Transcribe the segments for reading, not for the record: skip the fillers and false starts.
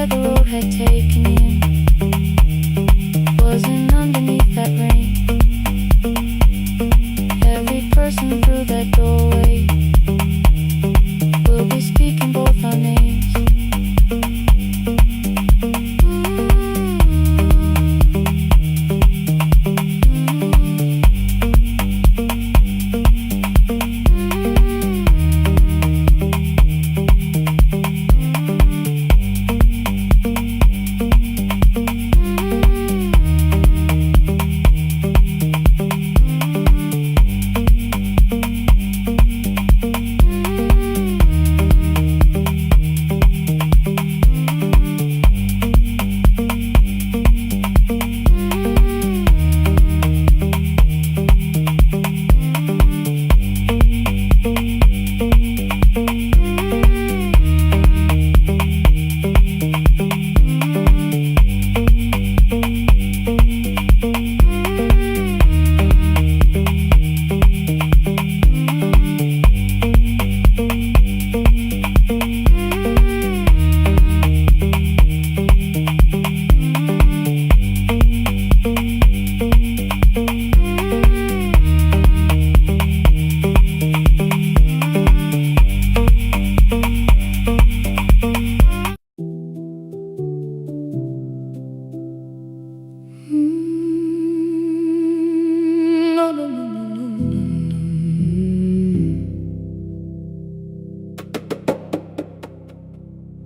the road had taken me wasn't underneath that rain. Every person through that doorway will be speaking both our names.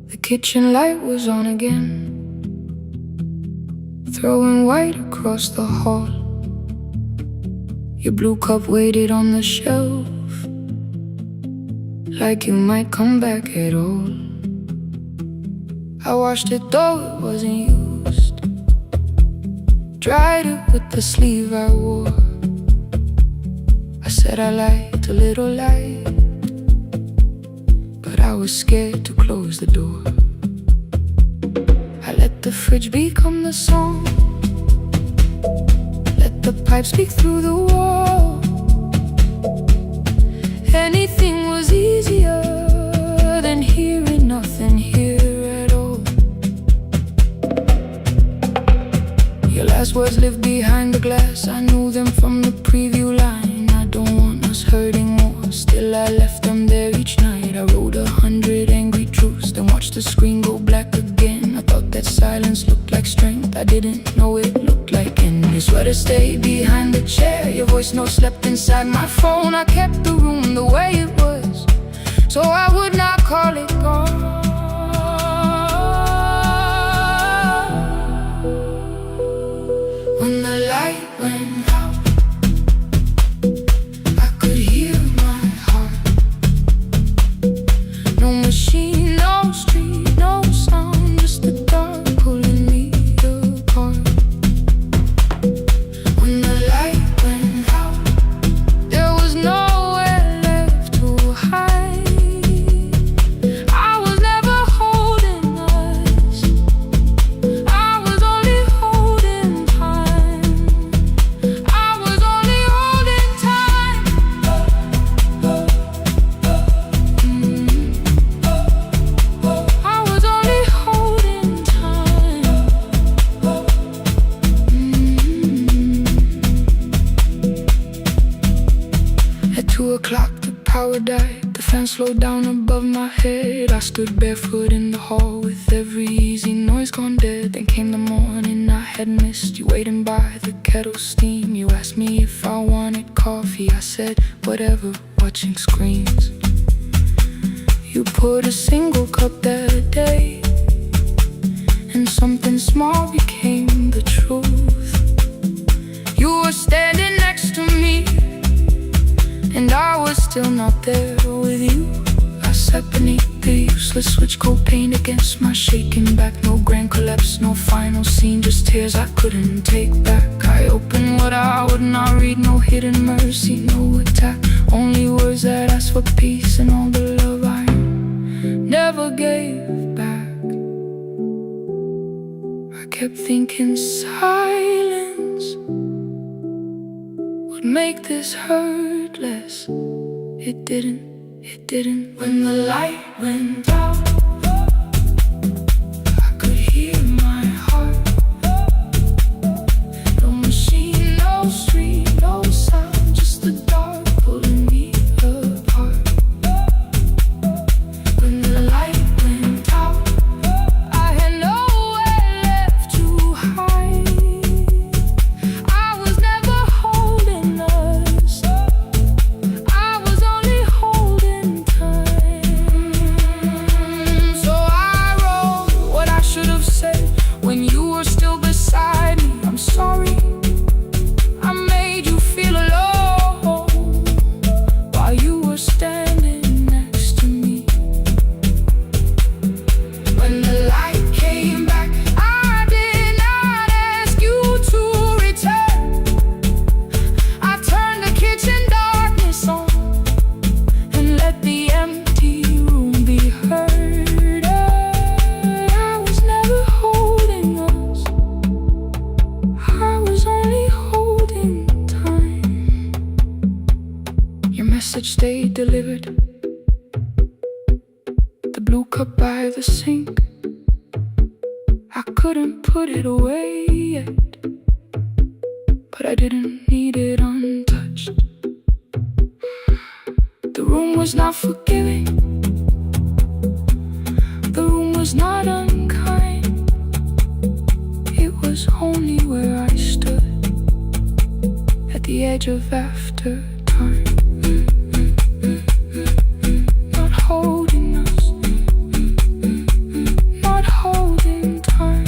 The kitchen light was on again, throwing white across the hall. Your blue cup waited on the shelf, like you might come back at all. I washed it though it wasn't used, dried it with the sleeve I wore. I said I liked a little light, but I was scared to close the door. I let the fridge become the song, let the pipe speak through the wall. Anything was easier than hearing nothing here at all. Your last words lived behind the glass, I knew them from the preview line. I don't want us hurting more, still I left them there each night. I wrote 100 angry truths, then watched the screen go black again. I thought that silence looked like strength, I didn't know it looked like end. Your sweater stayed behind the chair, your voice note slept inside my phone. I kept the room the way it was, so I would not call it gone. When the light went out, I could hear my heart. No machine, no street, no sound, just the dark pulling me apart. When the light went out, there was nowhere left to hide. I was never holding us, I was only holding time. I was only holding time. I was only holding time. At 2 o'clock the power died, the fan slowed down above my head. I stood barefoot in the hall with every easy noise gone dead. Then came the morning I had missed, you waiting by the kettle steam. You asked me if I wanted coffee, I said whatever, watching screens. You poured a single cup that day, and something small became the truth. You were standing next to me, and I was still not there with you. I sat beneath the useless switch, cold paint against my shaking back. No grand collapse, no final scene, just tears I couldn't take back. I opened what I would not read, no hidden mercy, no attack, only words that asked for peace and all the love I never gave back. I kept thinking silence would make this hurt less. It didn't. When the light went out, I could couldn't put it away yet, but I didn't need it untouched. The room was not forgiving, the room was not unkind. It was only where I stood at the edge of after time. Not holding us, not holding time,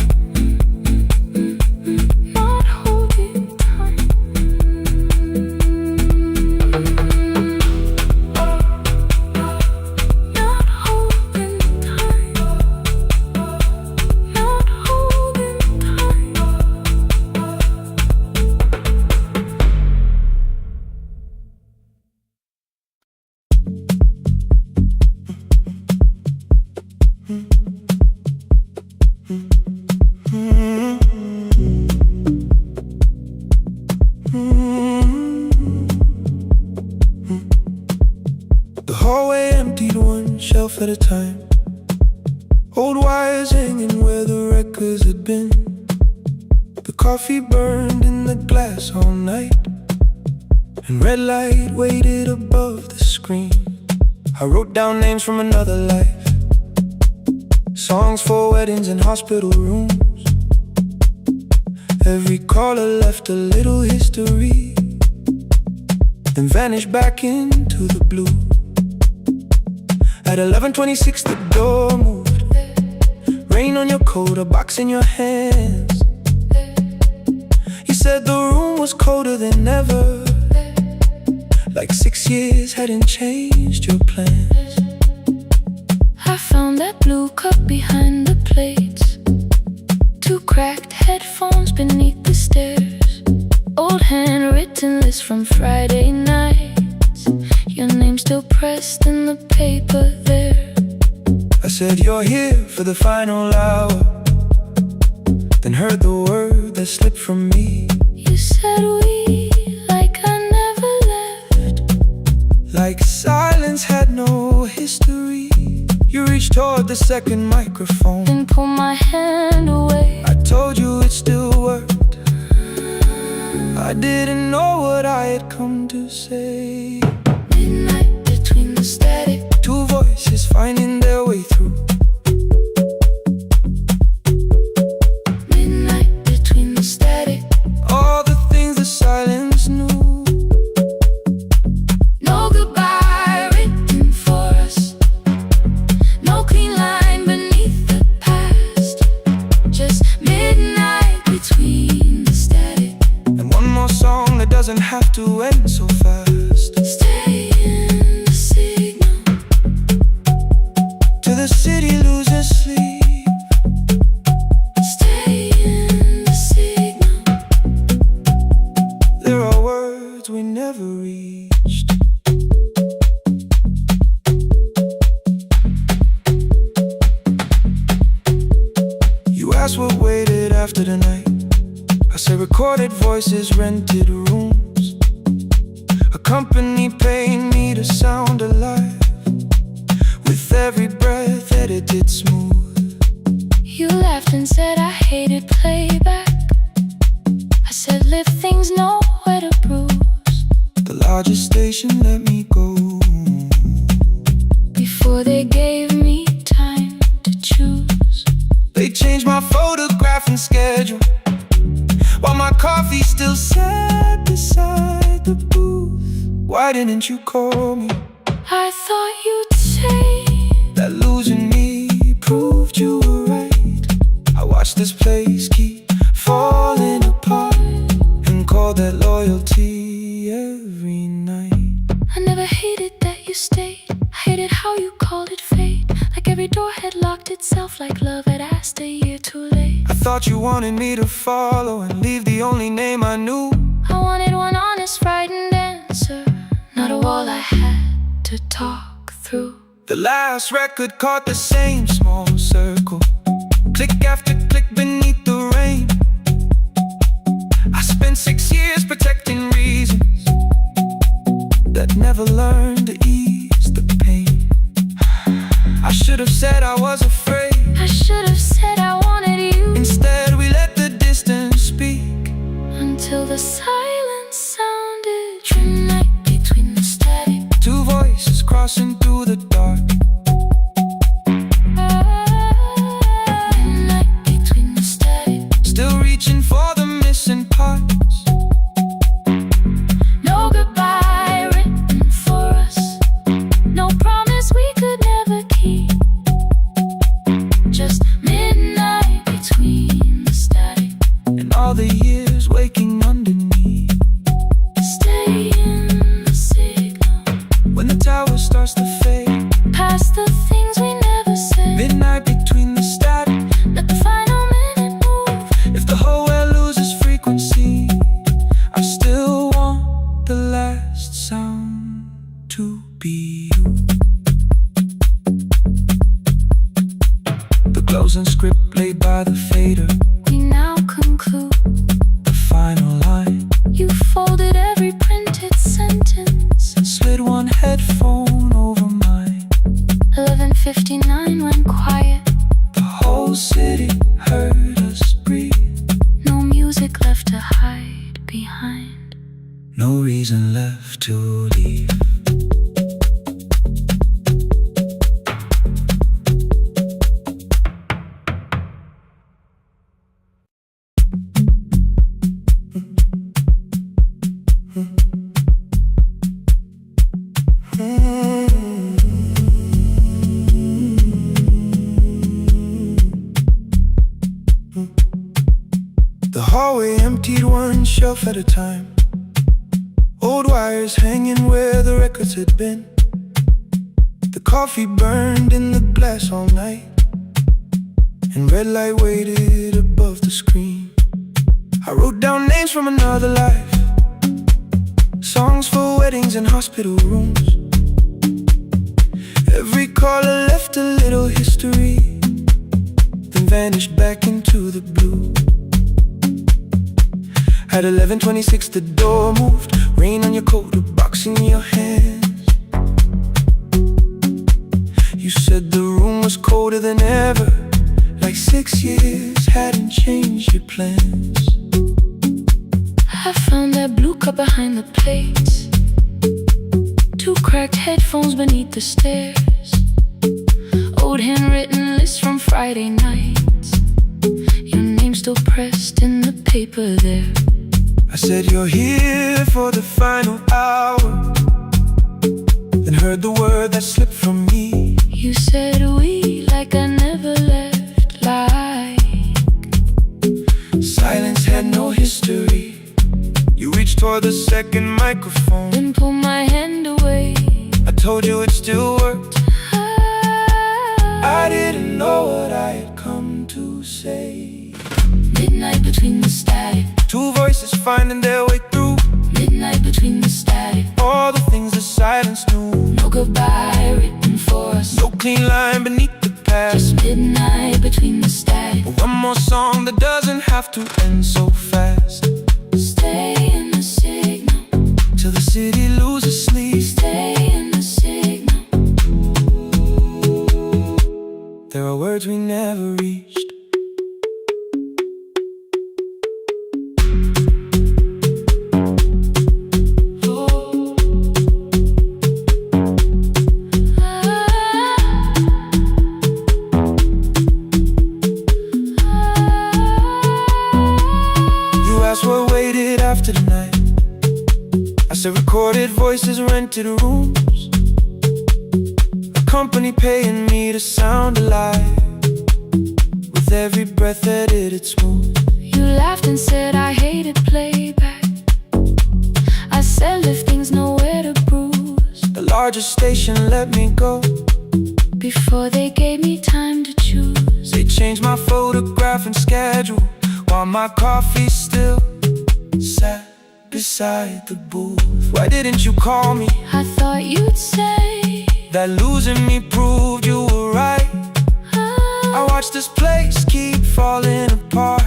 not holding time. Not holding time, not holding time. The hallway emptied one shelf at a time. Old wires hanging where the records had been. The coffee burned in the glass all night, and red light waited above the screen. I wrote down names from another life, songs for weddings and hospital rooms. Every caller left a little history, then vanished back into the blue. At 11:26 the door moved. Rain on your coat, a box in your hands. You said the room was colder than ever, like 6 years hadn't changed your plans. I found that blue cup behind the plates, 2 cracked headphones beneath the stairs, old handwritten list from Friday nights, your name still pressed in the paper there. I said you're here for the final hour, then heard the word that slipped from me. You said we, like I never left, like silence had no history. You reached toward the second microphone, then pulled my hand away. I told you it still worked. I didn't know what I had come to say. Midnight between the static, 2 voices finding their way through. midnight between the static. All the things the silence knew. No goodbye written for us, no clean line beneath the past, just midnight between the static. And one more song that doesn't have to end so fast. Stay in the signal, Till the city loses sleep. stay in the signal. There are words we never reached. You asked what waited after the night. I said recorded voices, rented rooms, a company paying me to sound alive, with every breath edited smooth. You laughed and said I hated playback. I said live things nowhere to bruise. The largest station let me go. Before they gave me time to choose, They changed my photograph and schedule, while my coffee still sat beside the booth. Why didn't you call me? I thought you'd say That losing me proved you were right. I watched this place keep falling apart, and called that loyalty every night. I never hated that you stayed. I hated how you called it fate, like every door had locked itself, like love had asked a year too late. I thought you wanted me to follow and leave the only name I knew. I wanted one honest, frightened answer, not a wall I had to talk through. The last record caught the same small circle, click after click beneath the rain. I spent 6 years protecting reasons that never learned to ease the pain. I should have said I was afraid. I should have said I wanted you. Instead laid by the fader. We now conclude The final line. you folded every printed sentence And slid one headphone over mine. 11:59 went quiet. The whole city heard us breathe. No music left to hide behind. No reason left to leave. The hallway emptied one shelf at a time. Old wires hanging where the records had been. The coffee burned in the glass all night, and red light waited above the screen. I wrote down names from another life, songs for weddings and hospital rooms. Every caller left a little history, then vanished back into the blue. At 11:26 the door moved. Rain on your coat, a box in your hands. You said the room was colder than ever, like 6 years hadn't changed your plans. I found that blue cup behind the plates, 2 cracked headphones beneath the stairs, old handwritten lists from Friday nights, your name still pressed in the paper there. I said you're here for the final hour, then heard the word that slipped from me. You said we like I never left, like Silence had no history. You reached toward the second microphone, then pulled my hand away. I told you it still worked. I didn't know what I had come to say. Midnight between the static, 2 voices finding their way through. midnight between the static. All the things the silence knew. No goodbye written for us, No clean line beneath the past. just midnight between the static. One more song that doesn't have to end so fast. Stay in the signal, Till the city loses sleep. stay in the signal. There are words we never reached. What waited after the night? I said recorded voices, rented rooms, a company paying me to sound alive, with every breath edited smooth. You laughed and said I hated playback. I said lifting's nowhere to bruise. The largest station let me go Before they gave me time to choose. They changed my photograph and schedule, while my coffee still sat beside the booth. Why didn't you call me? I thought you'd say That losing me proved you were right. I watched this place keep falling apart,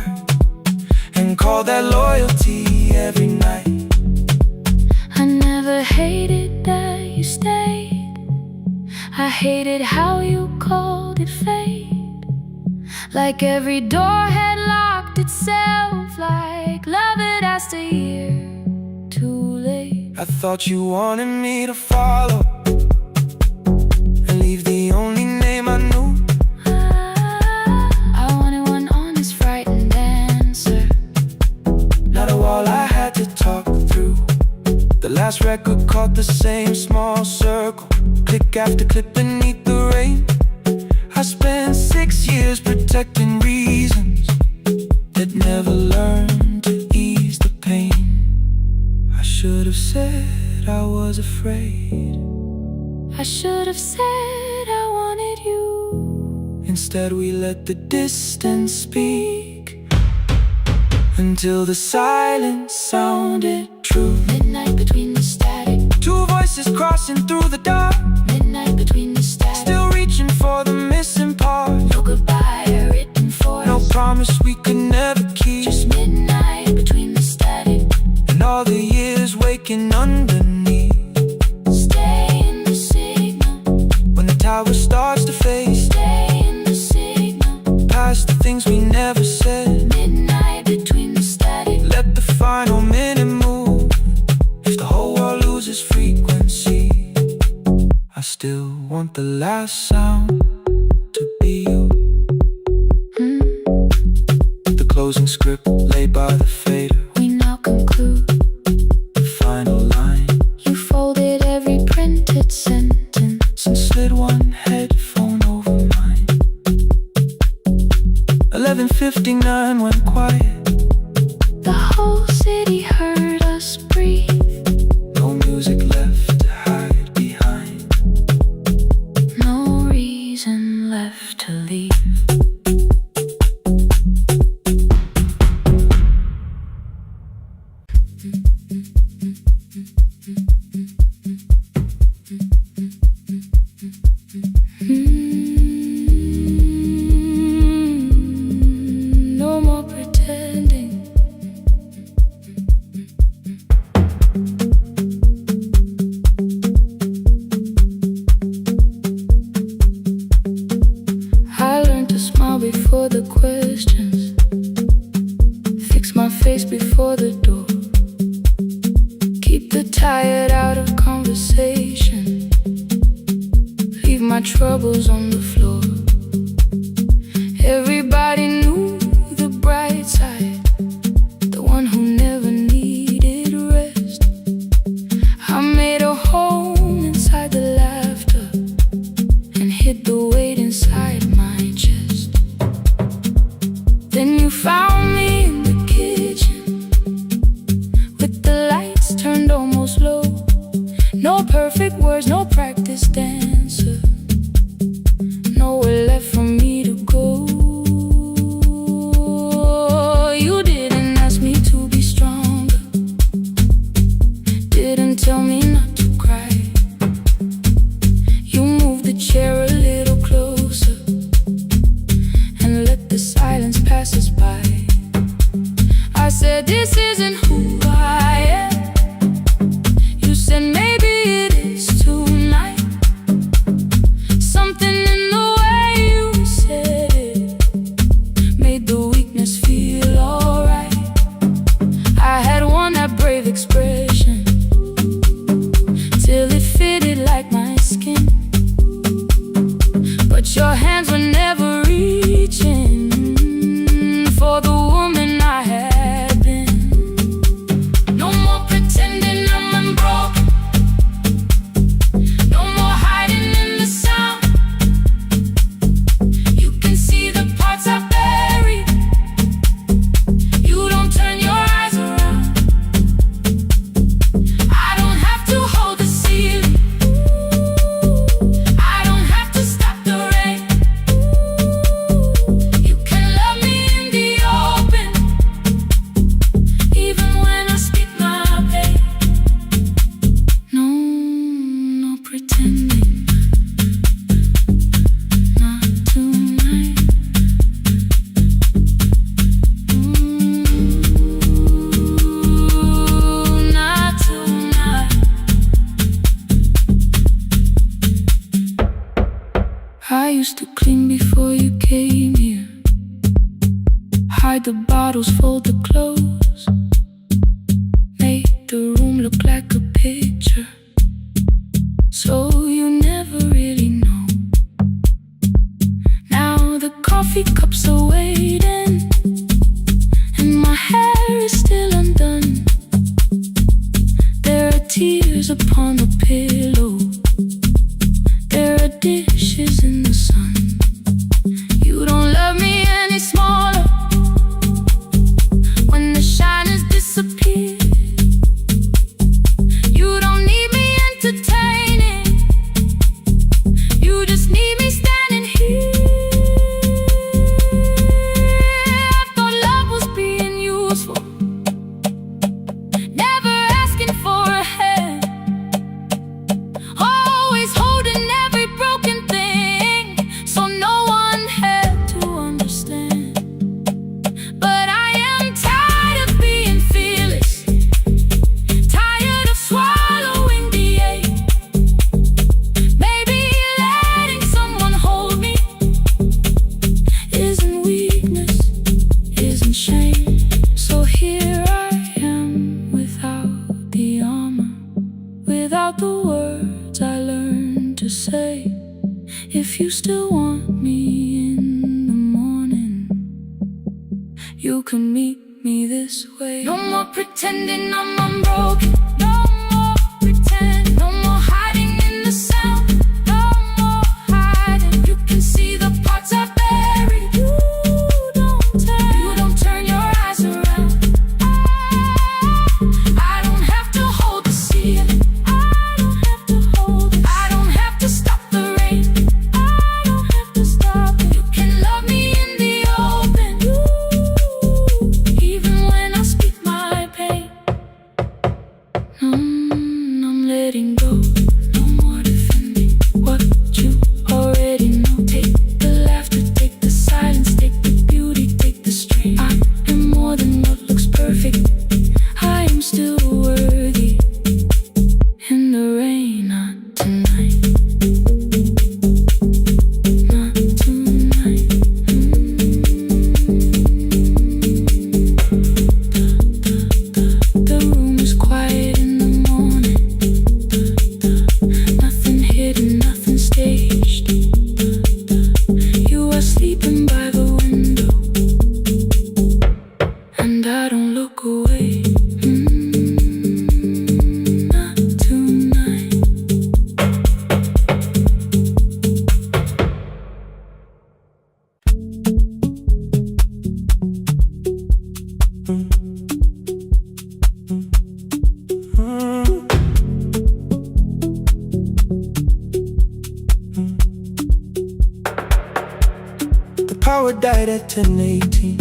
and call that loyalty every night. I never hated that you stayed. I hated how you called it fate, like every door had locked itself, like love had asked a year too late. I thought you wanted me to follow and leave the only name I knew. I wanted one honest, frightened answer, Not a wall I had to talk through. The last record caught the same small circle, click after click beneath the rain. I spent 6 years protecting reasons that never learned to ease the pain. I should have said I was afraid. I should have said I wanted you. Instead we let the distance speak, until the silence sounded true. Midnight between the static, 2 voices crossing through the dark, midnight between the static. still reaching for the missing part. No goodbye written for promise we could never keep. Just midnight between the static and all the years waking underneath. Stay in the signal When the tower starts to fade, Stay in the signal past the things we never said. Midnight between the static Let the final minute move. If the whole world loses frequency, I still want the last sound to be you. The closing script laid by the fader. We now conclude The final line. You folded every printed sentence And slid one headphone over mine. 11:59 went quiet. The whole city heard us breathe. No music left to hide behind. No reason left to leave. No more pretending. I learned to smile before the questions, fix my face before the door, keep the tired out of conversation, leave my troubles on the floor. Everybody knew the bright side, the one who never needed rest. I made a home inside the laughter and hid the weight inside my chest. Then you found me in the kitchen with the lights turned almost low. No perfect words, no practice dancer, nowhere left for me to go. You didn't ask me to be stronger, didn't tell me not to cry. You moved the chair a little closer and let the silence pass us by. I said, this isn't who I am. You said, maybe it is tonight. Something in the way you said it made the weakness feel alright. I had worn that brave expression till it fitted like my skin, but your hands were never reaching for the woman I had been. No more pretending I'm unbroken, no more hiding in the sound. You can see the parts I buried. You don't turn your eyes around. I don't have to hold the ceiling, I don't have to stop the rain. You can love me in the open, even when I speak my pain. No pretending, not tonight. Not tonight. I used to clean before you came here, hide the bottles, fold the clothes, make the room look like a picture, so you never really know. Now the coffee cups are waiting and my hair is still undone. There are tears upon the pillow, there are dishes in the sun. You don't love me any smaller when the shine has disappeared. You don't need me you can meet me this way. No more pretending I'm unbroken. No more pretend. No more hiding in the sound. No more hiding. You can see the parts I buried. You don't turn your eyes around. I don't have to hold the ceiling. I don't have to hold it. I don't have to stop the rain. I don't have to stop it. You can love me in the open, even when I speak my pain. I'm letting go. No more defending what you already know. Take the laughter, take the silence, take the beauty, take the strain. I am more than what looks perfect. I am still worthy. In the rain, not tonight. Not tonight. The room is quiet in the morning. Nothing hidden, nothing staged. You are sleeping by the window, and I don't look away. Not tonight. The power died at 10:18.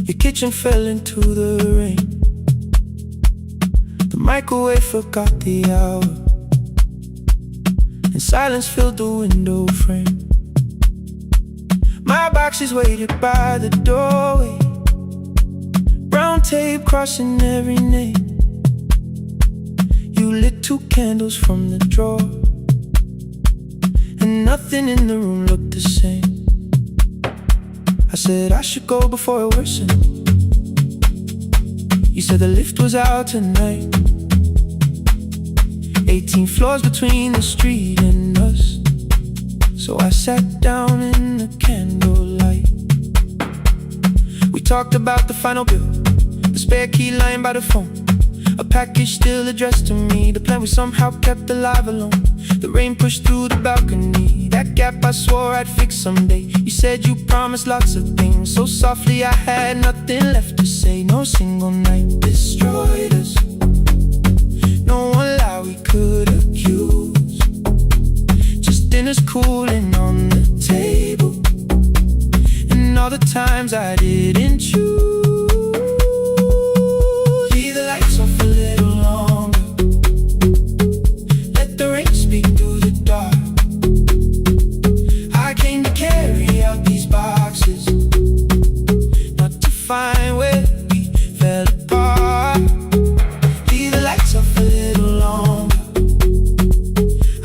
Your kitchen fell into the rain. The microwave forgot the hour, and silence filled the window frame. My boxes waited by the doorway, brown tape crossing every name. You lit 2 candles from the drawer, and nothing in the room looked the same. I said I should go before it worsened. You said the lift was out tonight. 18 floors between the street and us. So I sat down in the candlelight. We talked about the final bill, the spare key lying by the phone, a package still addressed to me, the plan we somehow kept alive alone. The rain pushed through the balcony, that gap I swore I'd fix someday. You said you promised lots of things, so softly I had nothing left to say. No single night destroyed us, no one lie we could accuse. Just dinners cooling on the table, and all the times I didn't choose. Leave the lights off a little longer, let the rain speak through the dark. I came to carry out these boxes, not to find where we fell apart. Leave the lights off a little longer.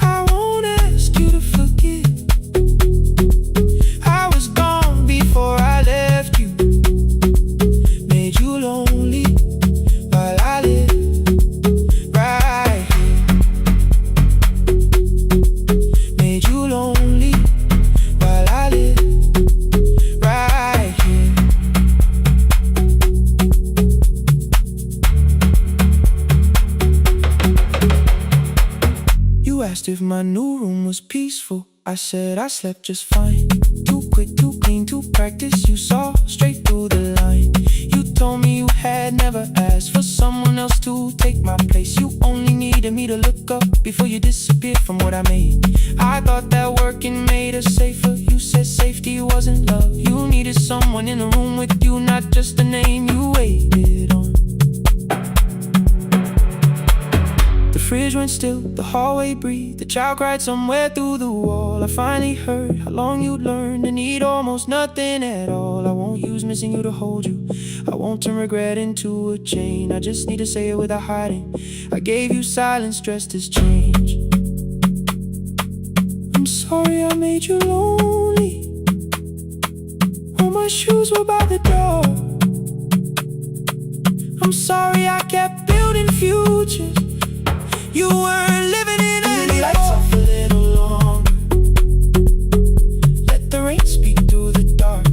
I won't ask you to forget. I was gone before I left you, made you lonely while I live right here. Made you lonely while I live right here. You asked if my new room was peaceful. I said I slept just fine. Too quick, too clean, too practiced. You saw straight through the line. You told me you had never asked for someone else to take my place. You only needed me to look up before you disappeared from what I made. I thought that working made us safer. You said safety wasn't love. You needed someone in the room with you, not just a name you waited on. The fridge went still, the hallway breathed, the child cried somewhere through the wall. I finally heard how long you'd learned to need almost nothing at all. I won't use missing you to hold you, I won't turn regret into a chain. I just need to say it without hiding. I gave you silence dressed as change. I'm sorry I made you lonely. All my shoes were by the door. I'm sorry I kept building futures you weren't living in anymore. Lights off a little longer, let the rain speak through the dark.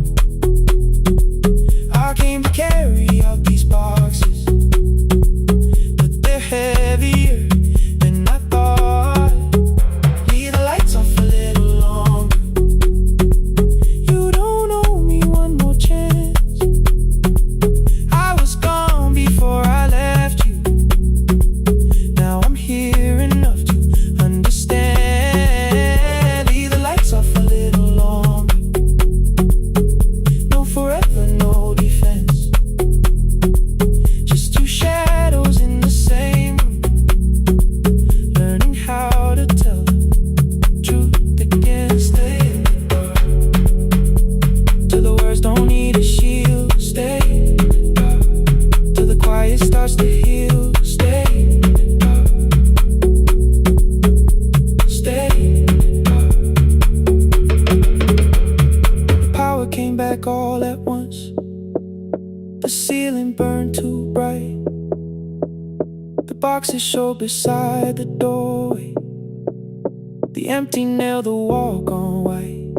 all at once. The ceiling burned too bright. The boxes showed beside the doorway. The empty nail, the wall gone white.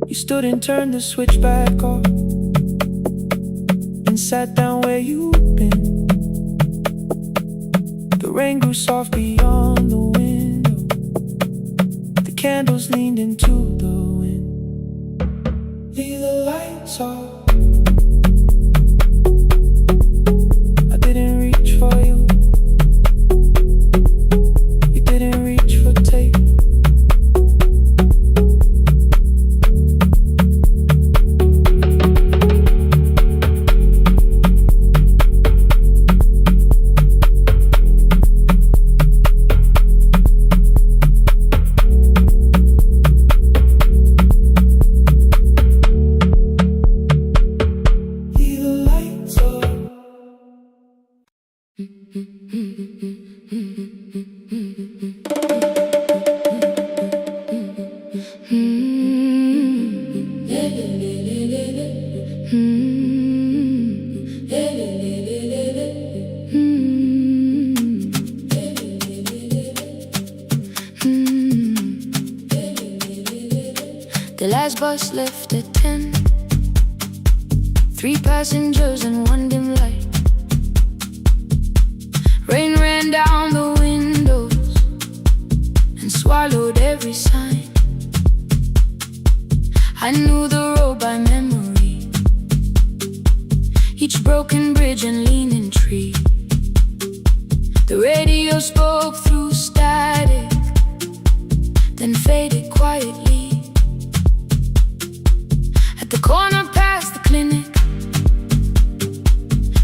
You stood and turned the switch back off and sat down where you'd been. The rain grew soft beyond the window. The candles leaned into the wind. Leave the lights off. I didn't reach for you. You didn't reach for tape. The last bus left at 10. 3 passengers and 1 dim light. Rain ran down the windows and swallowed every sign. I knew the road by memory, each broken bridge and leaning tree. The radio spoke through static, then faded quietly. At the corner past the clinic,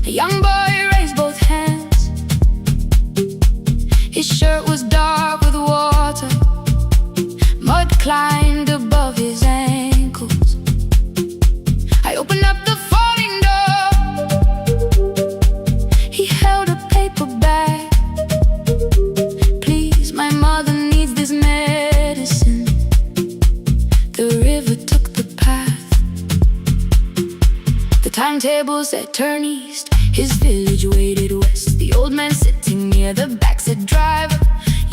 a young boy raised both hands. His shirt was dark with water. Mud climbed above his ankles. I opened up the folding door. He held a paper bag. Please, my mother needs this medicine. The river took the path. The timetable said turn east. His village waited west. The old man sitting near the back said, driver,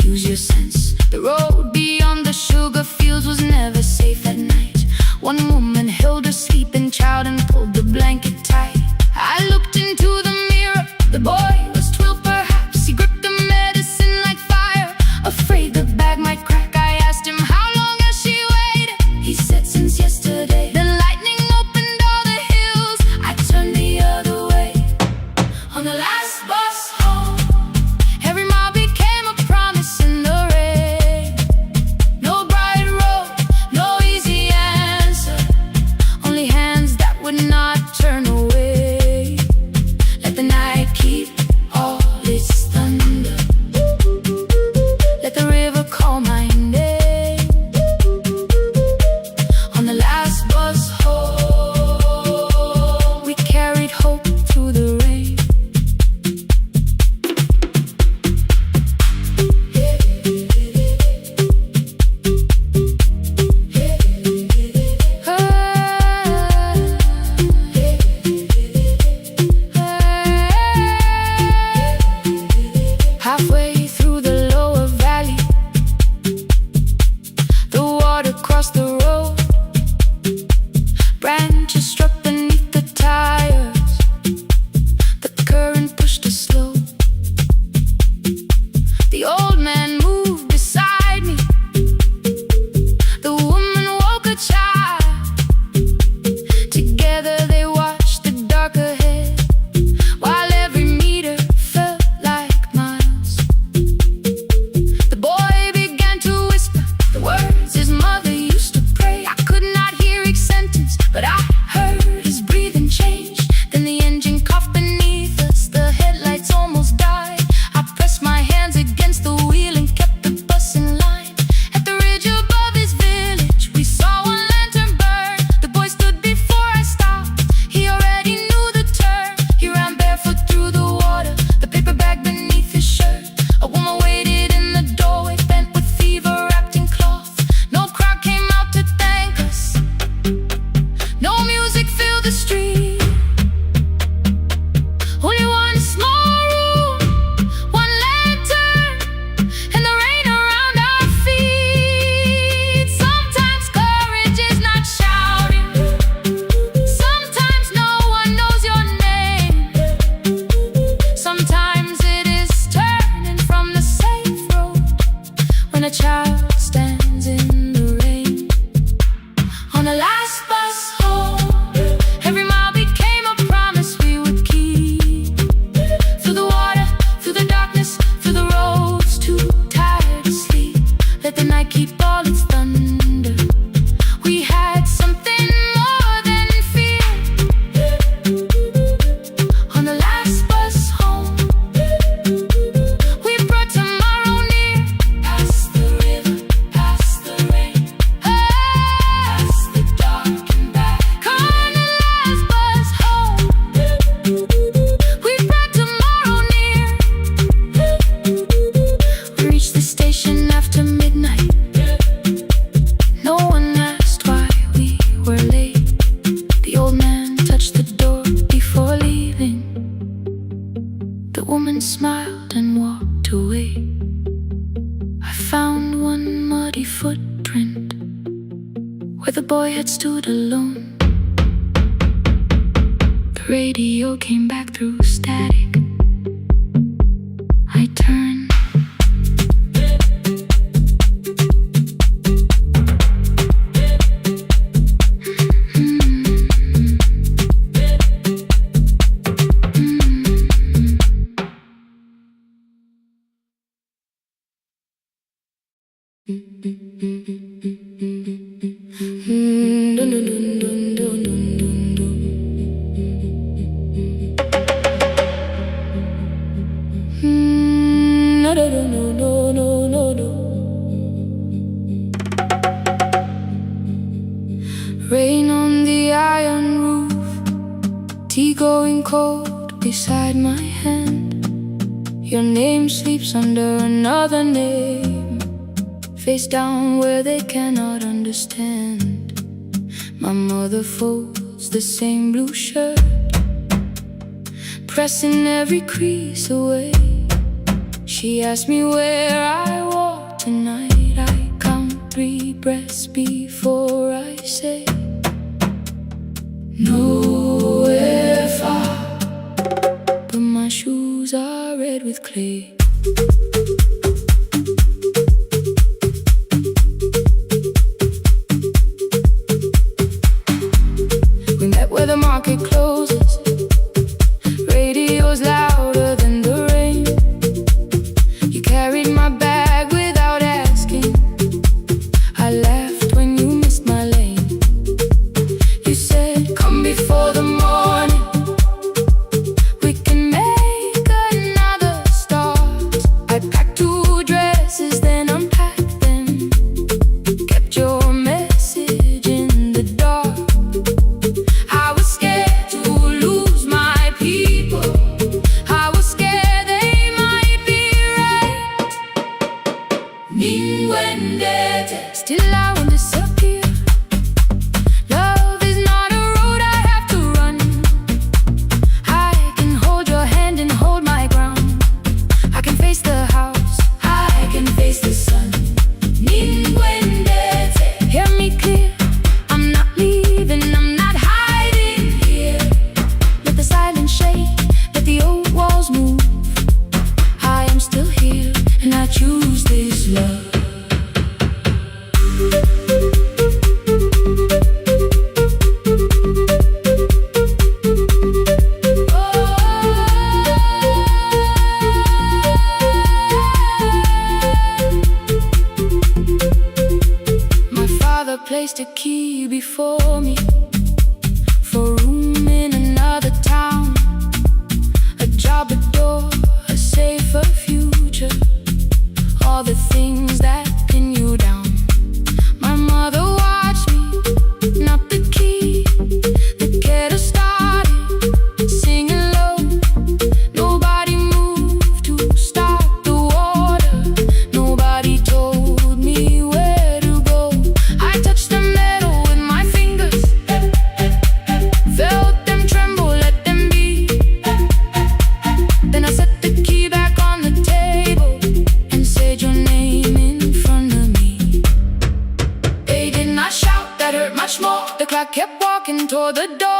use your sense. The road beyond the sugar fields was never safe at night. One woman held her sleeping child and pulled the blanket tight. I looked into the mirror. The boy was 12 perhaps. He gripped the medicine like fire, afraid the bag might crack. I asked him, how long has she waited? He said, since yesterday. Then lightning opened all the hills. I turned the other way. On the last bus home, every mile became a promise in the rain. No bright road, no easy answer, only hands that would not turn away. Let the night keep all its thunder. Let the river call my name. On the last bus home, we carried hope through the rain. Halfway through the lower valley, the water crossed the road. Branches struck beneath the tires. The current pushed us slow. The old man moved beside me. The woman woke a child. Together they watched the dark ahead, while every meter felt like miles. The boy began to whisper the words his mother used to pray. I could not hear each sentence, but I heard the street. Only one small room, one lantern, and the rain around our feet. Sometimes courage is not shouting. Sometimes no one knows your name. Sometimes it is turning from the safe road when a child stands in the rain. On the last bus home, every mile became a promise we would keep. Through the water, through the darkness, through the roads too tired to sleep. Let the night keep all its thunder. We had something more than fear. On the last bus home, we brought tomorrow near. Past the river, past the rain, past the dark and back. On the last bus home, we brought tomorrow near. We reached the station after midnight. No one asked why we were late. The old man touched the door before leaving. The woman smiled and walked away. I found one muddy footprint where the boy had stood alone. The radio came back through static. I turned. Rain on the iron roof, tea going cold beside my hand. Your name sleeps under another name, face down where they cannot understand. My mother folds the same blue shirt, pressing every crease away. She asked me where I walk tonight. I count 3 breaths before I say nowhere far, but my shoes are red with clay. We met where the market closes. Radio's louder than the rain. You carried my bag without asking. I laughed when you missed my lane. You said, come before the morning, we can make another start. I packed 2 dresses, then unpacked them, kept your message in the dark. I was scared to lose my people. I was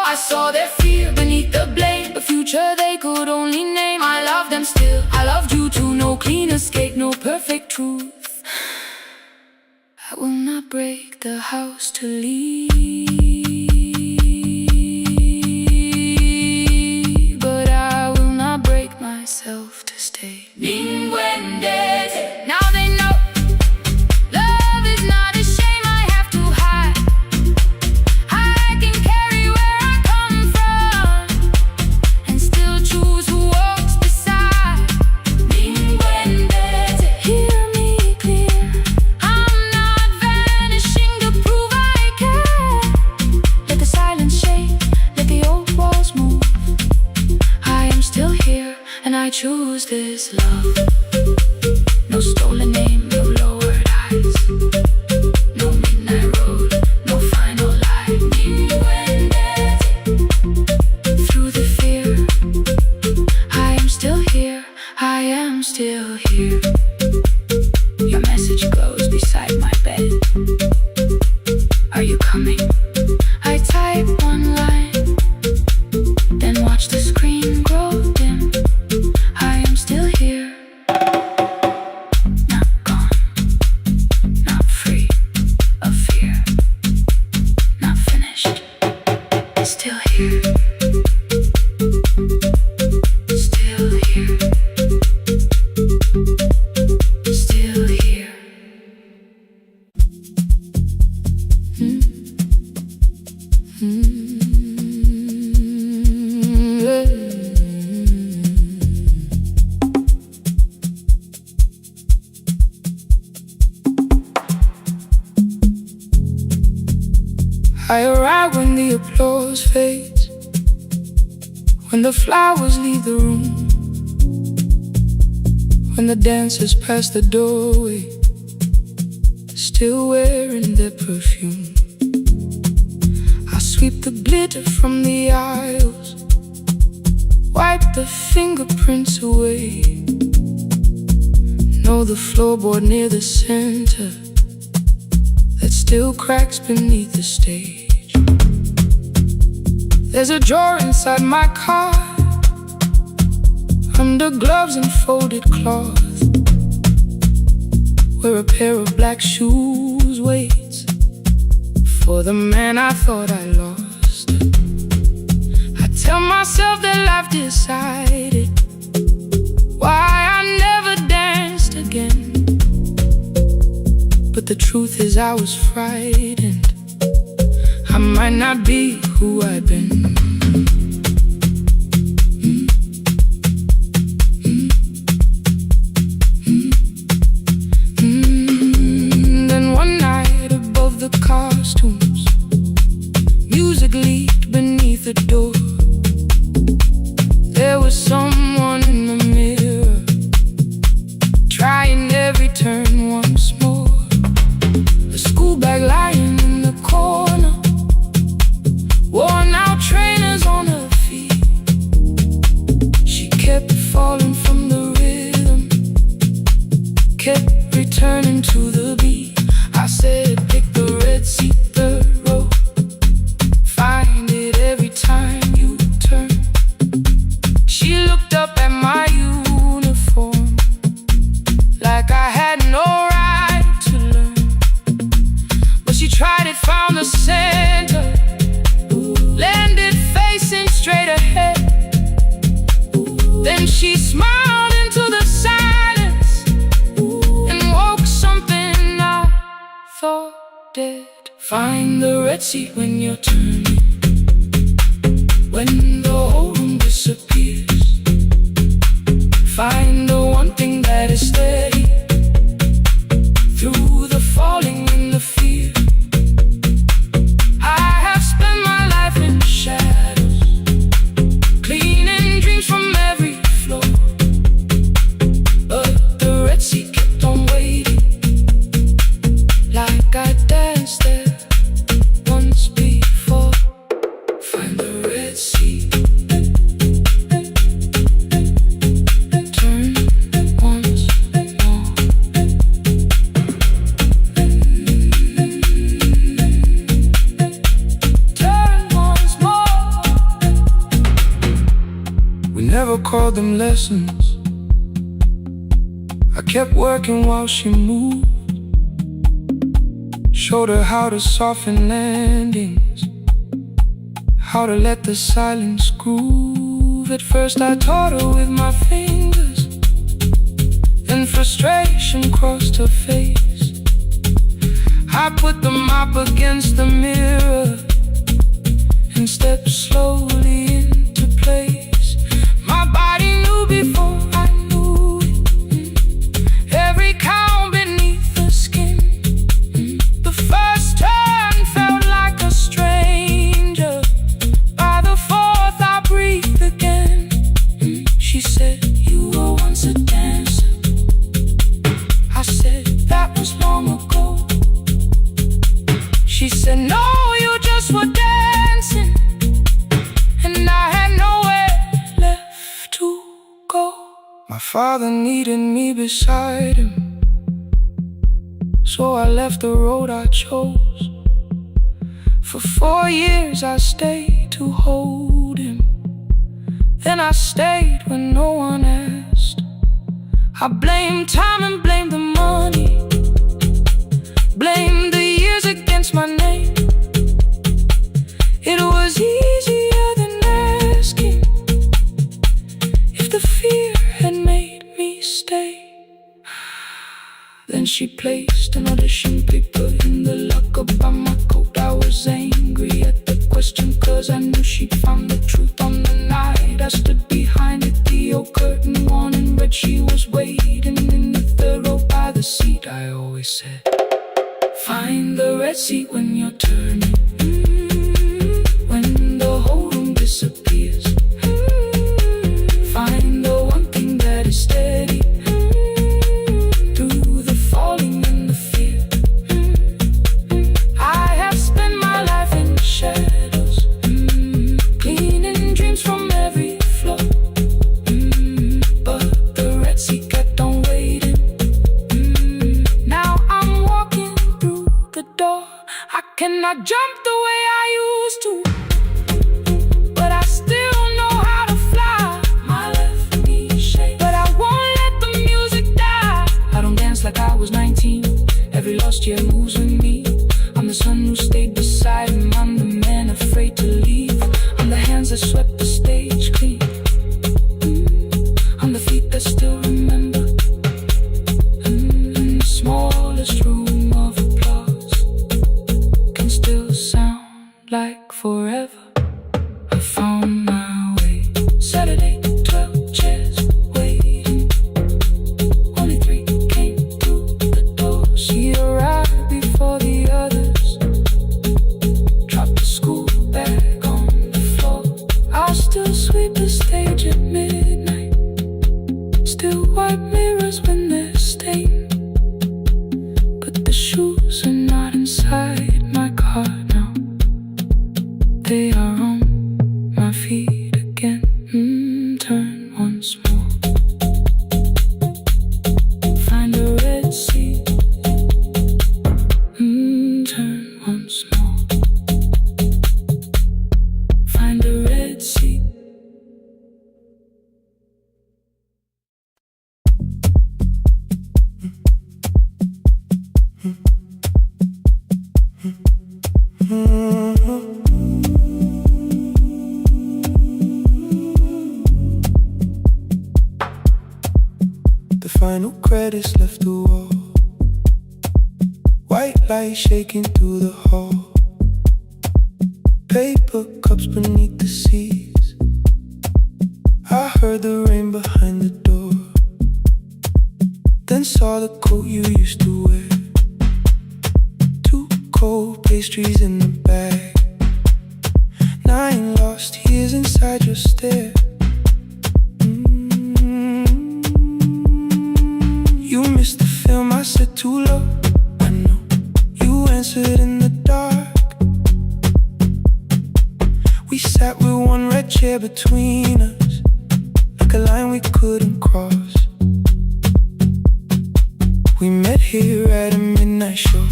I saw their fear beneath the blame, the future they could only name. I love them still, I loved you too. No clean escape, no perfect truth. I will not break the house to leave, but I will not break myself to stay. Now they know love is not a shame I have to hide. I can carry where I come from and still choose who walks beside. Hear me clear, I'm not vanishing to prove I care. Let the silence shake, let the old walls move. I am still here and I choose this love. No stolen name, no lowered eyes, no midnight road, no final lie. Through the fear, I am still here, I am still here. Your message glows beside my bed. Are you coming? I type one line, then watch the screen grow dim. I am still here. Not gone, not free of fear, not finished. Still here. Still here. Still here. I arrive when the applause fades, when the flowers leave the room, when the dancers pass the doorway, still wearing their perfume. I sweep the glitter from the aisles, wipe the fingerprints away. Know the floorboard near the center that still cracks beneath the stage. There's a drawer inside my car, under gloves and folded cloth, where a pair of black shoes waits for the man I thought I lost. I tell myself that life decided why I never danced again, but the truth is I was frightened. I might not be who I've been. Then one night above the costumes, music leaked beneath the door. There was someone in the mirror, trying every turn once more. A school bag lying in the corner, worn out trainers on her feet. She kept falling from the rhythm, kept returning to the beat. I said, pick the red seat, third row, find it every time you turn. She looked up at my uniform like I had no right to learn, but she tried it, found the center, landed facing straight ahead. Then she smiled into the silence and woke something I thought dead. Find the red seat when you're turning, when the whole room disappears. Find the one thing that is steady through the falling and the fear. I have spent my life in shadows, cleaning dreams from every floor, but the red seat kept on waiting, like I danced there once before. never called them lessons. I kept working while she moved. Showed her how to soften landings, how to let the silence groove. At first I taught her with my fingers, then frustration crossed her face. I put the mop against the mirror and stepped slowly into place. My body knew before I knew it, every count beneath the skin. The first turn felt like a stranger. By the fourth I breathed again. She said, "You were once a dancer." I said, "That was long ago." She said, "No, you just were dancing." And I had nowhere left to go. My father needed me beside him, so I left the road I chose. For 4 years I stayed to hold him. Then I stayed when no one asked. I blamed time and blamed the money, blamed the years against my name. It was easier than asking if the fear had made me stay. Then she placed an audition paper in the locker by my coat. I was angry at the question, cause I knew she'd found the truth on the night I stood behind it. The old curtain worn in red, she was waiting in the third row by the seat. I always said, find the red seat when you're turning, when the whole room disappears. Find the one thing that is steady through the falling and the fear. I have spent my life in the shadows, cleaning dreams from every floor. But the red seat kept on waiting. Now I'm walking through the door. I cannot jump the way I used to, but I still know how to fly. My left knee shakes, but I won't let the music die. I don't dance like I was 19. Every lost year moves with me. I'm the son who stayed beside him. I'm the man afraid to leave. I'm the hands that swept the stage clean. I'm the feet that still remember. In the smallest room of applause can still sound like forever. I found my way. Saturday, 12 chairs waiting. Only 3 came through the door. She arrived before the others, dropped the school bag on the floor. I'll still sweep the stage at midnight, still wipe mirrors when they're stained. But the shoes are not inside my car now. They are on my feet again. Turn once more. Find a red seat. Turn once more. Find a red seat. The final credits left the wall, white light shaking through the hall. Paper cups beneath the seats. I heard the rain behind the door, then saw the coat you used to wear. 2 cold pastries in the bag, 9 lost years inside your stare. You missed the film, I said too low. I know you answered in the dark. We sat with one red chair between us, like a line we couldn't cross. We met here at a midnight show.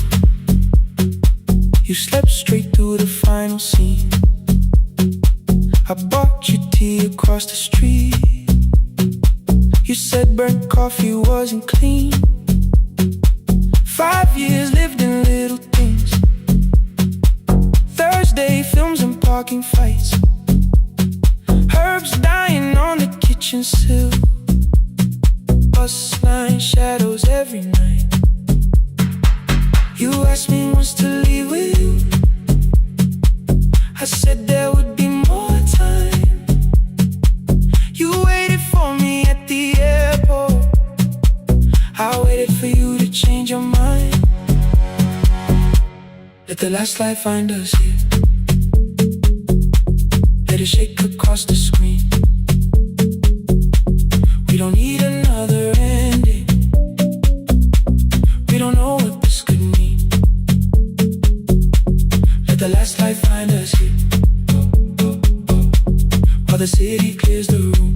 You slept straight through the final scene. I bought you tea across the street. You said burnt coffee wasn't clean. 5 years lived in little things. Thursday films and parking fights. Herbs dying on the kitchen sill. Bus line shadows every night. You asked me once to leave with you. I said there would be more time. You waited for me at the airport. I waited for you to change your mind. Let the last light find us here. Let it shake across the screen. We don't need another ending. We don't know what this could mean. Let the last light find us here. While the city clears the room,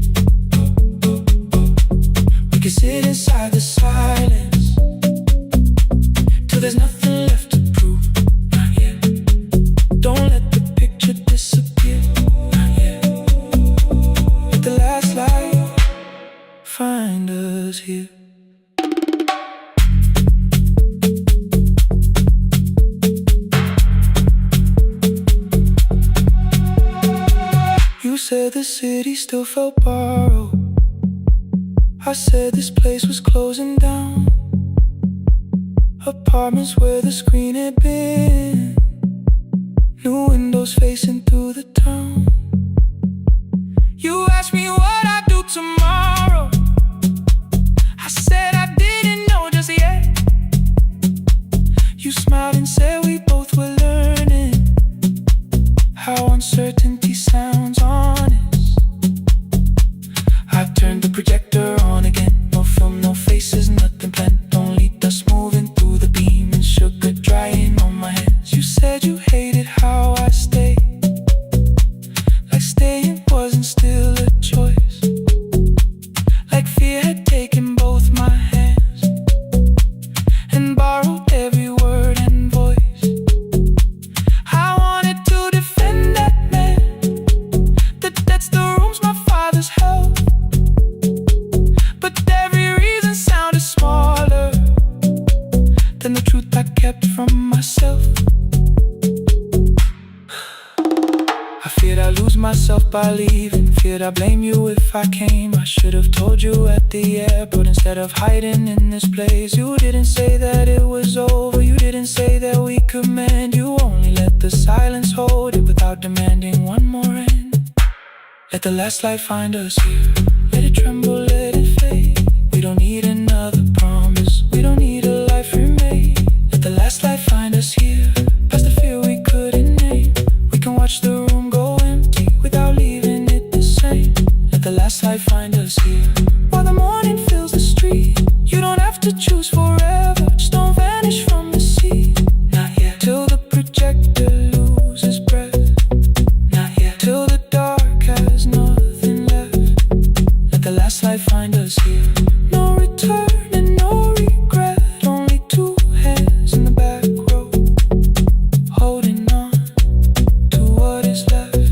we can sit inside the silence till there's nothing left to prove. Not yet. Don't let the picture disappear. Not yet. Let the last light find us here. You said the city still felt borrowed. I said this place was closing down. Apartments where the screen had been. New windows facing through the town. You asked me what I'd do tomorrow. I said I didn't know just yet. You smiled and said we both were learning how uncertainty sounds honest. I've turned the projector on again. No film, no faces, nothing planned. Only dust moving through the beam and sugar drying on my hands. You said you hated how I stayed, like staying wasn't still a choice. Like fear had taken both my hands and borrowed every word and voice. I wanted to defend that man, that's the rooms my father's held. But every reason sounded smaller than the truth I kept from myself. I feared I'd lose myself by leaving. Feared I'd blame you if I came. I should have told you at the airport instead of hiding in this place. You didn't say that it was over. You didn't say that we could mend. You only let the silence hold it without demanding one more end. Let the last light find us here. Let it tremble, let it fade. We don't need another promise. We don't need a life remade. Let the last light find us here. Past the fear we couldn't name. We can watch the room go empty without leaving it the same. Let the last light find us here. While the morning fills the street, you don't have to choose forever. Just don't vanish from the sea. Not yet. Till the projector loses breath. Not yet. Till the dark has nothing left. Let the last light find us here. No return and no regret. Only two hands in the back row, holding on to what is left.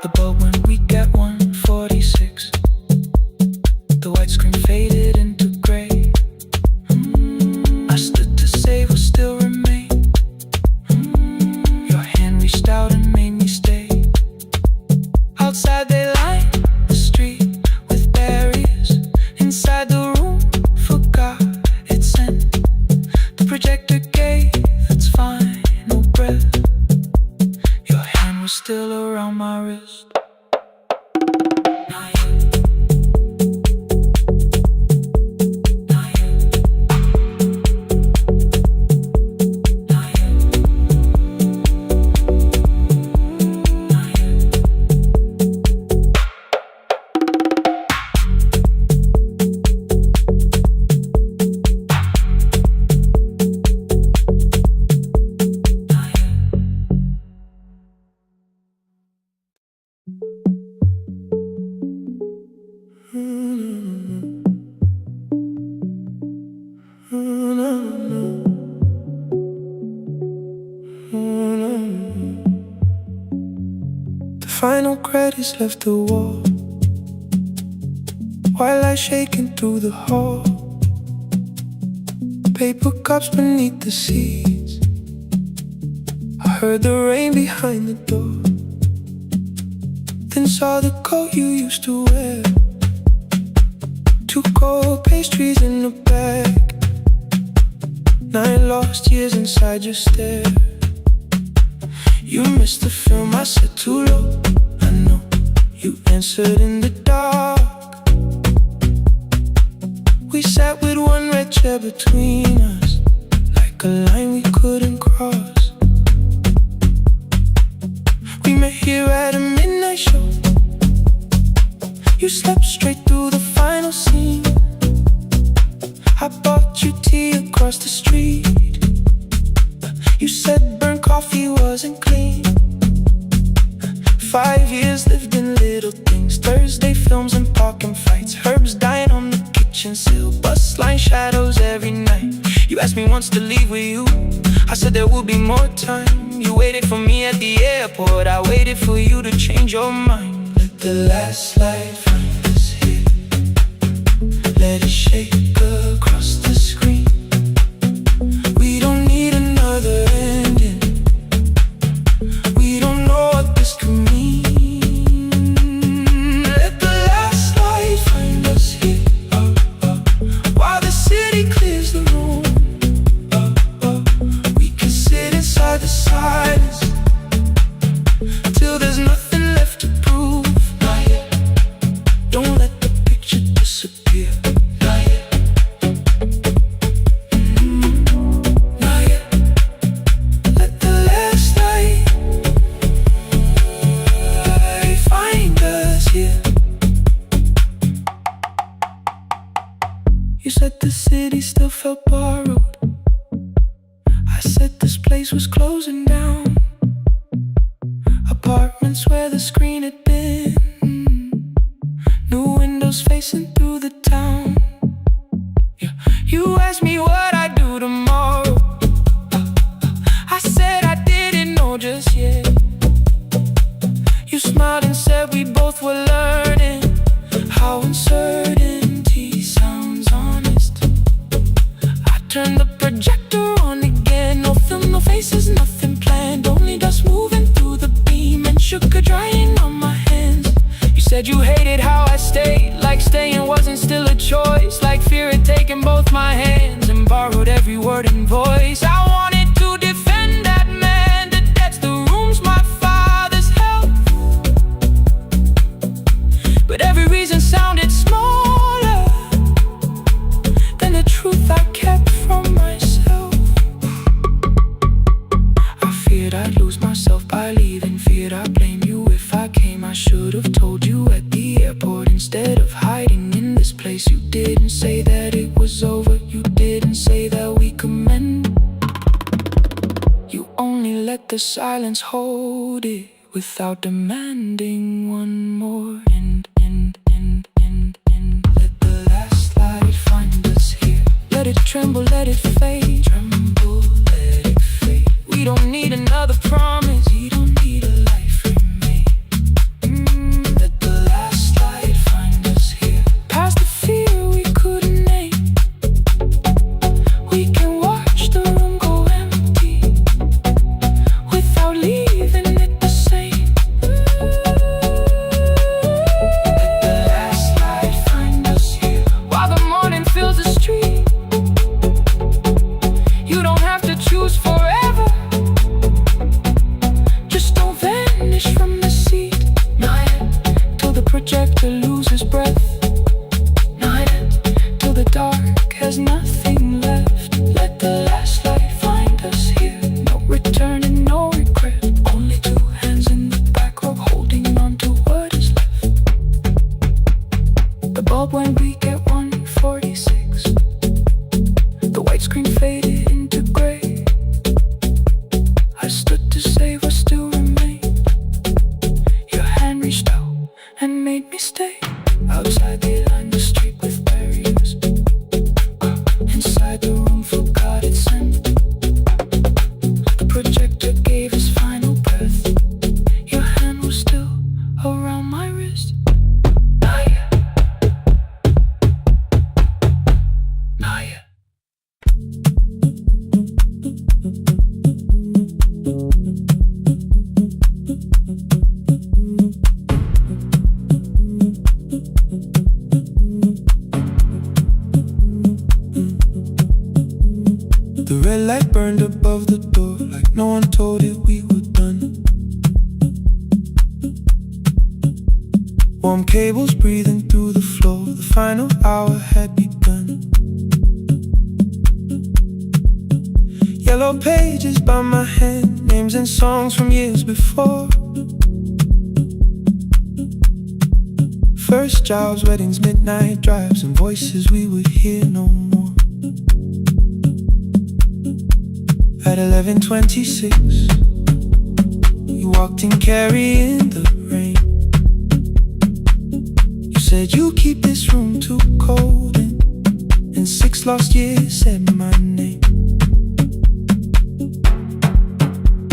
The bulb went weak at 1:46. The white screen faded into gray. I stood to save what still remained. Your hand reached out and made me stay. Outside they lined the street with barriers. Inside the room forgot its scent. The projector gave its final breath. Your hand was still around my wrist. Not yet. Not yet. Not yet. Not yet. The final credits left the wall. twilight shaking through the hall. Paper cups beneath the seats. I heard the rain behind the door. Then saw the coat you used to wear. 2 cold pastries in a bag. 9 lost years inside your stare. You missed the film, I said too low. I know, you answered in the dark. We sat with one red chair between us, like a line we couldn't cross. We met here at a midnight show. You slept straight through the final scene. I bought you tea across the street. You said burnt coffee wasn't clean. 5 years lived in little things. Thursday films and parking fights. Herbs dying on the kitchen sill. Bus line shadows every night. You asked me once to leave with you. I said there would be more time. You waited for me at the airport. I waited for you to change your mind. Let the last light find us here. Let it shake across the screen. We don't need another ending. We don't know what this could mean. Let the last light find us here, while the city clears the room. We can sit inside the silence till there's nothing left to prove. Not yet. Don't let the picture disappear. Not yet. Not yet. Let the last light find us here. You said the city still felt borrowed. I said this place was closing down. Apartments where the screen had been. New windows facing through the town. Yeah. You asked me what I'd do tomorrow. I said I didn't know just yet. You smiled and said we both were learning how uncertainty sounds honest. I turned the projector on again. No film, no faces, nothing planned. Only dust moving through the beam and sugar drying on my hands. You said you hated how I stayed, like staying wasn't still a choice. Like fear had taken both my hands and borrowed every word and voice. I wanted to defend that man. The debts, the rooms, my father's health. But every reason sounded smaller than the truth I kept from myself. I feared I'd lose myself by leaving. Feared I'd blame you if I came. I should have told you at the airport instead of hiding in this place. You didn't say that it was over. You didn't say that we could mend. You only let the silence hold it without demanding one more end. Let the last light find us here. Let it tremble, let it fade. Tremble, let it fade. We don't need another promise. We don't need a life remade. Let the last light find us here. Past the fear we couldn't name. We can watch the room go empty without leaving it the same. Let the last light find us here, while the morning fills the street. You don't have to choose forever. Just light burned above the door, like no one told it we were done. Warm cables breathing through the floor, the final hour had begun. Yellow pages by my hand, names and songs from years before. First jobs, weddings, midnight drives, and voices we would hear no more. At 11:26, you walked in carrying the rain. You said you keep this room too cold, and in 6 lost years said my name.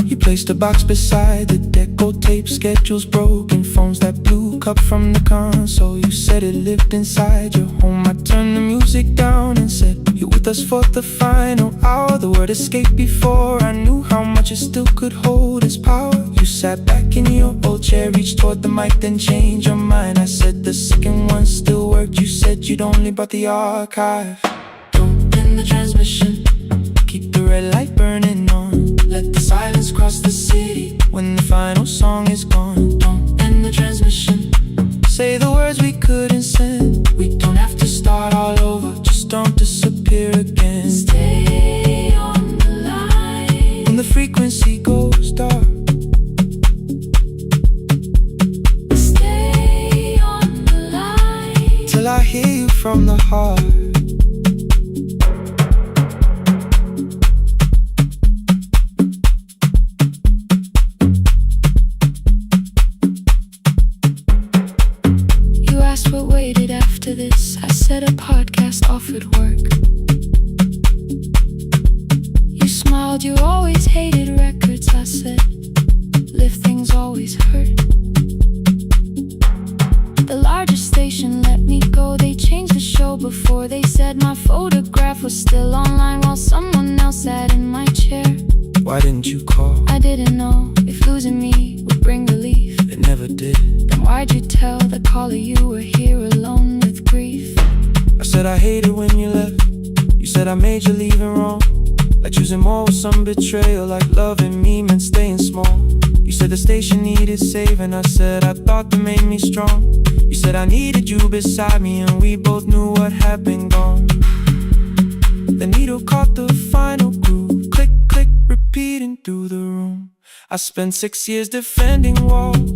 You placed a box beside the deco tape, schedules broken, phones that blew cup from the console. You said it lived inside your home. I turned the music down and said, you're with us for the final hour. The word escaped before I knew how much it still could hold its power. You sat back in your old chair, reached toward the mic, then changed your mind. I said the second one still worked. You said you'd only brought the archive. Don't end the transmission, keep the red light burning on. Let the silence cross the city when the final song is gone. Don't end the transmission, say the words we couldn't send. We don't have to start all over, just don't disappear again. Stay on the line when the frequency goes dark. Stay on the line till I hear you from the heart. What waited after this? I said a podcast offered work. You smiled, you always hated records. I said, lifting's always hurt. The largest station let me go. They changed the show before they said my photograph was still online while someone else sat in my chair. Why didn't you call? I didn't know if losing me would bring relief. It never did. Then why'd you tell the caller you were here alone with grief? I said I hated when you left. You said I made you leaving wrong, like choosing more with some betrayal, like loving me meant staying small. You said the station needed saving. I said I thought that made me strong. You said I needed you beside me, and we both knew what had been gone. The needle caught the final groove, click, click, repeating through the room. I spent 6 years defending walls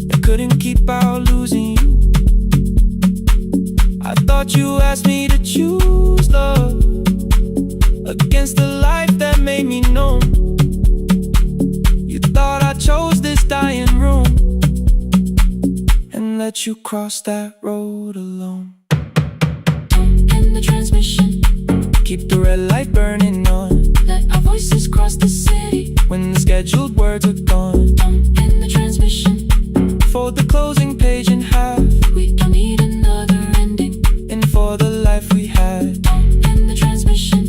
that couldn't keep out losing you. I thought you asked me to choose love against the life that made me numb. You thought I chose this dying room and let you cross that road alone. Don't end the transmission, keep the red light burning on. let our voices cross the city when the scheduled words are gone. Don't end the transmission, fold the closing page in half. we don't need another ending. And for the life we had, Don't end the transmission,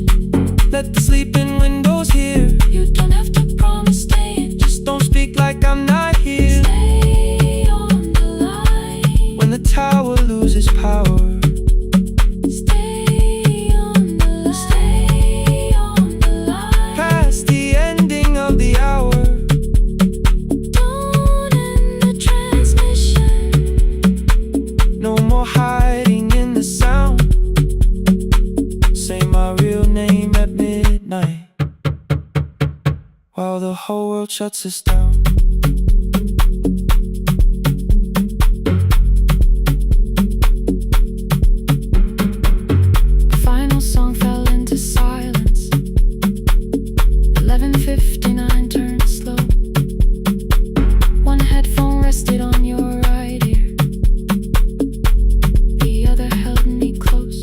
let the sleeping windows hear. you don't have to promise staying. Just don't speak like I'm not here. Stay on the line When the tower loses power, stay on the line, stay on the line. past the ending of the hour. Don't end the transmission, No more hiding in the sound. Say my real name at midnight while the whole world shuts us down. the final song fell into silence. 11:59 turned slow. One headphone rested on your right ear, the other held me close.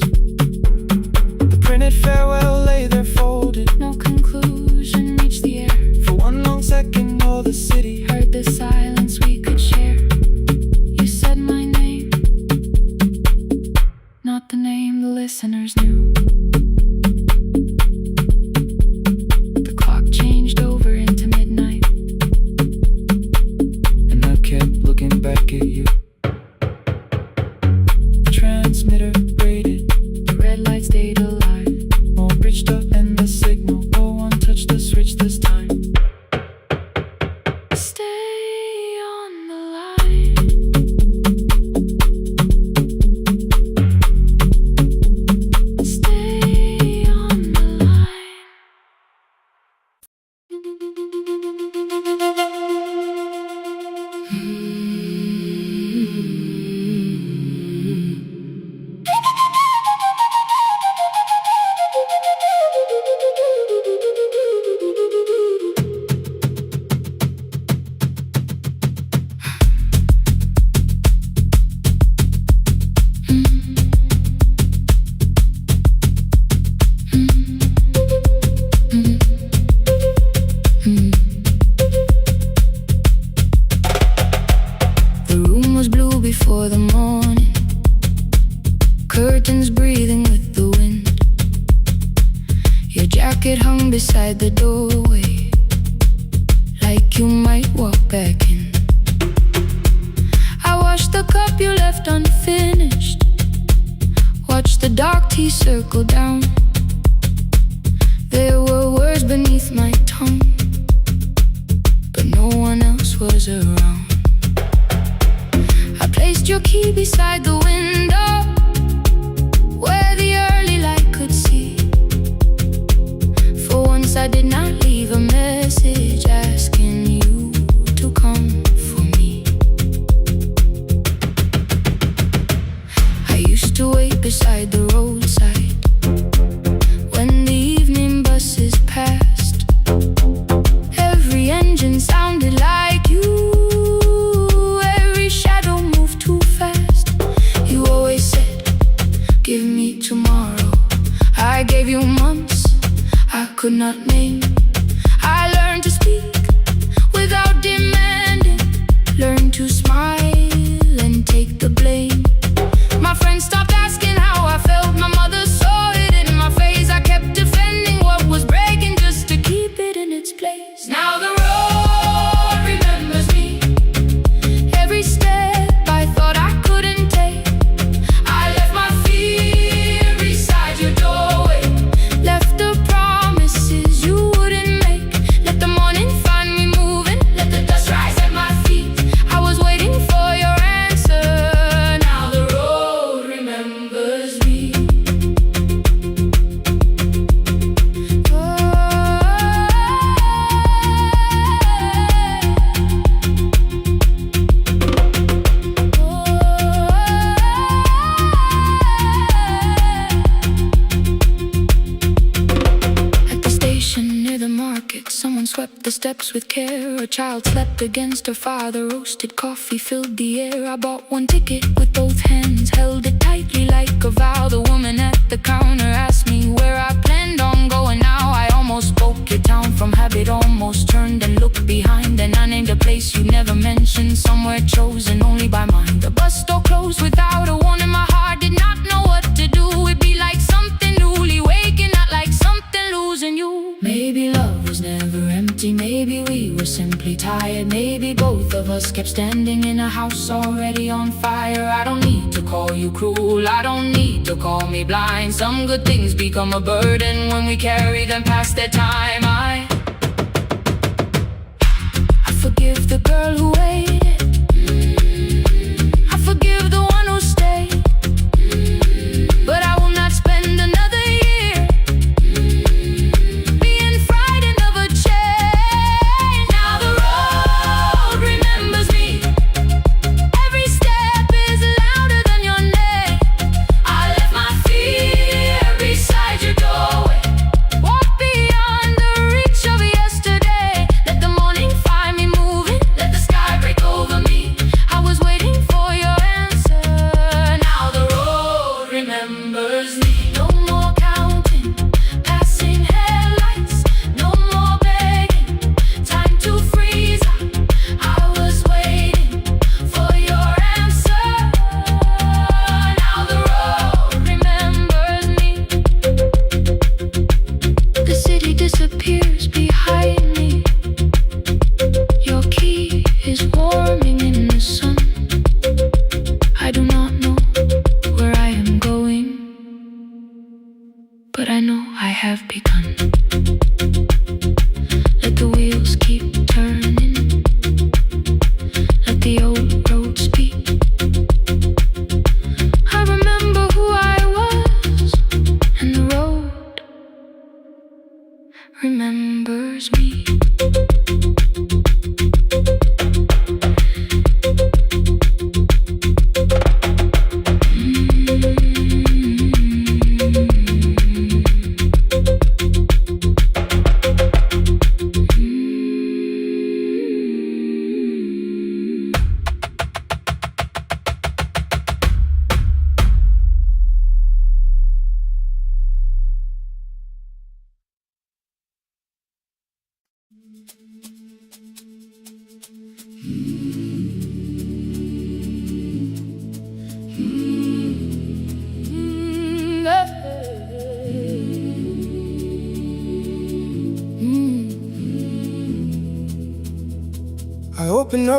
The printed farewell lay there folded. No conclusion reached the air. For one long second all the city Heard the silence we could share. You said my name, not the name the listeners knew. The clock changed over into midnight, and I kept looking back at you. Transmitter rated, the red light stayed alive. more bridged up and the signal The room was blue before the morning, curtains breathing with the wind. Your jacket hung beside the doorway, like you might walk back in. I washed the cup you left unfinished, watched the dark tea circle down. There were words beneath my tongue, but no one else was around. I placed your key beside the window, where the early light could see. For once I did not leave a message asking you to come for me. I used to wait beside the roadside when the evening buses passed. Every engine sounded like you, every shadow moved too fast. You always said, give me tomorrow. I gave you months I could not name. I learned to speak without demanding, learned to smile and take the blame. My friends stopped asking how I felt, my mother saw it in my face. I kept defending what was breaking just to keep it in its place. Now the road remembers me, every step I thought I couldn't take. I left my fear beside your doorway, left the promises you wouldn't make. Let the morning find me moving, let the dust rise at my feet. I was waiting for your answer, now the road remembers me. At the station near the market, someone swept the steps with care. A child slept against her father, roasted coffee filled the air. I bought one ticket with both hands, held it tightly like a vow. The woman at the counter asked me where I planned on going now. I almost spoke your town from habit, almost turned and looked behind. And I named a place you never mentioned, somewhere chosen only by mine. The bus door closed without a warning, my heart did not know what to do. It'd be like something newly waking, not like something losing you. Maybe love was never empty, maybe we were simply tired. Maybe both of us kept standing in a house already on fire. I don't need to call you cruel, I don't need to call me blind. Some good things become a burden when we carry them past their time. I forgive the girl who waited, I forgive the one who stayed, but I will not spend another year being frightened of a change. Now the road remembers me, every step is louder than your name. I left my fear beside your doorway, walked beyond the reach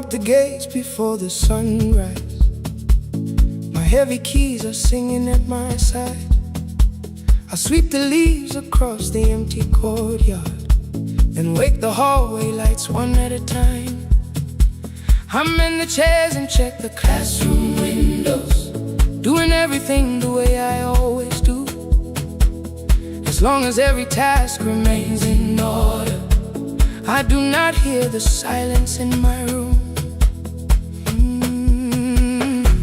up the gates before the sunrise. My heavy keys are singing at my side. I sweep the leaves across the empty courtyard and wake the hallway lights one at a time. I'm in the chairs and check the classroom windows, doing everything the way I always do. As long as every task remains in order, I do not hear the silence in my room.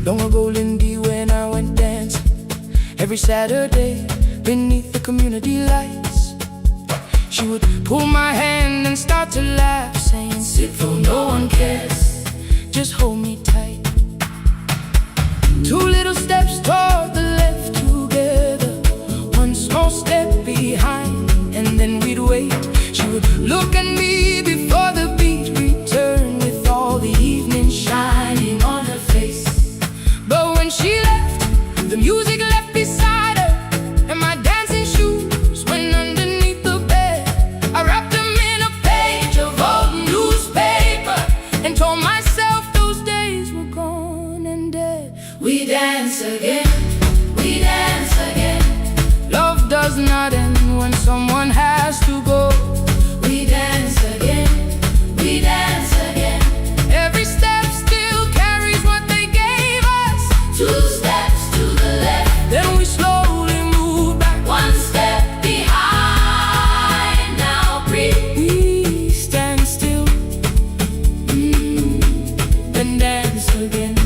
Long ago, Lindy, when I went dancing every Saturday beneath the community lights, she would pull my hand and start to laugh, saying, "Sit though no one cares, just hold me tight." Two little steps toward the left together, one small step behind, and then we'd wait. She would look at me before the beat returned, with all the evening shining on her face. But when she left, the music left beside her, and my dancing shoes went underneath the bed. I wrapped them in a page of old newspaper and told myself those days were gone and dead. We dance again, we dance again. Love does not end when someone has to go. We dance again, we dance again. Every step still carries what they gave us. Two steps to the left, then we slowly move back. One step behind, now breathe. We stand still, then dance again.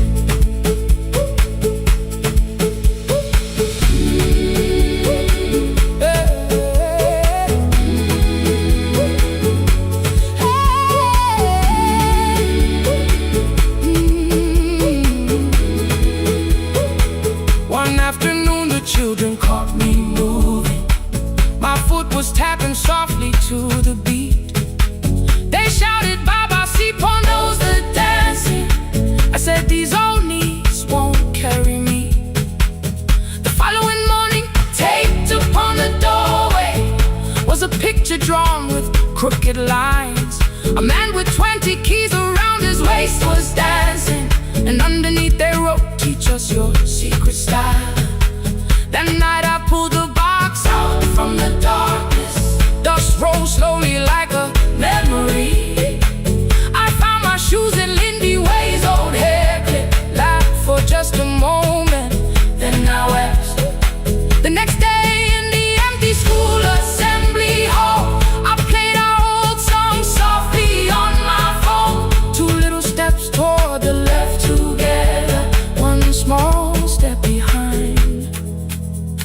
One afternoon the children caught me moving. My foot was tapping softly to the beat. They shouted, "Baba, si knows the dancing." I said, "These old knees won't carry me." The following morning, taped upon the doorway was a picture drawn with crooked lines. A man with 20 keys around his waist was dancing, and underneath they wrote, "Teach us your secret style." That night I pulled the box out from the darkness. Dust rose slowly like a memory. I found my shoes in Lindy Way's old hair clip. Laughed for just a moment, then I wept. The next day in the empty school assembly hall, I played our old song softly on my phone. Two little steps toward the left together, one small step behind,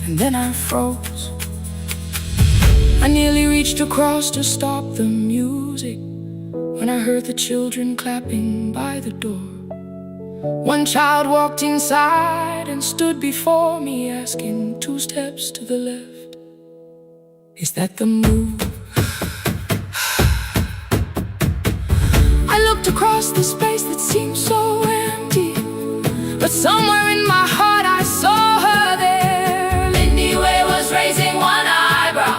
and then I froze. I nearly reached across to stop the music when I heard the children clapping by the door. One child walked inside and stood before me, asking, "Two steps to the left, is that the move?" I looked across the space that seemed so empty, but somewhere in my heart I saw her there. Lindy Way was raising one eyebrow,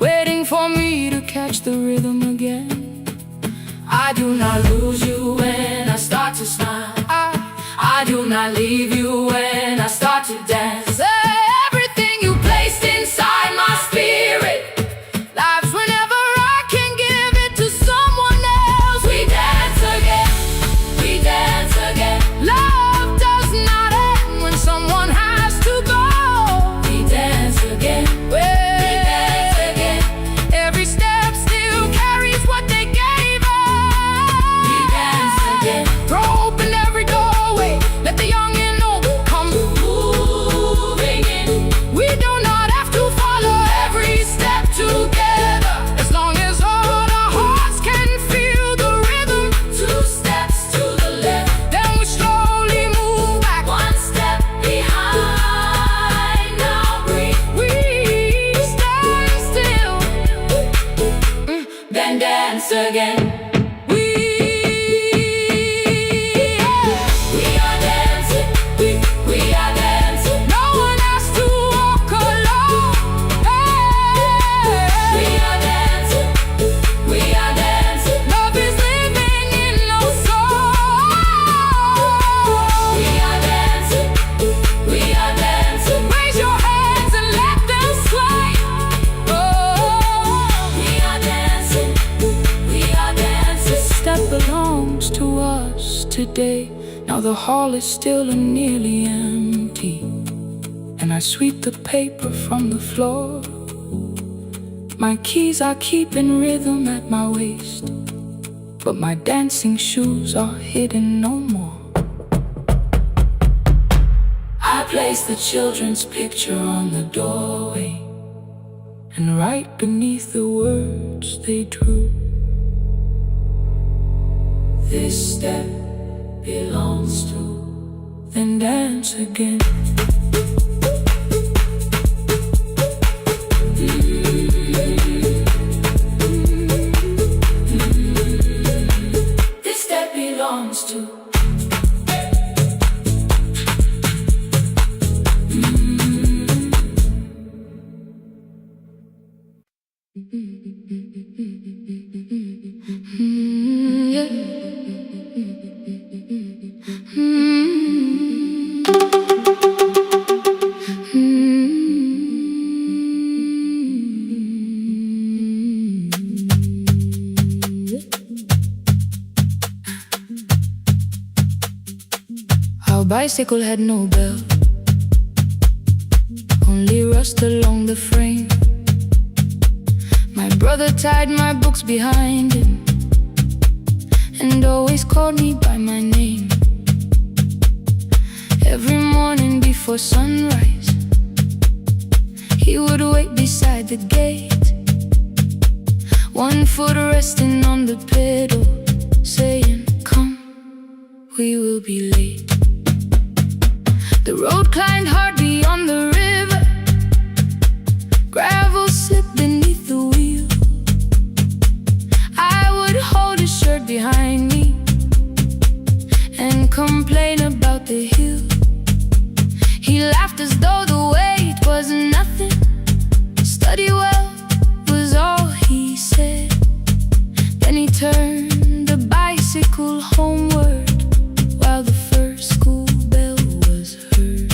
waiting for me to catch the rhythm again. I do not lose you when I start to smile. I do not leave you when I start to dance. Everything you placed inside my spirit lives whenever I can give it to someone else. We dance again, we dance again. Love does not end when someone has to go. We dance again, we dance again. Every step still carries what they gave us. We dance again. Throw open every doorway, let the young and old day. Now the hall is still and nearly empty, and I sweep the paper from the floor. My keys I keep in rhythm at my waist, but my dancing shoes are hidden no more. I place the children's picture on the doorway, and right beneath the words they drew, this step belongs to, then dance again. This step belongs to. Our bicycle had no bell, only rust along the frame. My brother tied my books behind him and always called me by my name. Every morning before sunrise, he would wait beside the gate, one foot resting on the pedal, saying, "Come, we will be late." The road climbed hard beyond the river, gravel slipped beneath the wheel. I would hold his shirt behind me and complain about the hill. He laughed as though the weight was nothing. Study well was all he said. Then he turned the bicycle homeward while the first school bell was heard.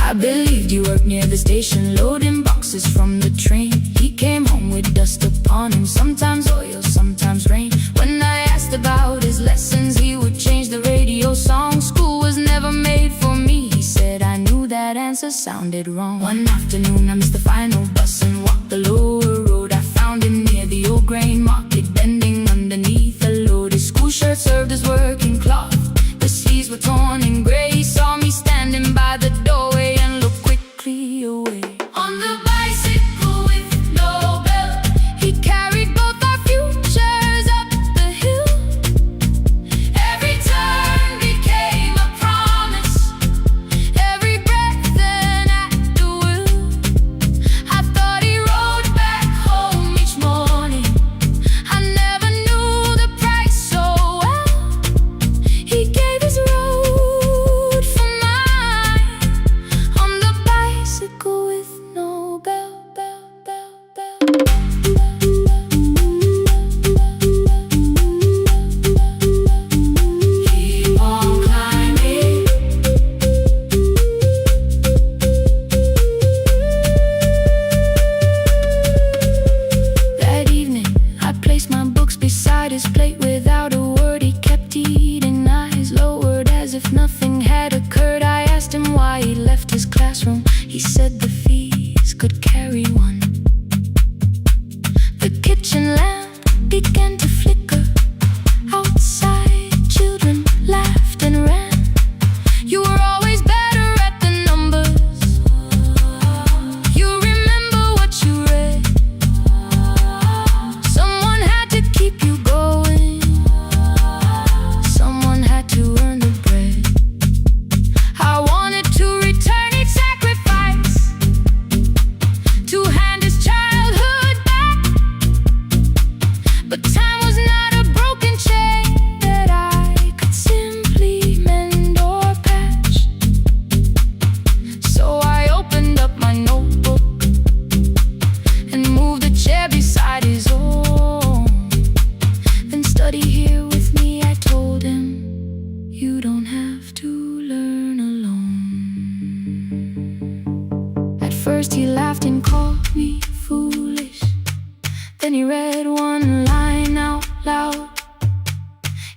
I believed you worked near the station, loading boxes from the train. He came home with dust upon him, sometimes oil, sometimes rain. When I asked about his lessons, he would change the radio song. School was never made for me, he said. I knew that answer sounded wrong. One afternoon I missed the final bus and walked the lower road. I found him near the old grain market, bending underneath a load. His school shirt served as working cloth, the sleeves were torn and gray. He saw me standing by the doorway and looked quickly away. On the bicycle with no bell, he carried both our futures up the hill. Every turn became a promise, every breath an act of will. I thought he rode back home each morning, I never knew the price so well. He gave his rose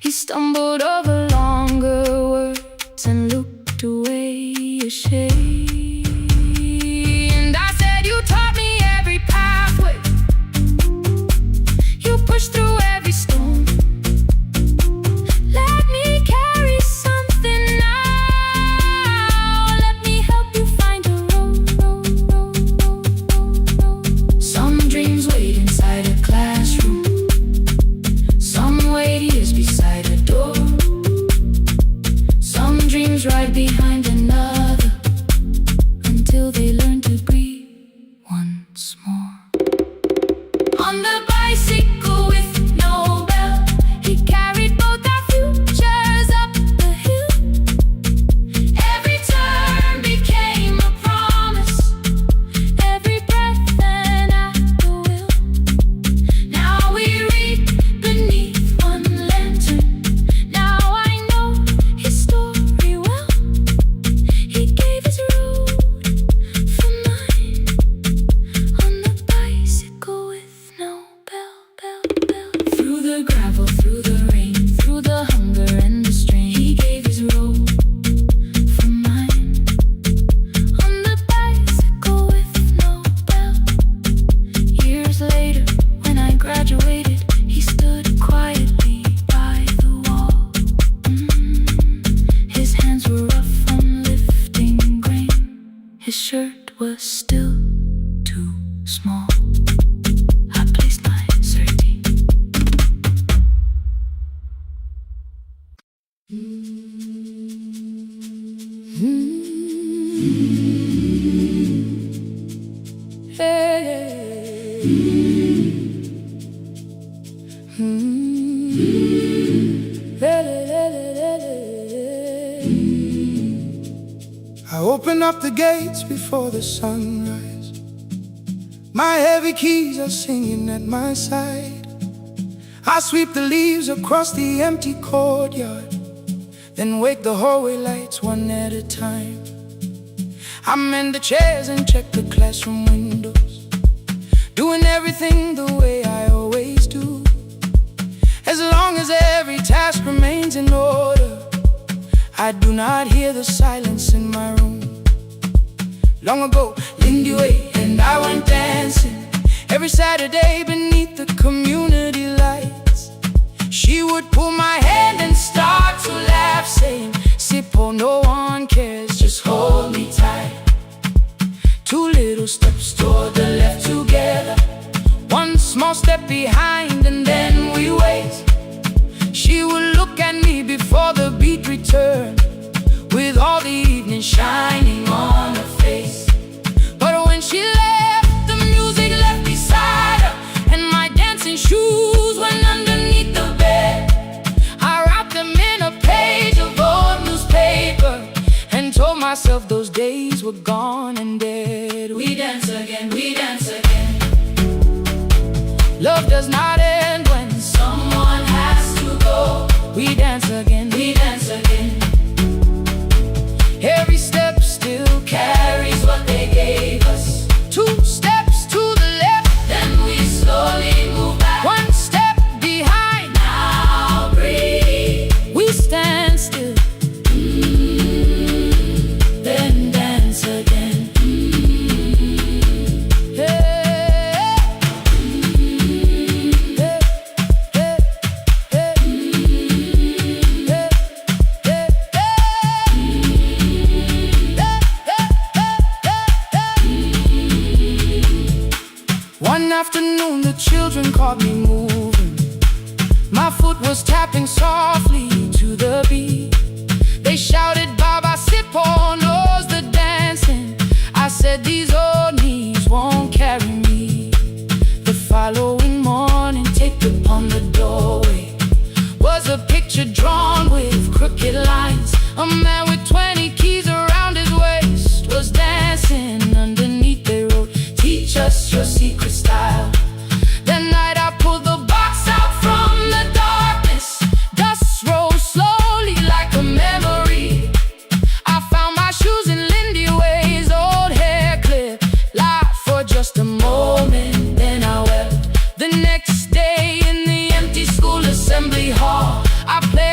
He stumbled over longer words and looked away ashamed. And I said, you taught me every pathway, you pushed through every stone. Let me carry something now, let me help you find a road. Some dreams wait inside a classroom, some wait years beside a door, some dreams right behind another, until they learn to breathe once more. On the bicycle with no bell, he carried both our futures up the hill. Every turn became a promise, every breath an act of will. Now we read beneath one lantern, now I know his story well. He gave his road for mine, on the bicycle with no bell. Through the gravel, through the rain, through the hunger and the strain, he gave his road for mine, on the bicycle with no bell. Years later, when I graduated, he stood quietly by the wall. His hands were rough from lifting grain, his shirt was still too small. I placed my sardine. I open up the gates before the sunrise. My heavy keys are singing at my side. I sweep the leaves across the empty courtyard, then wake the hallway lights one at a time. I mend the chairs and check the classroom windows, doing everything the way I always do. As long as every task remains in order, I do not hear the silence in my room. Long ago, Lindy Way and I went dancing every Saturday beneath the community lights. She would pull my hand and start to laugh, saying, "Sippo, no one cares, just hold me tight." Two little steps toward the left together, one small step behind, and then we wait. She would look at me before the beat returned, with all the evening shining on her face. But when she left, the music left beside her, and my dancing shoes went underneath the bed. I wrapped them in a page of old newspaper, and told myself those days were gone and dead. We dance again, we dance again. Love does not end when someone has to go. We dance again, we dance again. Every step still carries what they gave us. Two steps to the left, then we slowly move back. One step behind, now breathe. We stand still, then dance again. One afternoon the children caught me moving. My foot was tapping softly to the beat. They shouted, "Baba Sippo knows the dancing." I said, "These old knees won't carry me." The following morning, taped upon the doorway was a picture drawn with crooked lines. A man with 20 keys around his waist was dancing underneath. They wrote, "Teach us your secret style." That night I pulled the box out from the darkness. Dust rose slowly like a memory. I found my shoes in Lindy Way's old hair clip. Laughed for just a moment, then I wept. The next day in the empty school assembly hall, I played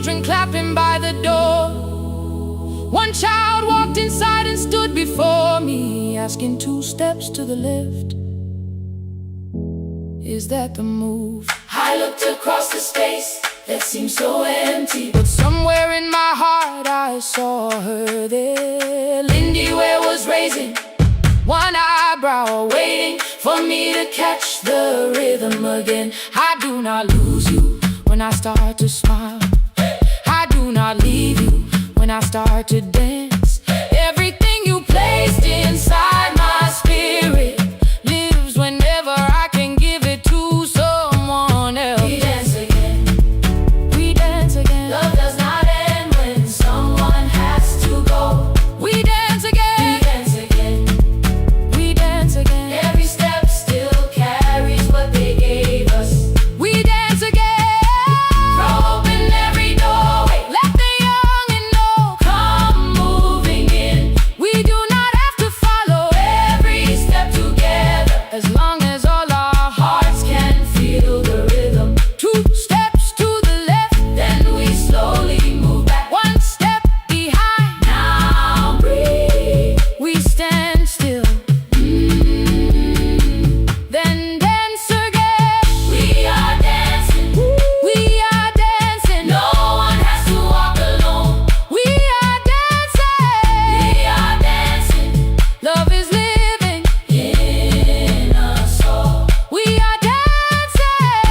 children clapping by the door. One child walked inside and stood before me, asking 2 steps to the left, is that the move? I looked across the space that seemed so empty, but somewhere in my heart I saw her there. Lindy Ware was raising one eyebrow, waiting for me to catch the rhythm again. I do not lose you when I start to smile. I do not leave you when I start to dance. Everything you placed inside my spirit lives whenever I can give it to someone else. We dance again, we dance again. Love does not end when someone has to go. We dance again, we dance again, we dance again. Every step still carries what they gave us. We dance again, throw open every doorway, let the young and old come moving in. We do not have to follow every step together, as long as all our hearts can feel the rhythm. 2 steps to the left, then we slowly move back 1 step behind. Now breathe, we stand still, then dance again. We are dancing, we are dancing. No one has to walk alone. We are dancing, we are dancing. Love is living in us all. We are dancing,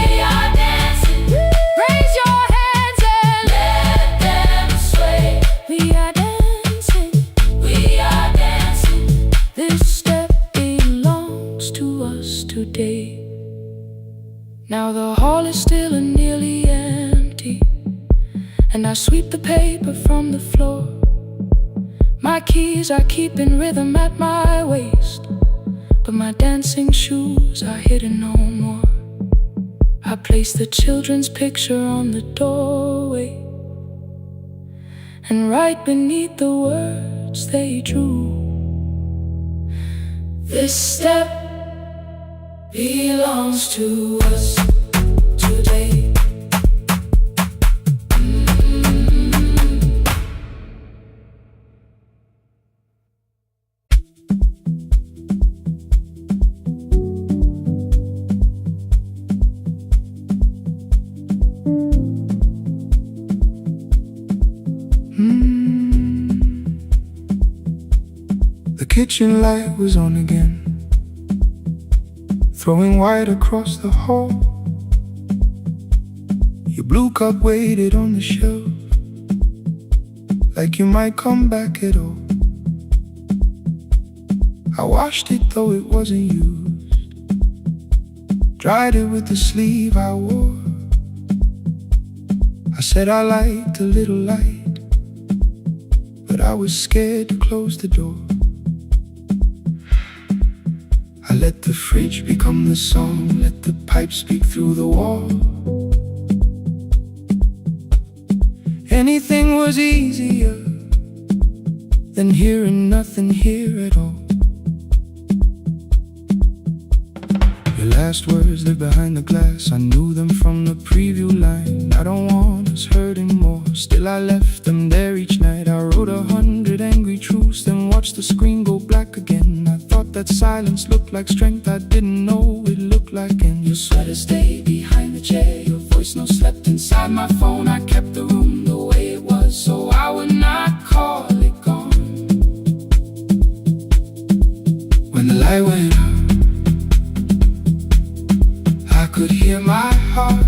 we are dancing. Raise your hands and let them sway. We are dancing, we are dancing. This step belongs to us today. Now the hall is still and nearly empty, and I sweep the paper from the floor. My keys I keep in rhythm at my waist, but my dancing shoes are hidden no more. I place the children's picture on the doorway, and right beneath the words they drew, this step belongs to us today. The kitchen light was on again, throwing white across the hall. Your blue cup waited on the shelf, like you might come back at all. I washed it though it wasn't used, dried it with the sleeve I wore. I said I liked a little light, but I was scared to close the door. I let the fridge become the song, let the pipe speak through the wall. Anything was easier than hearing nothing here at all. Your last words live behind the glass, I knew them from the preview line. I don't want us hurting more, still I left them there each night. I wrote 100 angry truths, then watched the screen go black again. I thought that silence looked like strength, I didn't know it looked like. And your sweater stayed behind the chair, your voice no slept inside my phone. I kept the room the way it was, so I would not call it gone. When the light went out, I could hear my heart.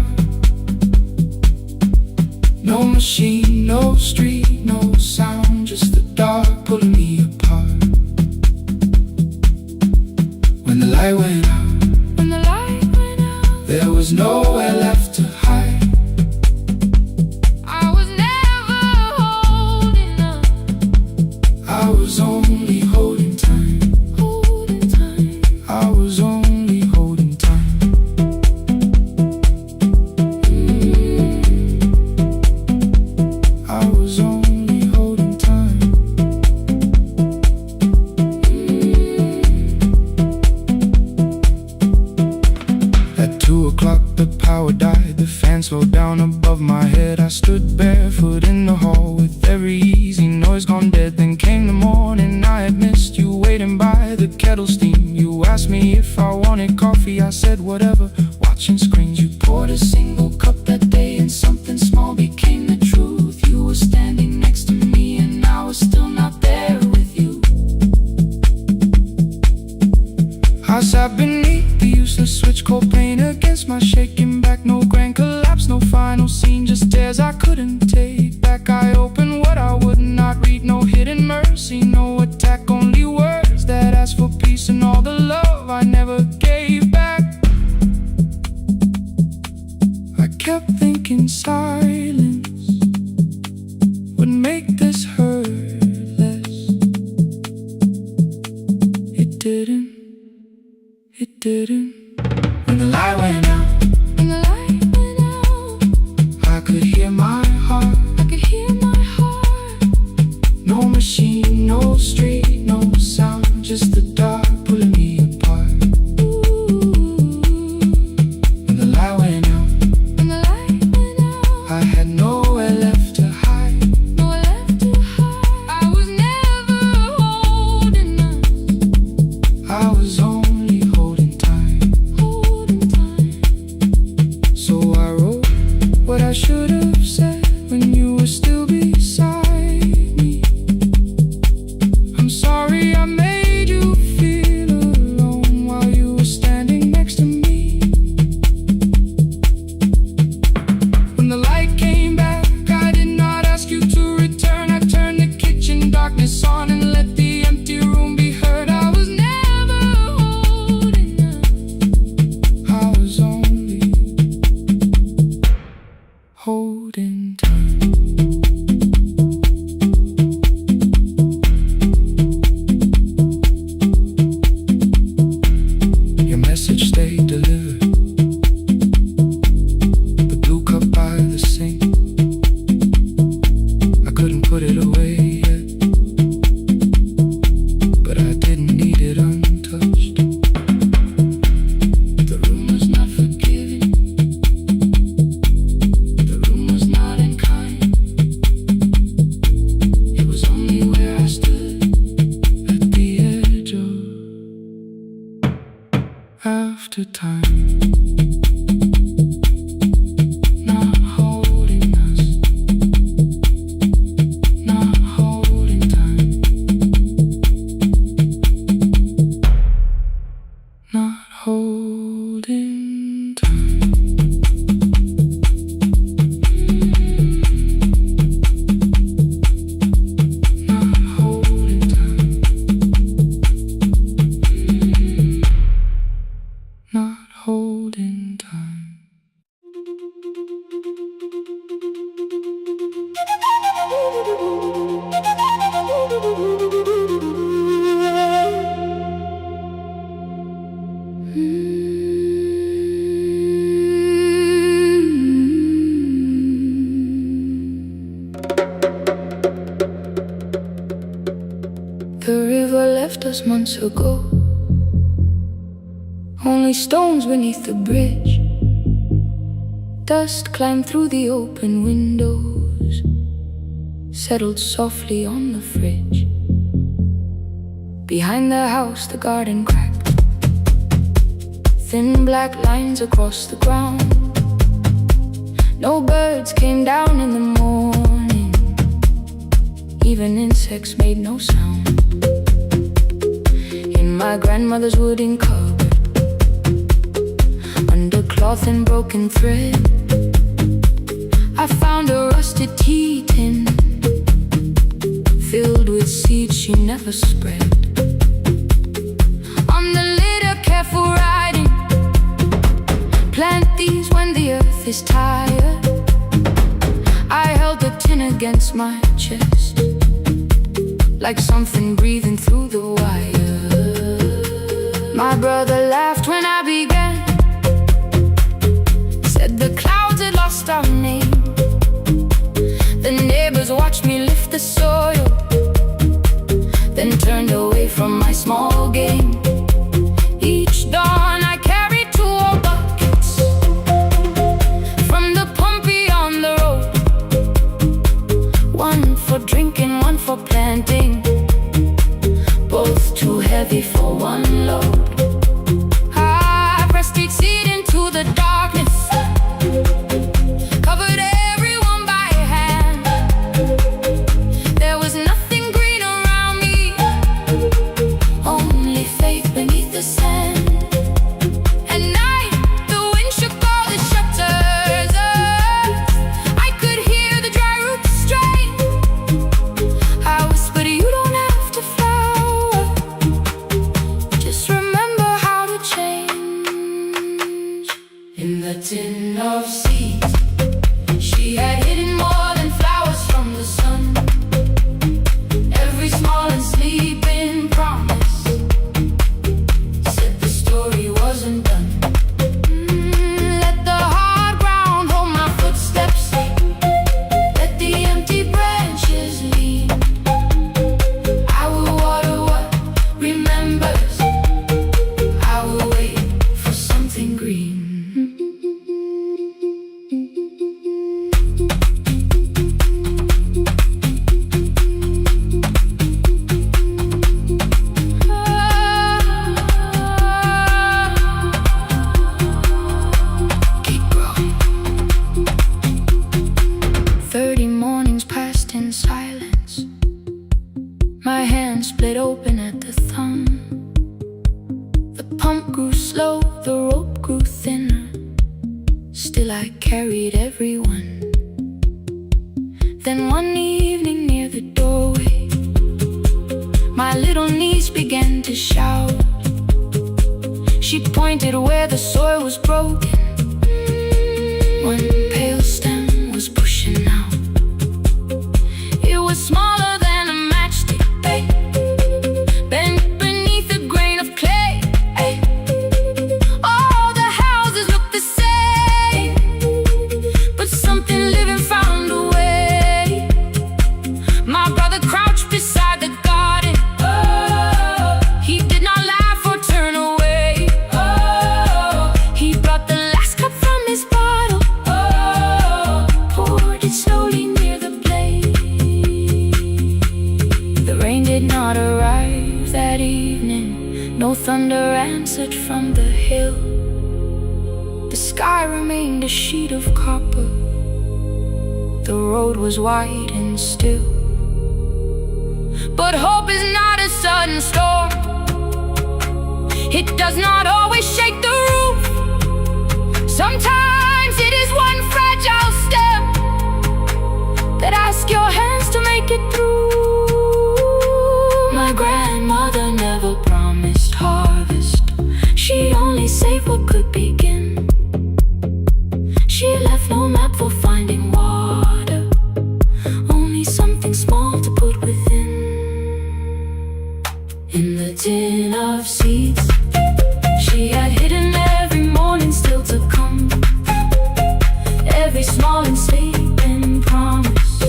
No machine, no street, no sound, just the dark pulling me apart. When the light went out, there was nowhere left to hide. I was never holding up, I was only holding time. I was only holding time. I was only holding time. At 2 o'clock the power fan slowed down above my head. I stood barefoot in the hall with every easy noise gone dead. Then came the morning, I had missed you waiting by the kettle steam. You asked me if I wanted coffee, I said whatever, watching screens. You poured a single cup that day and something small became the truth. You were standing next to me and I was still not there with you. I sat beneath the useless switch, cold pain against my shaking back. No grand collapse, no final scene, just tears I couldn't take back. I opened what I would not read, no hidden mercy, no attack, only words that asked for peace and all the love I never gave back. I kept thinking silence would make this hurt less. It didn't. It didn't. When the light went out, when the light went out, I could hear my heart, I could hear my heart. No machine, no street, no sound, just the dark pulling me apart. Ooh. When the light went out, when the light went out, I had nowhere left to hide, nowhere left to hide. I was never holding us, I was only holding time. So I wrote what I should have said when you were still beside me. I'm sorry I made you feel alone while you were standing next to me. When the light came back, I did not ask you to return. I turned the kitchen darkness on and let the empty room be heard. I was never holding us, I was only holding time. Your message stayed delivered, the blue cup by the sink. I couldn't put it away yet, but I didn't need it untouched. The room was not forgiving, the room was not unkind. It was only where I stood at the edge of after time. Not holding us, not holding time, not holding time. Not holding time, not holding time. The river left us months ago, only stones beneath the bridge. Dust climbed through the open windows, settled softly on the fridge. Behind the house the garden cracked, thin black lines across the ground. No birds came down in the morning, even insects made no sound. In my grandmother's wooden cupboard, under cloth and broken thread, I found a rusted tea tin filled with seeds she never spread. On the lid a careful writing, plant these when the earth is tired. I held the tin against my chest, like something breathing through the wire. My brother laughed when I began, said the clouds had lost our name. The neighbors watched me lift the soil, then turned away from my small game. Each dawn I carried 2 old buckets from She had hidden more than flowers from the sun, every small and sleeping promise said the story wasn't done. Let the hard ground hold my footsteps, let the empty branches lean. I will water what remembers, I will wait for something green. 30 mornings passed in silence, my hand split open at the thumb. The pump grew slow, the rope grew thinner, still I carried everyone. Then one evening near the doorway, my little niece began to shout. She pointed where the soil was broken, one pale stem was pushing out. It was smaller than a matchstick, babe, bent beneath a grain of clay. All the houses looked the same, but something living found a way. My brother crouched beside the garden, he did not laugh or turn away. He brought the last cup from his bottle, poured it slowly near the blaze. The rain did not arrive that evening, no thunder answered from the hill. The sky remained a sheet of copper, the road was wide and still. But hope is not a sudden storm, it does not always shake the roof. Sometimes it is one fragile step that asks your hands to make it through. My grandmother never promised harvest, she only saved what could begin. She left no map for finding water, only something small to put within. In the tin of seeds she had hidden every morning still to come, every small and sleeping promise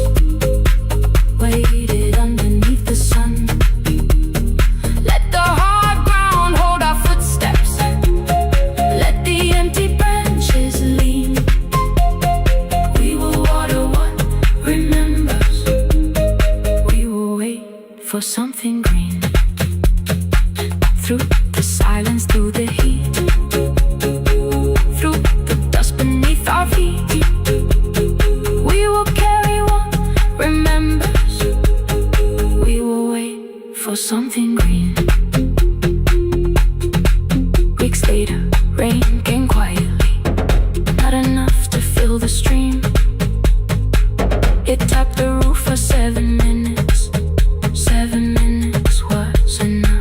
waited underneath the sun. Let the hard ground hold our footsteps, let the empty branches lean. We will water what remembers, we will wait for something green. Through the silence, through the heat, through the dust beneath our feet, we will carry what remembers, we will wait for something green. Weeks later, rain came quietly, not enough to fill the stream. It tapped the roof for 7 minutes, 7 minutes was enough.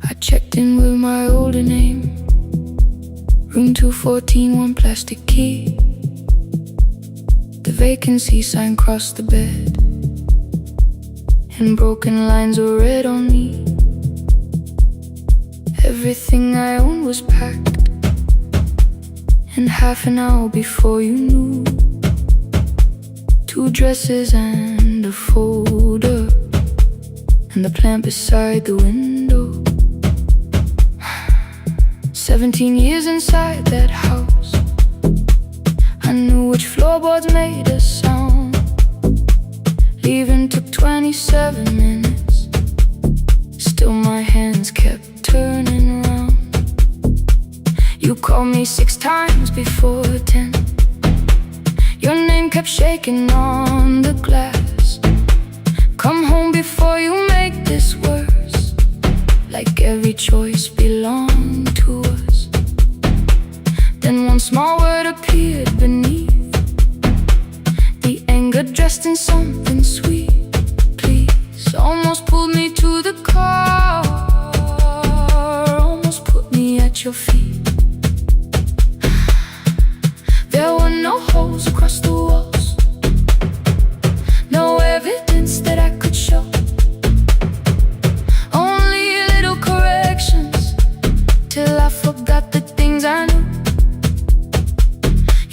I checked in with my older name, room 214, one plastic key. The vacancy sign crossed the bed, and broken lines were read on me. Everything I owned was packed, and half an hour before you knew, 2 dresses and a folder, and the plant beside the window. 17 years inside that house, I knew which floorboards made a sound. Leaving took 27 minutes, still my seconds kept turning round. You called me 6 times before 10. Your name kept shaking on the glass. Come home before you make this worse. Like every choice belonged to us. Then one small word appeared beneath the anger, dressed in something sweet. Please, almost pulled me to the car, almost put me at your feet. There were no holes across the walls, no evidence that I could show. Only little corrections, till I forgot the things I knew.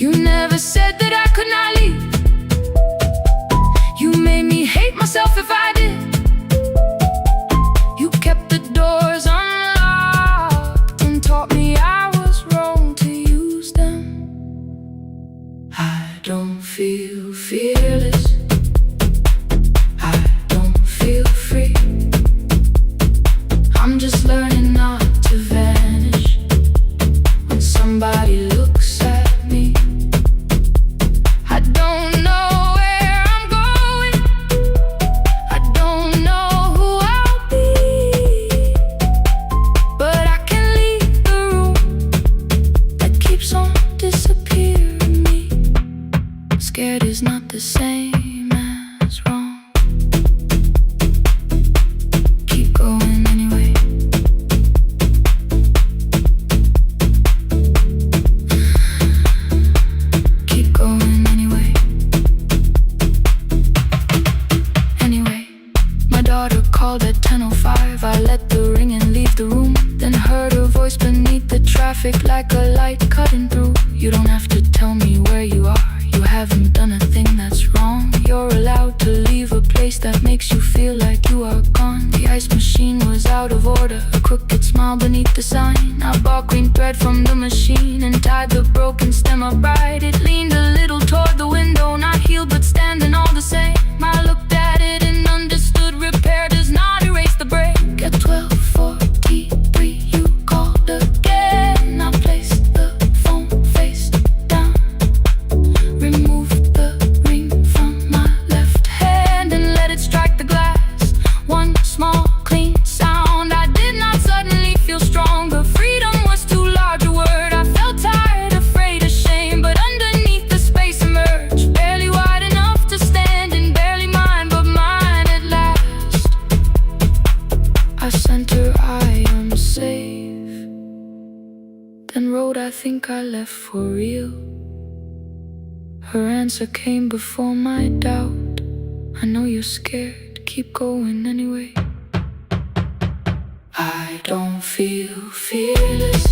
You never said that I could not leave. You made me hate myself if I did. You kept the doors unlocked and taught me I was wrong to use them. I don't feel fearless, I don't feel free. I'm just learning not to vanish when somebody looks at me. I don't know where I'm going, I don't know who I'll be, but I can leave the room that keeps on disappearing me. Scared is not the same as wrong. Keep going anyway. Keep going anyway. Anyway, my daughter called at 10:05. I let the ring and leave the room, then heard her voice beneath the traffic like a light cutting through. You don't have to tell me where you are, you haven't done a thing that's wrong. You're allowed to leave a place that makes you feel like you are gone. The ice machine was out of order, a crooked smile beneath the sign. I bought green thread from the machine and tied the broken stem upright. It leaned a little toward the window, not healed but standing all the same. I looked at it and understood repair does not erase the break. At 12:43 you called again. I placed the phone face down, removed the ring from my left hand and let it strike the glass. One small clean sound. I did not suddenly feel stronger. Freedom was too large a word. I felt tired, afraid, ashamed, but underneath the space emerged, barely wide enough to stand and barely mine, but mine at last. I sent her, I am safe, then wrote, I think I left for real. Her answer came before my doubt. I know you're scared, keep going anyway. I don't feel fearless,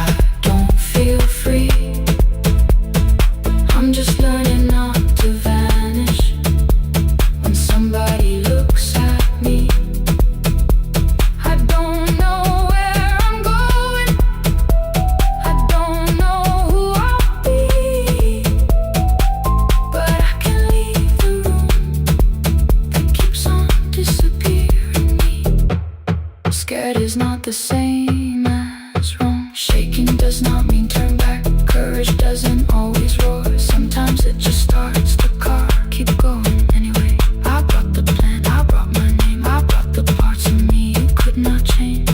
I don't feel free. I'm just learning not to vanish when somebody looks at me. I don't know where I'm going, I don't know who I'll be, but I can leave the room that keeps on disappearing me. Scared is not the same as wrong. Shaking does not mean turn back. Courage doesn't always roar. Sometimes it just starts the car. Keep going anyway. I brought the plan, I brought my name, I brought the parts of me you could not change.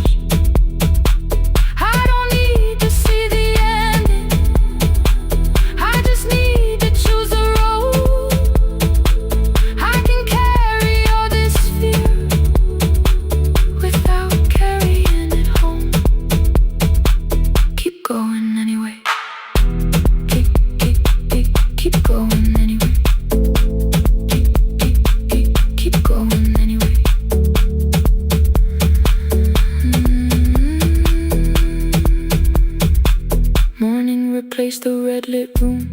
I don't need to see the ending, I just need to choose a road. I can carry all this fear without carrying it home. Keep going anyway. Keep going anyway. Keep going anyway. Morning replaced the red lit room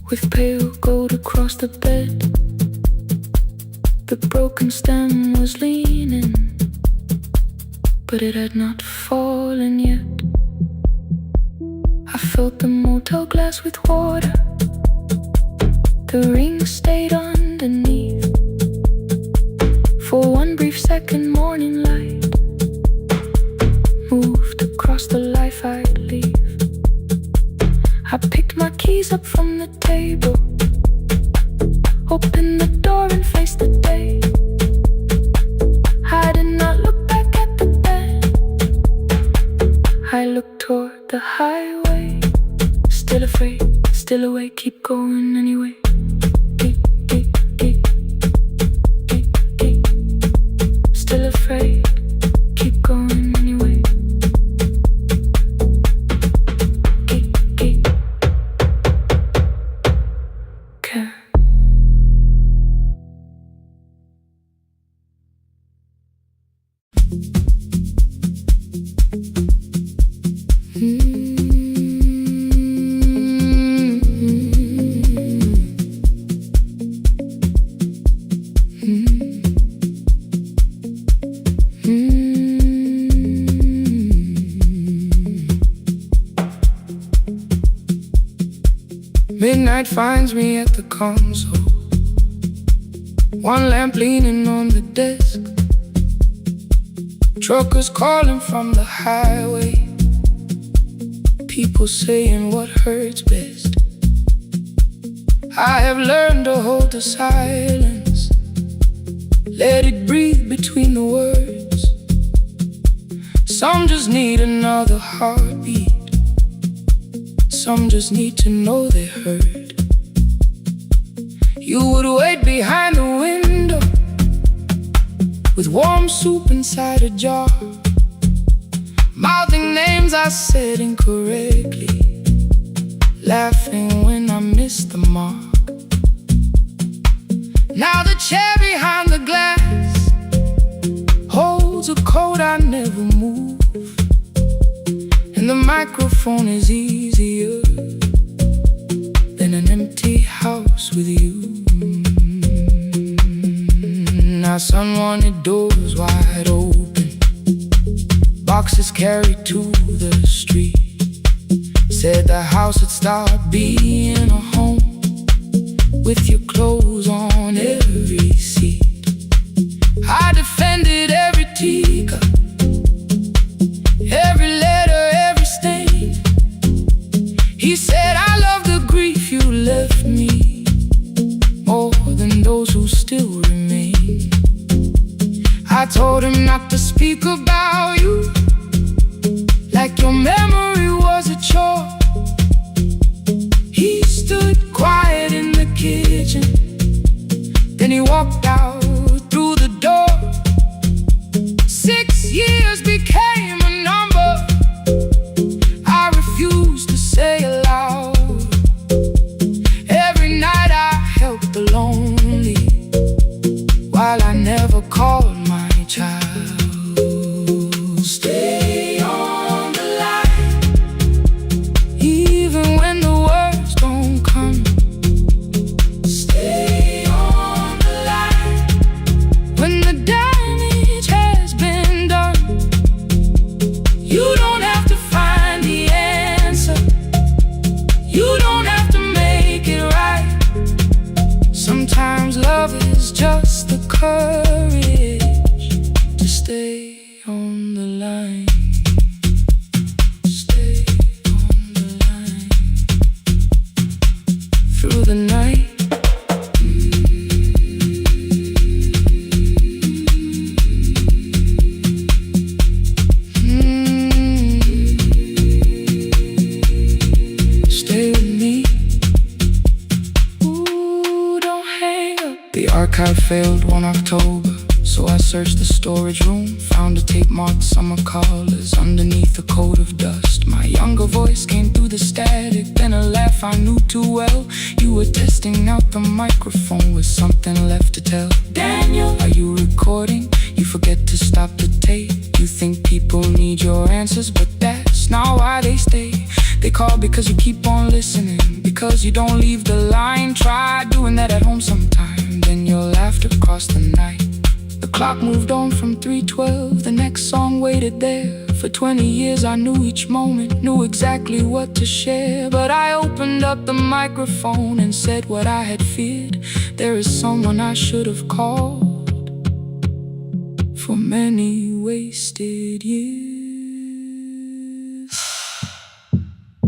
with pale gold across the bed. The broken stem was leaning, but it had not fallen yet. I filled the motel glass with water. The ring stayed underneath For one brief second, morning light moved across the life I'd leave. I picked my keys up from the table, opened the door and faced the day. I did not look back at the bed. I looked toward the highway, still afraid, still awake, keep going anyway. Still afraid, keep going anyway. Care. Midnight finds me at the console, one lamp leaning on the desk. Truckers calling from the highway, people saying what hurts best. I have learned to hold the silence, let it breathe between the words. Some just need another heartbeat, some just need to know they heard. You would wait behind the window with warm soup inside a jar, mouthing names I said incorrectly, laughing when I missed the mark. Now the chair behind the glass holds a coat I never move, and the microphone is easier than an empty house with you. Now someone wanted doors wide open, boxes carried to the street. Said the house would start being a home, with your clothes on every seat. I defended every teacup, every letter, every stain. He said I love the grief you left me more than those who still remain. I told him not to speak about you like your memory was a chore. He stood quiet in the kitchen, then he walked out through the door. 6 years became a number I refused to say aloud. Every night I helped the lonely, while I never called my child. Stay on the line, even when the words don't come. Stay on the line, when the damage has been done. You don't have to find the answer, you don't have to make it right. Sometimes love is just the courage to stay on the line. Stay on the line through the night. Stay with me. Ooh, don't hang up. The archive failed one October, so I searched the storage room, found a tape marked summer callers underneath a coat of dust. My younger voice came through the static, then a laugh I knew too well. You were testing out the microphone with something left to tell. Daniel, are you recording? You forget to stop the tape. You think people need your answers, but that's not why they stay. They call because you keep on listening, because you don't leave the line. Try doing that at home sometime, then you'll laugh across the night. The clock moved on from 3:12, the next song waited there. For 20 years I knew each moment, knew exactly what to share. But I opened up the microphone and said what I had feared. There is someone I should have called, for many wasted years.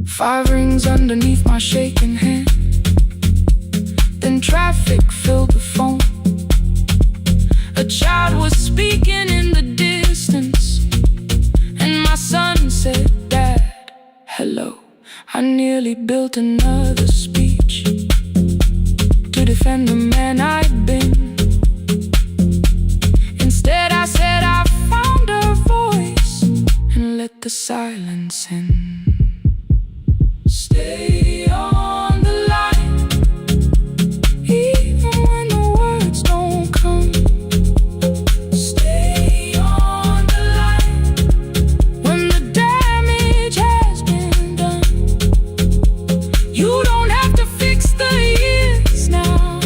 5 rings underneath my shaking hand. Then traffic filled the phone. A child was speaking in the distance, and my son said, "Dad, hello." I nearly built another speech to defend the man I'd been. Instead I said I found a voice and let the silence in. Stay on the line, even when the words don't come. Stay on the line when the damage has been done. You don't have to fix the years now.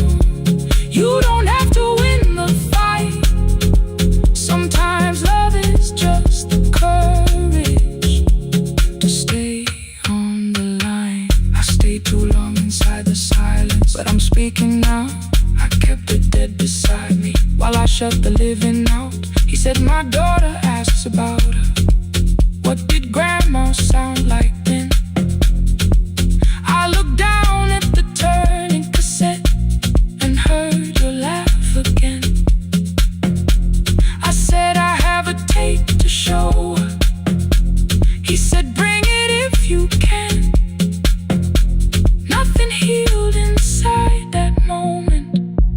You don't have to win the fight. Sometimes love is just the courage to stay on the line. I stayed too long inside the silence, but I'm speaking now. I kept it dead beside me while I shut the living out. He said, "My daughter asks about her. What did grandma sound like then?" I looked down at the turning cassette and heard her laugh again. I said, "I have a tape to show her." He said, "Bring it if you can." Nothing healed inside that moment,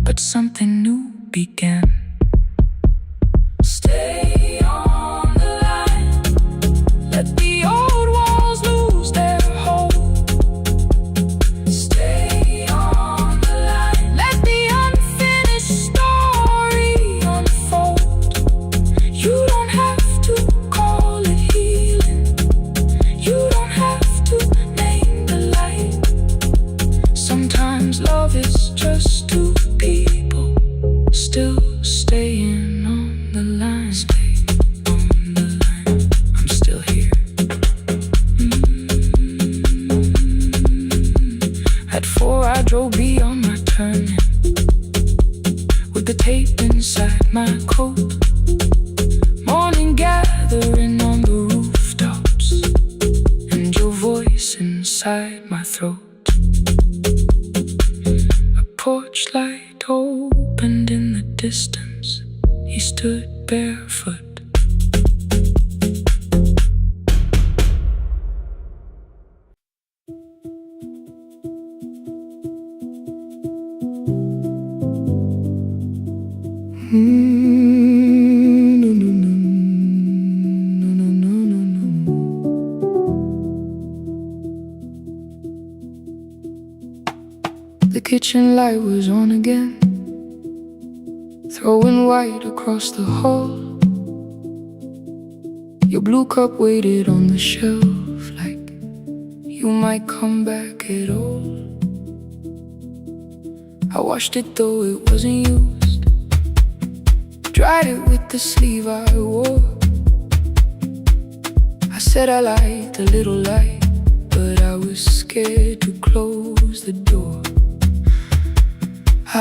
but something new began. Stay on the line, let the old walls lose their hold. Stay on the line, let the unfinished story unfold. You don't have to call it healing. You don't have to name the light. Sometimes love is just 2 people still staying on the line. Stay on the line, I'm still here. At 4 I drove beyond my turning, with the tape inside my coat. Morning gathering on the rooftops, and your voice inside my throat. A porch light opened in the distance. He stood barefoot. The kitchen light was on again, throwing white across the hall. Your blue cup waited on the shelf, like you might come back at all. I washed it though it wasn't used, dried it with the sleeve I wore. I said I liked a little light, but I was scared to close the door.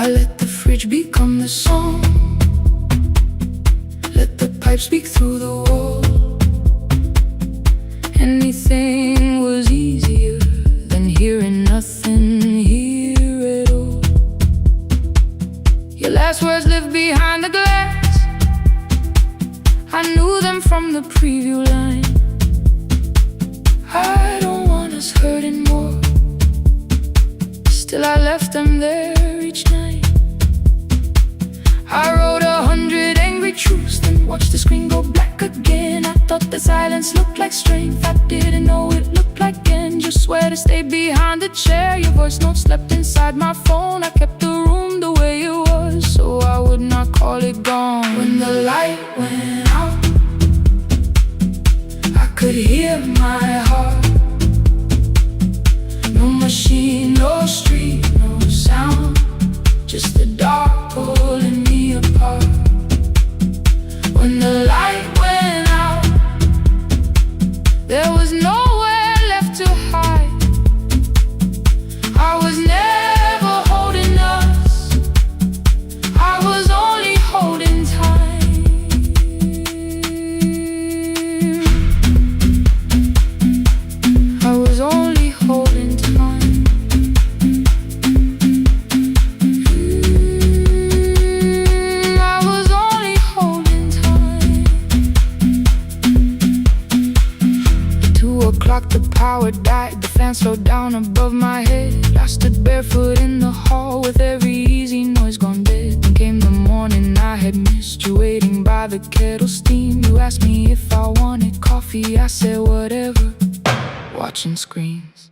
I let the fridge become the song, let the pipe speak through the wall. Anything was easier than hearing nothing here at all. Your last words lived behind the glass. I knew them from the preview line. I don't want us hurting more. Still I left them there each night. I wrote 100 angry truths, then watched the screen go black again. I thought the silence looked like strength, I didn't know it looked like end. Just swear to stay behind the chair. Your voice note slept inside my phone. I kept the room the way it was, so I would not call it gone. When the light went out, I could hear my heart. No machine, no street, no sound, just the dark pulling me apart. When the light went out, there was nowhere left to hide. I was never holding us, I was only holding time. slowed down above my head. I stood barefoot in the hall with every easy noise gone dead. Then came the morning I had missed you, waiting by the kettle steam. You asked me if I wanted coffee, I said whatever, watching screens.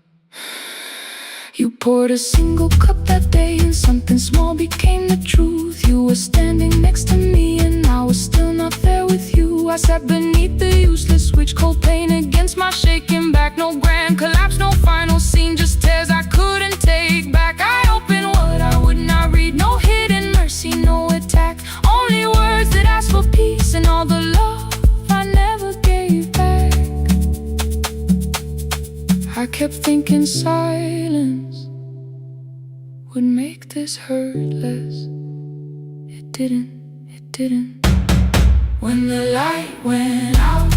You poured a single cup that day and something small became the truth. You were standing next to me and I was still not there with you. I sat beneath the useless switch, cold pain against my shaking back. No grand collapse, no final scene, just tears I couldn't take back. I opened what I would not read, no hidden mercy, no attack. Only words that ask for peace and all the love I never gave back. I kept thinking silence would make this hurt less. It didn't. When the light went out,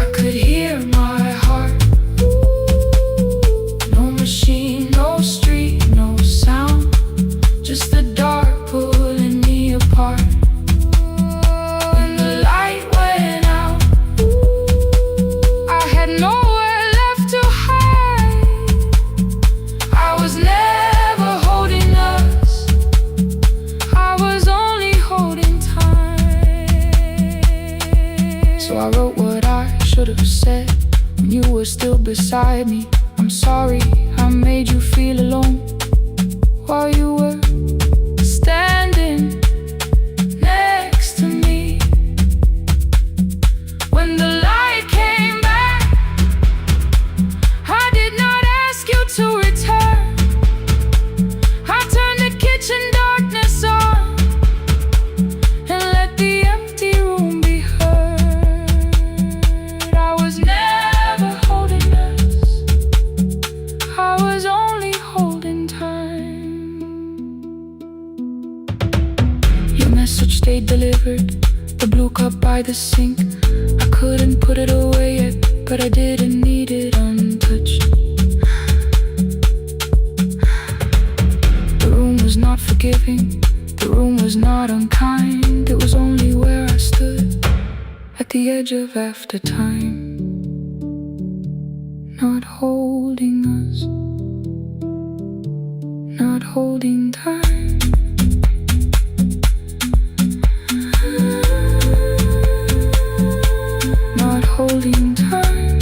I could hear my heart. No machine, no street, no sound, just the dark pulling me apart. When the light went out, I had nowhere left to hide. I was never holding us, I was only holding time. So I wrote what I should have said when you were still beside me. I'm sorry I made you feel alone while you were standing next to me. When the light came back, I did not ask you to return. I turned the kitchen darkness on and let the empty room be heard. I was never holding us, I was only holding time. Your message stayed delivered, the blue cup by the sink. I couldn't put it away yet, but I didn't need it untouched. The room was not forgiving, the room was not unkind. It was only where I stood at the edge of after time, not holding us, not holding time. Not holding time.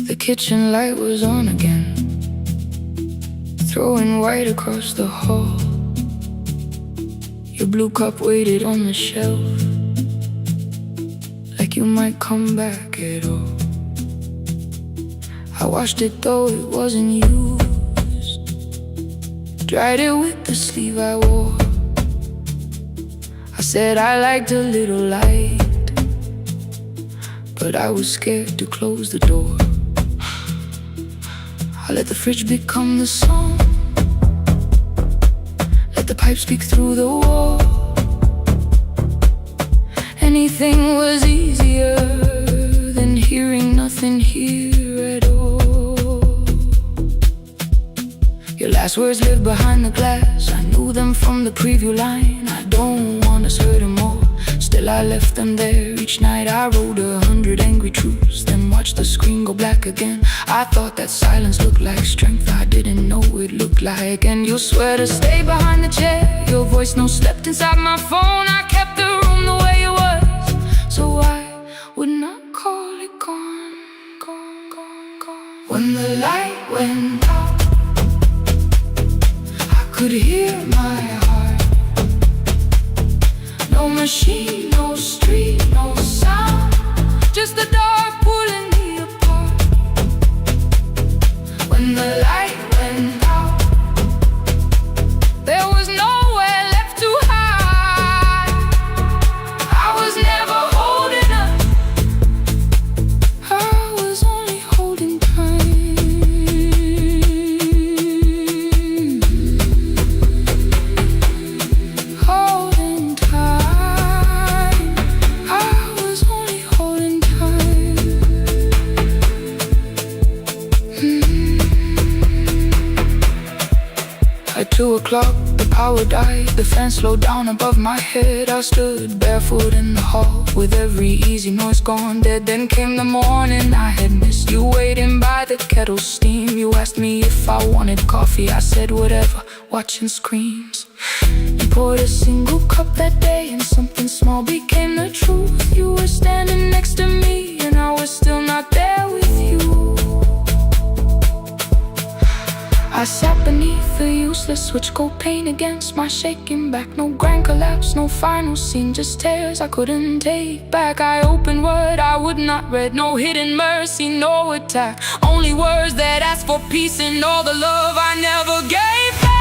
The kitchen light was on again, throwing white across the hall. Your blue cup waited on the shelf, like you might come back at all. I washed it though it wasn't used, dried it with the sleeve I wore. I said I liked a little light, but I was scared to close the door. I let the fridge become the song, let the pipe speak through the wall. Anything was easier than hearing nothing here at all. Your last words lived behind the glass, I knew them from the preview line. I don't want us hurting more, still I left them there. Each night I wrote 100 angry truths, then watched the screen go black again. I thought that silence looked like strength, I didn't know it looked like. And you'll swear to stay behind the chair, your voice no slept inside my phone. I kept the room the way it was, so I would not call it gone, gone, gone, gone. When the light went out, I could hear my heart. No machine, no street, no sound, just the dark pulling me apart. When the light went out, there was nowhere left to hide. I was never holding up, I was only holding time. o'clock, the power died, the fan slowed down above my head. I stood barefoot in the hall, with every easy noise gone dead. Then came the morning, I had missed you waiting by the kettle's steam. You asked me if I wanted coffee, I said whatever, watching screens. You poured a single cup that day, and something small became the truth. You were standing next to me, and I was still not there with you. I sat beneath the useless switch, cold pain against my shaking back. No grand collapse, no final scene, just tears I couldn't take back. I opened what I would not read, no hidden mercy, no attack. Only words that asked for peace and all the love I never gave back.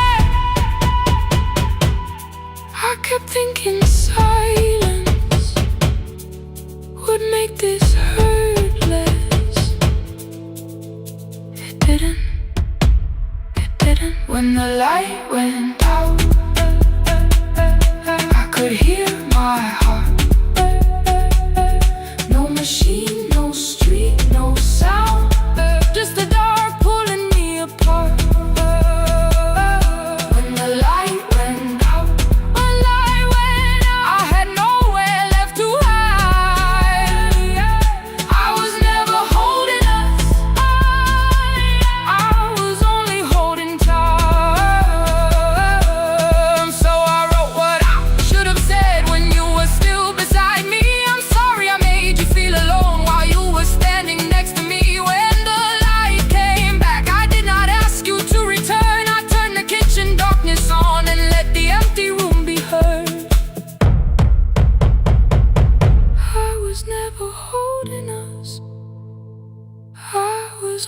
I kept thinking silence would make this hurt less. It didn't. When the light went out, I could hear my heart. No machine, no street, no sound, just the dark pulling me apart. When the light went out, I had nowhere left to hide. I was never holding us, I was only holding tight.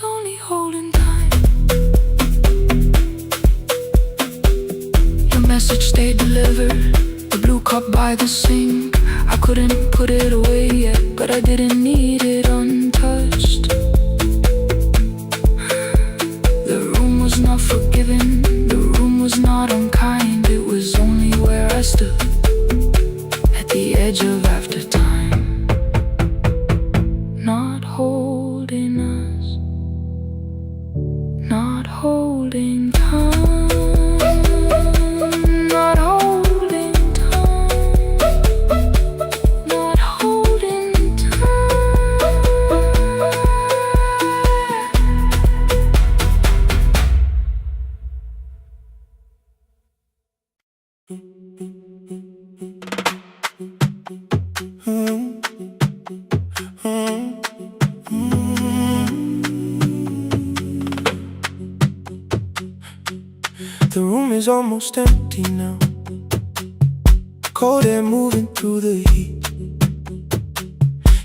Only holding time. Your message stayed delivered, the blue cup by the sink. I couldn't put it away yet, but I didn't need it untouched. The room was not forgiving, the room was not unkind. It was only where I stood, at the edge of after time. Not holding us, not holding time, not holding time, not holding time. The room is almost empty now, cold air moving through the heat.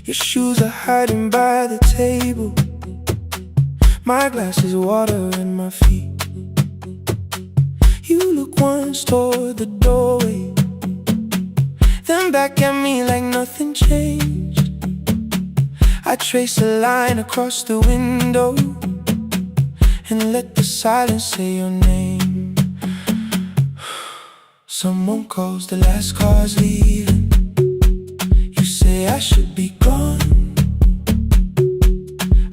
Your shoes are hiding by the table, my glass is water in my feet. You look once toward the doorway, then back at me like nothing changed. I trace a line across the window and let the silence say your name. Someone calls, the last car's leaving. You say I should be gone.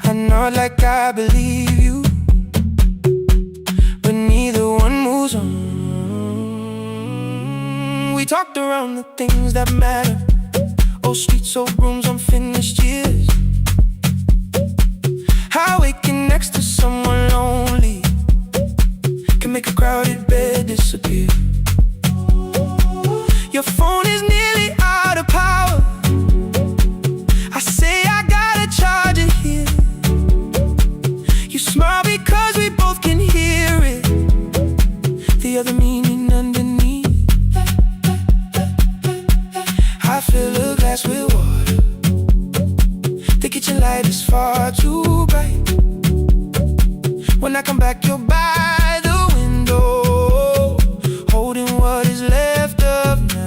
I nod like I believe you, but neither one moves on. We talked around the things that matter, old streets, old rooms, unfinished years. How waking next to someone lonely can make a crowded bed disappear. Your phone is nearly out of power, I say I gotta charge it here. You smile because we both can hear it, the other meaning underneath. I fill a glass with water, the kitchen light is far too bright. When I come back you're by the window, holding what is left of night.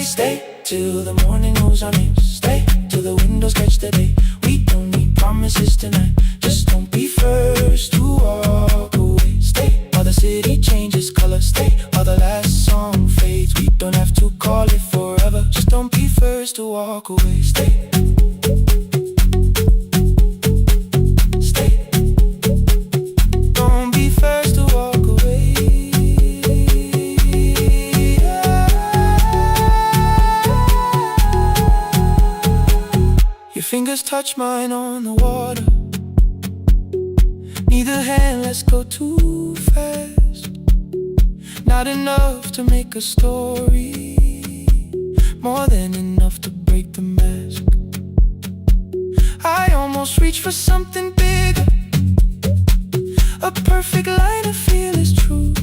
Stay till the morning knows our names, stay till the windows catch the day. We don't need promises tonight, just don't be first to walk away. Stay while the city changes color, stay while the last song fades. We don't have to call it forever, just don't be first to walk away. Stay. Stay. Don't be first to walk fingers touch mine on the water. Neither hand lets go too fast. Not enough to make a story, more than enough to break the mask. I almost reach for something bigger, a perfect line of fearless truth.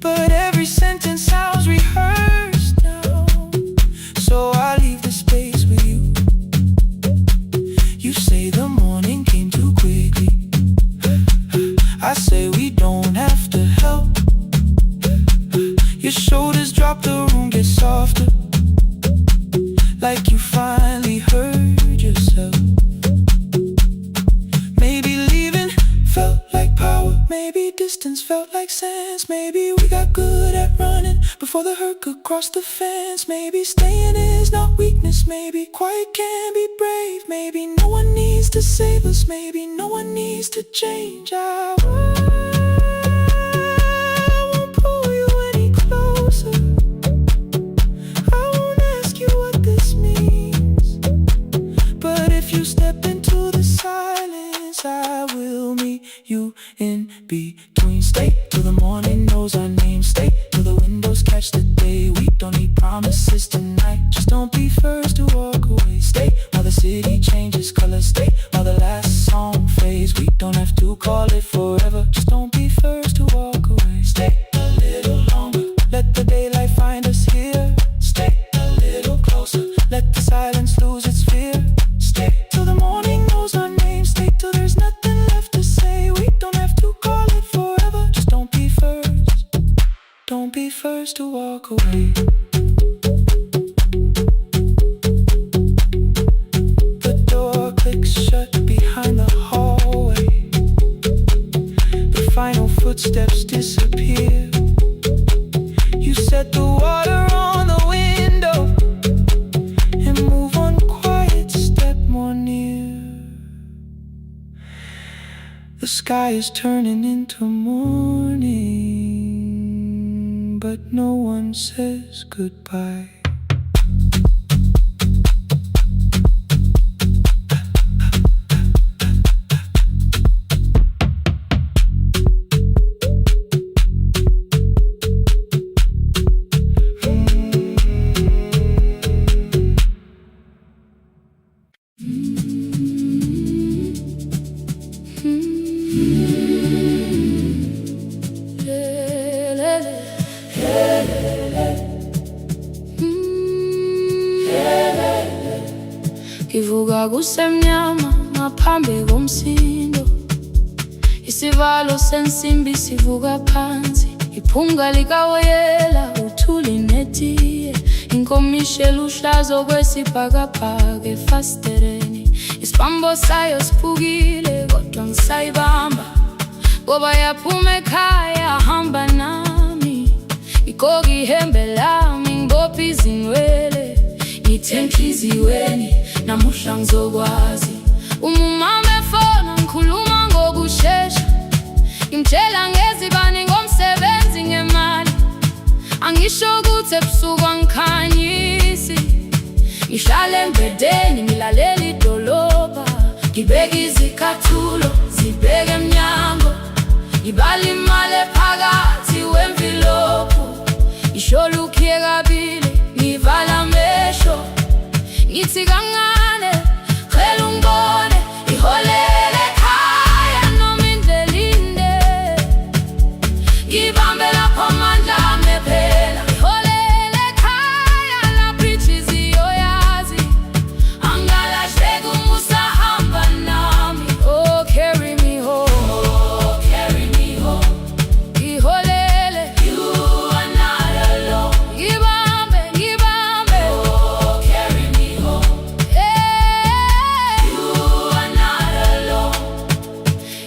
But every sentence sounds rehearsed now, so I leave the space with you. You say the morning came too quickly. I say we don't have to help. Your shoulders drop, the room gets softer, like you finally heard yourself. Maybe leaving felt like power, maybe distance felt like sense. Maybe we got good at running before the hurt could cross the fence. Maybe staying is not weakness, maybe quiet can be brave. Maybe no one needs to save us, maybe no one needs to change. I won't pull you any closer. I won't ask you what this means. But if you step into the silence, I will meet you in between. Stay till the morning knows our name. Stay till the windows catch the day. We don't need promises tonight, just don't be first to walk away. Stay while the city changes color. Stay while the last song fades. We don't have to call it forever, just don't be first to walk away. Stay a little longer, let the daylight find us here. Stay a little closer, let the silence lose its fear. Stay till the morning knows our name. Stay till there's nothing left to say. We don't have to call it forever, just don't be first. Don't be first to walk away. The door clicks shut behind the hallway. The final footsteps disappear. You set the water on the window and move one quiet step more near. The sky is turning into morning, but no one says goodbye. Ivuga kusemnyama ngaphambi komsindo. Isivalo sensimbi sivuka phansi. Iphunga likawoyela uthuli netiye. Inkomishe luhlazo kwesibhakabhaka efasitereni. Isibambo sayo siphukile kodwa ngisayibamba, ngoba yaphuma ekhaya hamba nami. Ikoki ihembe lami ngibopha izinwele. Ngithe enhliziyweni namuhla ngizokwazi. Umama efona ngikhuluma ngokushesha. Ngimtshela ngezibane ngomsebenzi ngemali. Angisho ukuthi ebusuku angikhanyisi. Ngihlala embedeni ngilalela idolobha. Ngibeka izicathulo zibheke emnyango. Ngibala imali ephakathi wemvilophu. Isholukiye kabili ngivala amehlo. Ngithi kancane cela ungibone. Iholele ekhaya noma indlela inde. Ngibambe lapho amandla ami phela. Iholele ekhaya lapho inhliziyo yazi. Angalahleki uma usahamba nami. Oh carry me home, oh carry me home. Iholele, you are not alone. Ngibambe, ngibambe, oh carry me home. Yeah, you are not alone.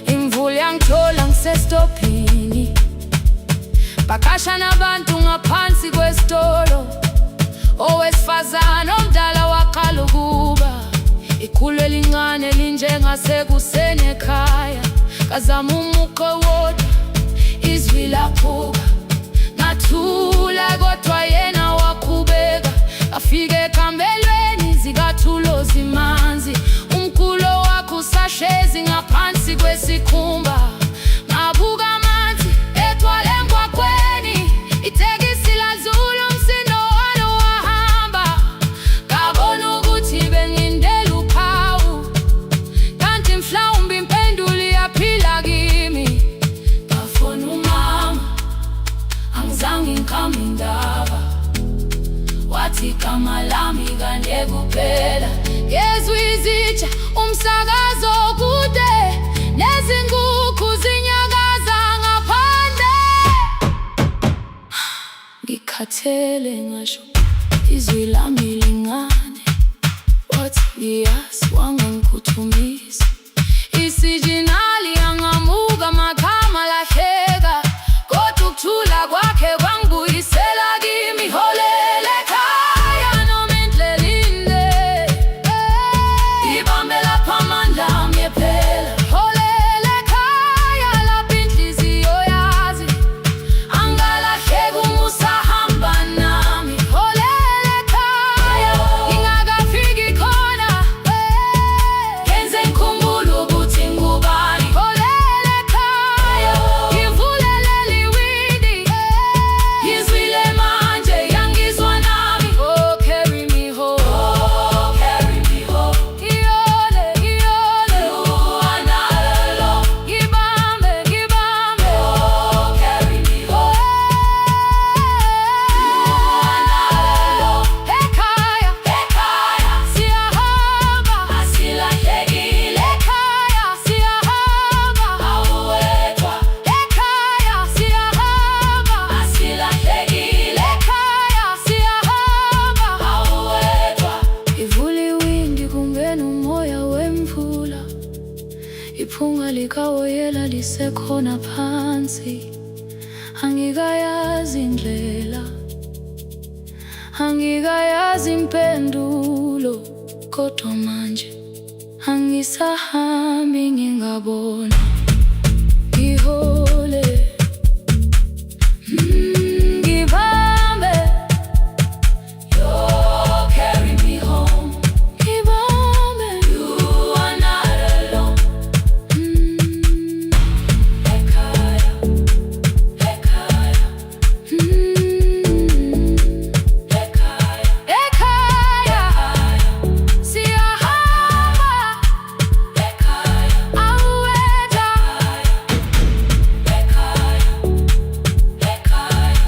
Imvula yangithola ngisestopini. Bakasha nabantu ngaphansi kwesitolo. Owesifazana omdala waqala ukuba. Ikhulu elincane linjengasekuseni ekhaya. Kazama umuqo wodwa izwi laphuka. Ngathula kodwa yena waqhubeka. Afike ekambelweni zikathulo zima. igama lami kanye kuphela. Ngezwi izitsha umsakazo kude, nezinkukhu zinyakaza ngaphandle. Ngikhathele ngasho izwi lami lingane, wathi ngiyasi wangangikhuthumisa. Isijinali yangamuka makhama lahleka, kodwa ukuthula kwakhe kwangibuyisela kimi. Holele ekhaya noma indlela inde, ibambe lapha amandla ami ephela. Holele ekhaya lapho inhliziyo yazi angalahleki uma usahamba nami. Holele ekhaya ngingakafiki khona, ngenze ngikhumbule ukuthi ngubani. Holele ekhaya ngivulelele iwindi, ngizwile manje yangizwa nami. Oh, carry me home, oh, carry me home. Iyole, iyole, uwanalo. Ngibambe, ngibambe, oh, carry me home. Uwanalo. Ekhaya, ekhaya, siyahamba, asilahlekile. Ekhaya, siyahamba, awuwedwa. Ekhaya, siyahamba, asilahlekile. Ekhaya, siyahamba, awuwedwa. Ivula iwindi kungena umoya wemvula, iphunga likawoyela lisekhona phansi. Angikayazi indlela, angikayazi impendulo, kodwa manje angisahambi ngingabona. Ngihole, ngibambe, you carry me home. Ngibambe, you are not alone. Ekhaya, ekhaya, ekhaya, ekhaya, siyahamba. Ekhaya, awuwedwa. Ekhaya, ekhaya.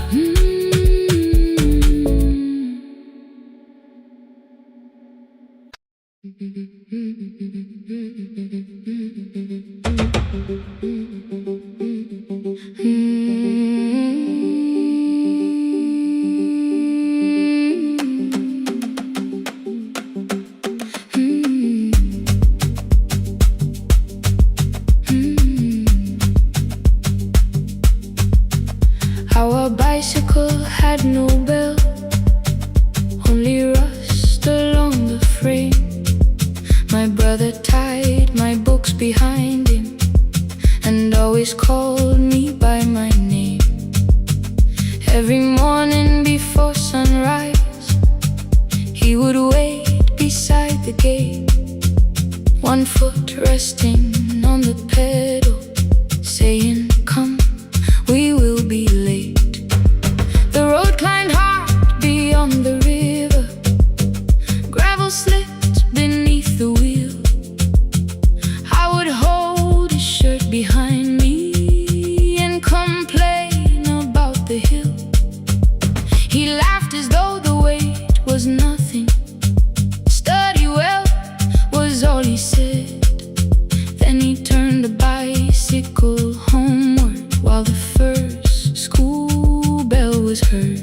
Our bicycle had no bell, only rust along the frame. My brother tied my books behind him and always called me by my name. Every morning before sunrise, he would wait beside the gate, one foot resting on the pedal, saying, "Come, we will be late." The road climbed hard beyond the river, gravel slipped beneath the wheel. I would hold his shirt behind me and complain about the hill. He laughed as though the weight was nothing. Study well was all he said. Then he turned the bicycle homeward while the first school bell was heard.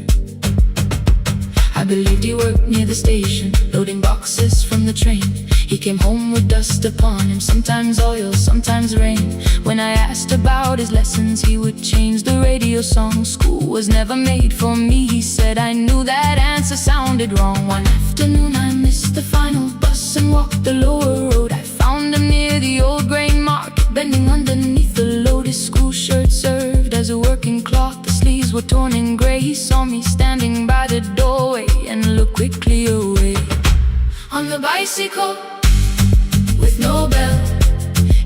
I believed he worked near the station, loading boxes from the train. He came home with dust upon him, sometimes oil, sometimes rain. When I asked about his lessons, he would change the radio song. School was never made for me, he said. I knew that answer sounded wrong. One afternoon I missed the final bus and walked the lower road. I found him near the old grain market, bending underneath the load. His school shirt served as a working cloth, the sleeves were torn and gray. He saw me standing by the doorway and looked quickly away. On the bicycle, with no bell,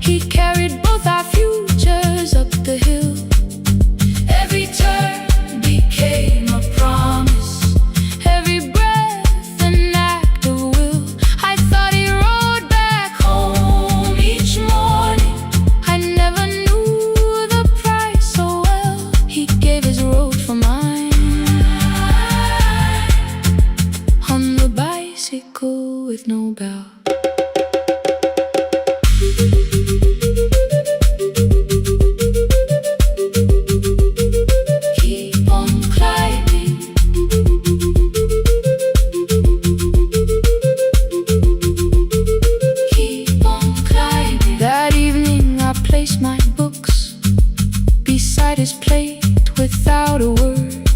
he carried both our futures up the hill. Every turn became a promise, every breath an act of will. I thought he rode back home each morning. I never knew the price so well. He gave his road for mine. On bicycle with no bell. Keep on climbing. Keep on climbing. That evening I placed my books beside his plate without a word.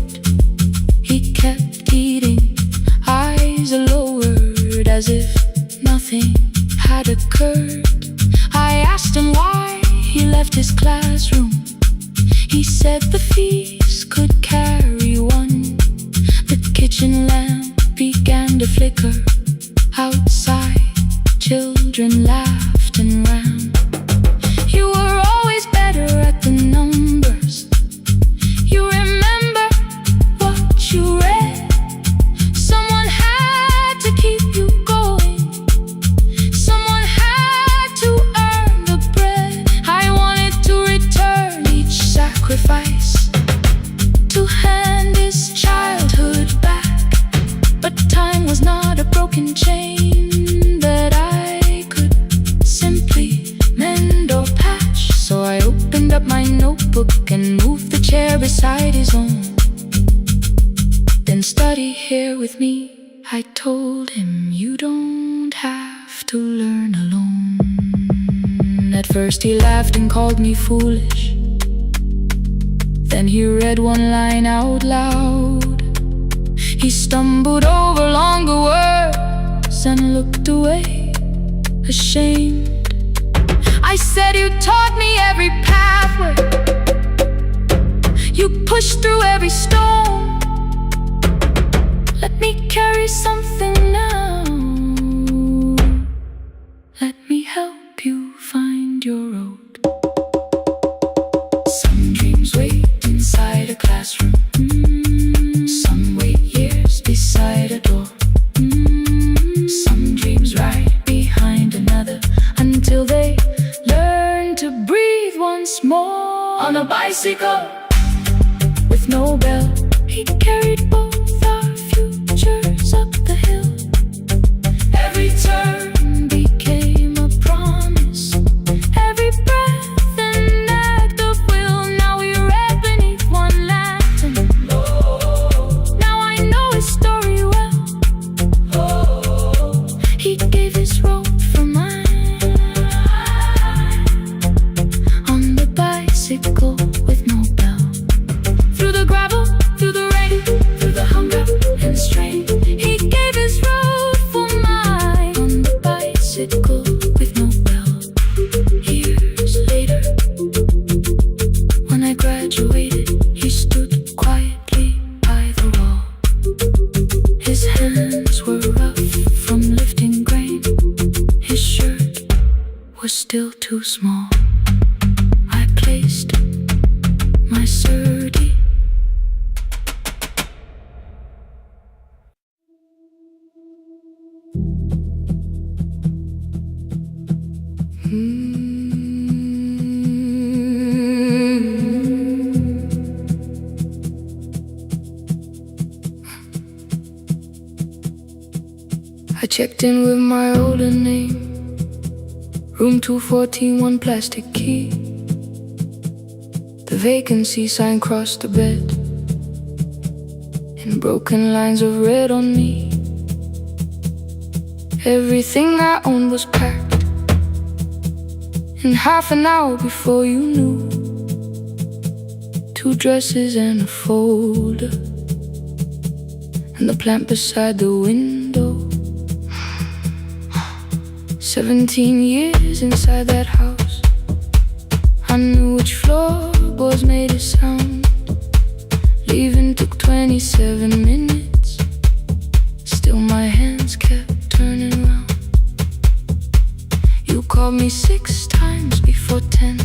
He kept eating, eyes lowered, as if nothing had occurred. I asked him why he left his classroom. He said the feast could carry one. The kitchen lamp began to flicker. Outside, children laughed and ran. You were always better at the numbers. You remember what you read. Someone had to keep you going. Someone had to earn the bread. I wanted to return each sacrifice, to hand his childhood back. But time was not a broken chain that I could simply mend or patch. So I opened up my notebook and moved the chair beside his own. Then study here with me, I told him. You don't have to learn alone. At first he laughed and called me foolish. Then he read one line out loud. He stumbled over longer words and looked away, ashamed. I said, you taught me every pathway. You pushed through every stone. Let me carry something now. Let me help you find your road. Some dreams wait inside a classroom. Some wait years beside a door. Some dreams right behind another, until they learn to breathe once more. On a bicycle with no bell, he carried both our futures up the hill. Every turn became a promise, every breath an act of will. Now we read beneath one lantern. Now I know his story well. He gave his road for mine. On the bicycle with no bell, through the gravel, through the rain, through the hunger and strain, he gave his road for mine. On the bicycle with no bell. Years later, when I graduated, he stood quietly by the wall. His hands were rough from lifting grain. His shirt was still too small. I placed my surdy. I checked in with my older name. Room 214, one plastic key. The vacancy sign crossed the bed in broken lines of red on me. Everything I owned was packed in half an hour before you knew. 2 dresses and a folder, and the plant beside the window. 17 years inside that house, I knew which floorboards made a sound. Leaving took 27 minutes. Still my hands kept turning round. You called me 6 times before 10.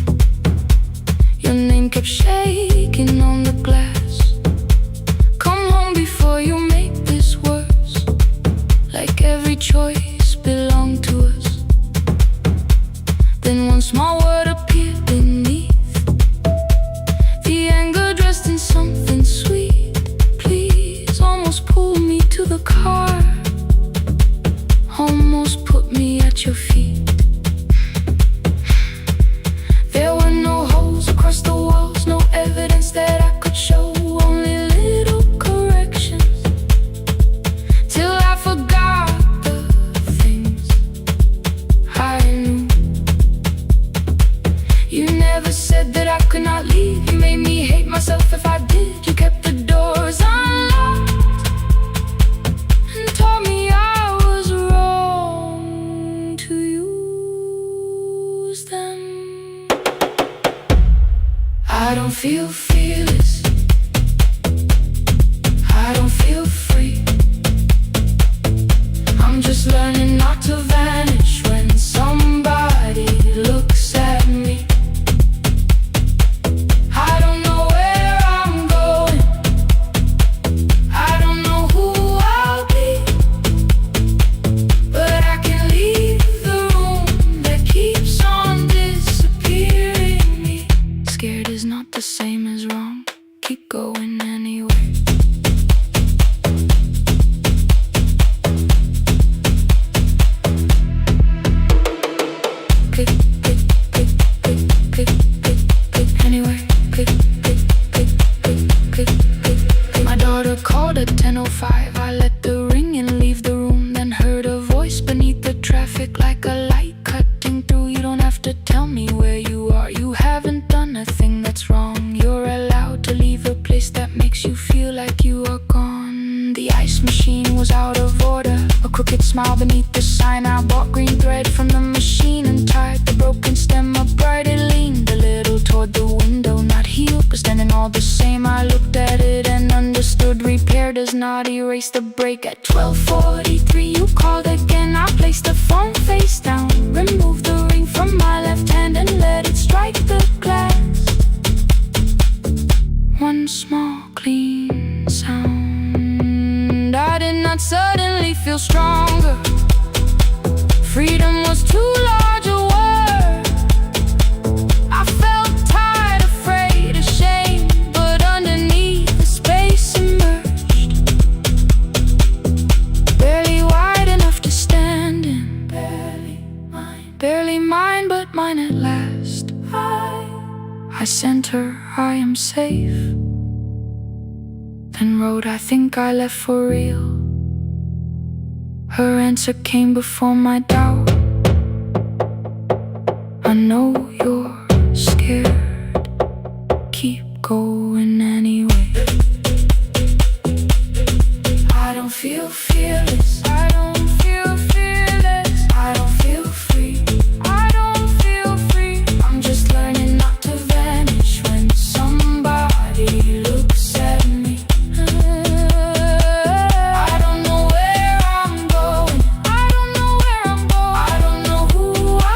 Your name kept shaking on the glass. Come home before you make this worse. Like every choice belonged to us. Then one small word appeared beneath. The anger dressed in something sweet. Please almost pulled me to the car. feel fearless, I don't feel free. I'm just learning not to vanish when somebody looks at me. I don't know where I'm going, I don't know who I'll be, but I can leave the room that keeps on disappearing me. Scared is not the same as wrong, keep going anyway. My daughter called at 10:05. I let the ring and leave the room, then heard a voice beneath the traffic like a light cutting through. You don't have to tell me where you are, you haven't done a thing that's wrong. You're allowed to leave a place that makes you feel like you are gone. The ice machine was out of order, a crooked smile beneath the sign. I bought green thread from the machine and tied the broken stem upright. It leaned a little toward the window, not healed but standing all the same. I looked at it and understood, repair does not erase the break. At 12:43 you called again. I placed the phone face down, removed the ring from my left hand and let it strike the glass. One small clean sound. I did not suddenly feel stronger. Freedom was too large a word. I felt tired, afraid, ashamed, but underneath the space emerged. Barely wide enough to stand in, barely mine, but mine at last. I sent her, I am safe, then wrote, I think I left for real. Her answer came before my doubt. I know you're scared, keep going anyway. I don't feel fearless, I don't feel fearless, I don't feel free, I don't feel free. I'm just learning not to vanish when somebody looks at me. I don't know where I'm going, I don't know where I'm going, I don't know who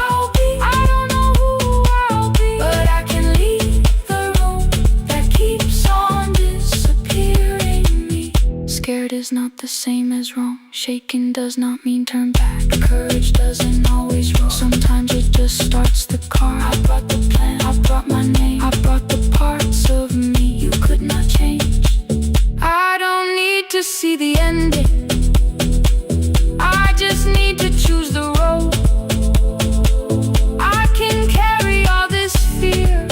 I'll be, I don't know who I'll be, but I can leave the room that keeps on disappearing me. Scared is not the same as wrong, shaking does not mean turn back. Courage doesn't always roll, sometimes it just starts the car. I brought the plan, I brought my name, I brought the parts of me you could not change. I don't need to see the ending, I just need to choose the road. I can carry all this fear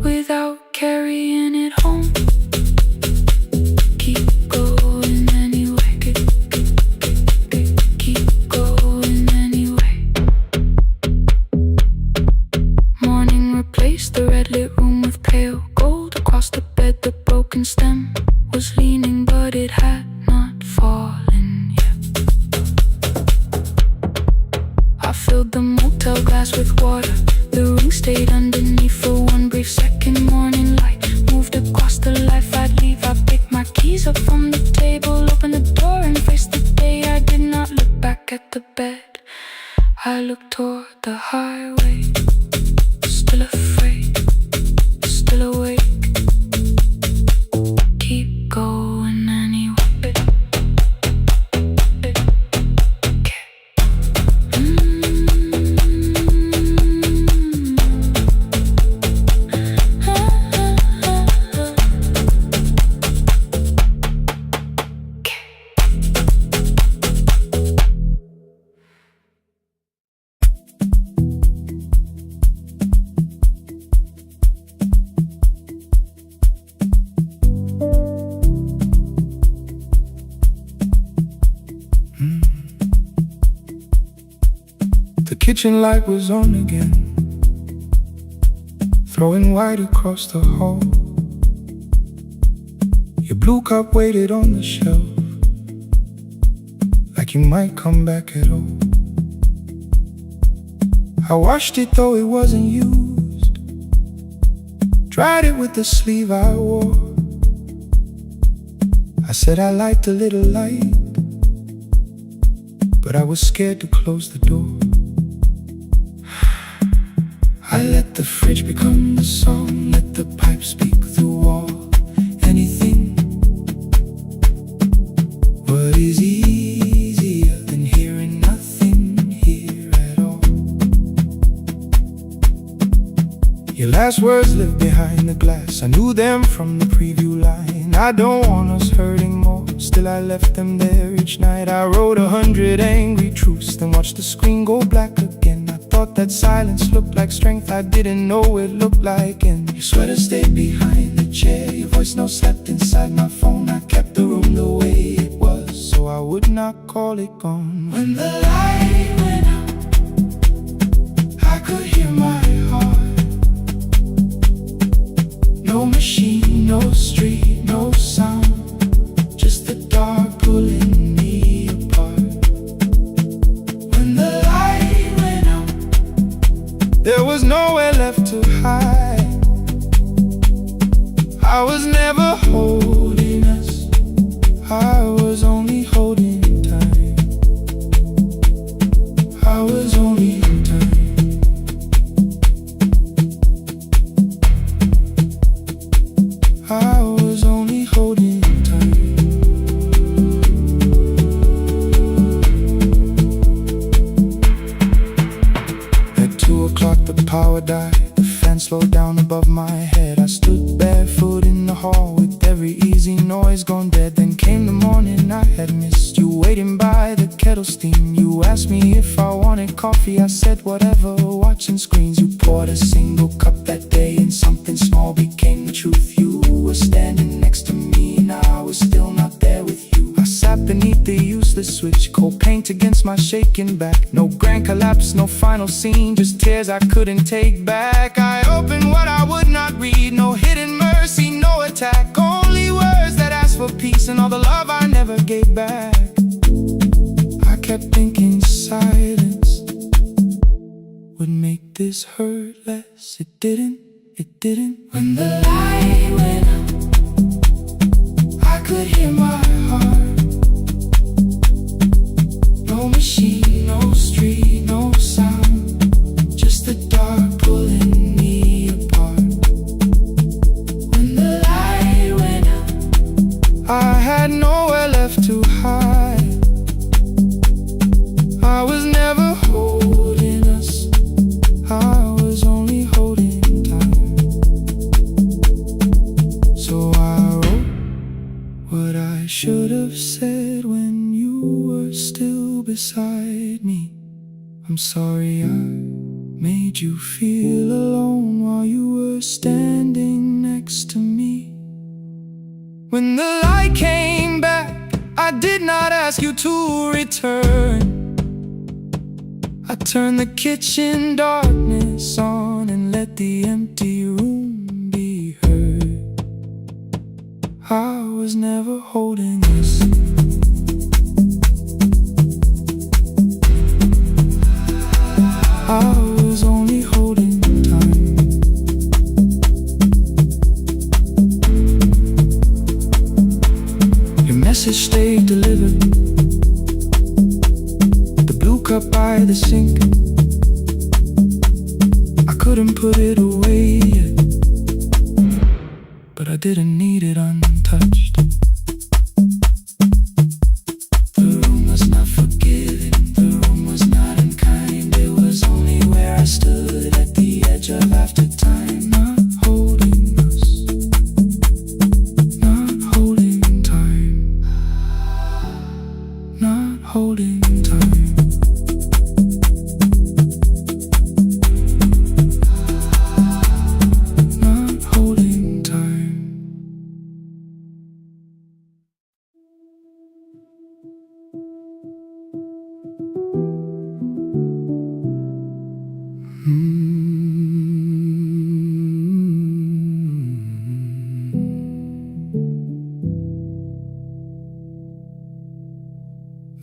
without carrying it home. Keep going anyway, keep going anyway. Morning replaced the red lit room with pale gold. Across the bed the broken stem was leaning, but it had not fallen yet. I filled the motel glass with water, the ring stayed underneath for one brief second. Morning light moved across the life I'd leave. I picked my keys up from the table, opened the door and faced the day. I did not look back at the bed, I looked toward the highway. Still afraid, still awake, keep going anyway. The kitchen light was on again, throwing white across the hall. Your blue cup waited on the shelf, like you might come back at all. I washed it though it wasn't used, tried it with the sleeve I wore. I said I liked a little light, but I was scared to close the door. I let the fridge become the song, let the pipe speak through wall. Anything. What is easier than hearing nothing here at all? Your last words live behind the glass. I knew them from the preview line. I don't want us hurting more. Still I left them there each night. I wrote 100 angry truths, then watched the screen go black again. I thought that silence looked like strength. I didn't know it looked like end. Your sweater stayed behind the chair. Your voice note slept inside my phone. I kept the room the way it was, so I would not call it gone. When the light went out, I could hear my heart. No machine, no street, no sound, just the dark pulling me apart. When the light went out, there was nowhere left to hide. I was never holding us, I was only holding time. I was only time. I was only holding time. At 2 o'clock the power died. The fan slowed down above my head. I stood barefoot in the hall with every easy noise gone dead. Then came the morning I had missed. You waiting by the kettle steam. You asked me if I wanted coffee. I said whatever, watching screens. You poured a single cup that day, and something small became the truth. You were standing next to me, and I was still not there with you. I sat beneath the useless switch, cold paint against my shaking back. No grand collapse, no final scene, just tears I couldn't take back. I opened what I would not read, no hidden mercy, no attack. Only words that asked for peace and all the love I never gave back. I kept thinking silence would make this hurt less. It didn't, it didn't. When the light went out, I could hear my heart. No machine, no street, no sound, just the dark pulling me apart. When the light went out, I had nowhere left to hide. I was never holding us, I was only holding time. So I wrote what I should have said when you were still beside me. I'm sorry I made you feel alone while you were standing next to me. When the light came back, I did not ask you to return. I turned the kitchen darkness on and let the empty room be heard. I was never holding us, I was only holding time. Your message stayed delivered, the blue cup by the sink. I couldn't put it away yet, but I didn't need it untouched. The room was not forgiving, the room was not unkind. It was only where I stood at the edge of after time. Not holding us, not holding time, not holding time. Not holding time.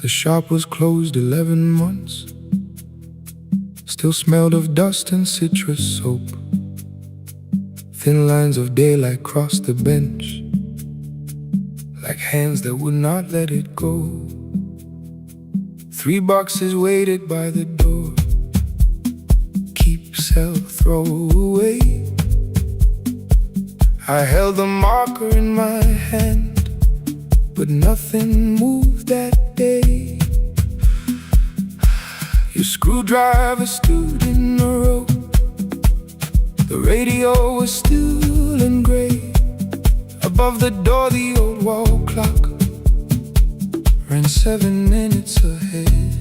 The shop was closed 11 months. Still smelled of dust and citrus soap. Thin lines of daylight crossed the bench, like hands that would not let it go. 3 boxes waited by the door. Keep, sell, throw away. I held the marker in my hand, but nothing moved that day. Your screwdriver stood in the road. The radio was still and gray. Above the door, the old wall clock ran 7 minutes ahead.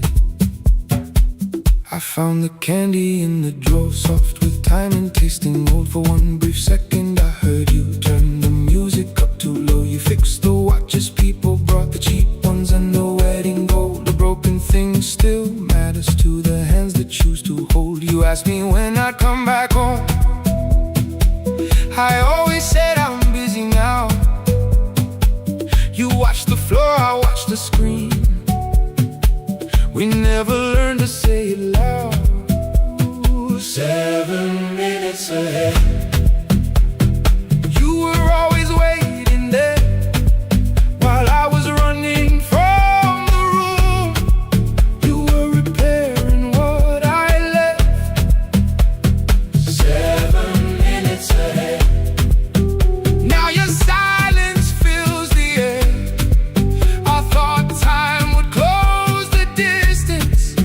I found the candy in the drawer, soft with time and tasting old. For one brief second I heard you turn the music up too low. You fixed the watches, people brought the cheap ones and the wedding gold. The broken thing still matters to the hands that choose to hold. You asked me when I'd come back home. I always said I'm busy now. You watched the floor, I watched the screen. We never learned to say it loud. 7 minutes ahead. You were always waiting there while I was running from the room. You were repairing what I left. 7 minutes ahead. Now your silence fills the air. I thought time would close the distance,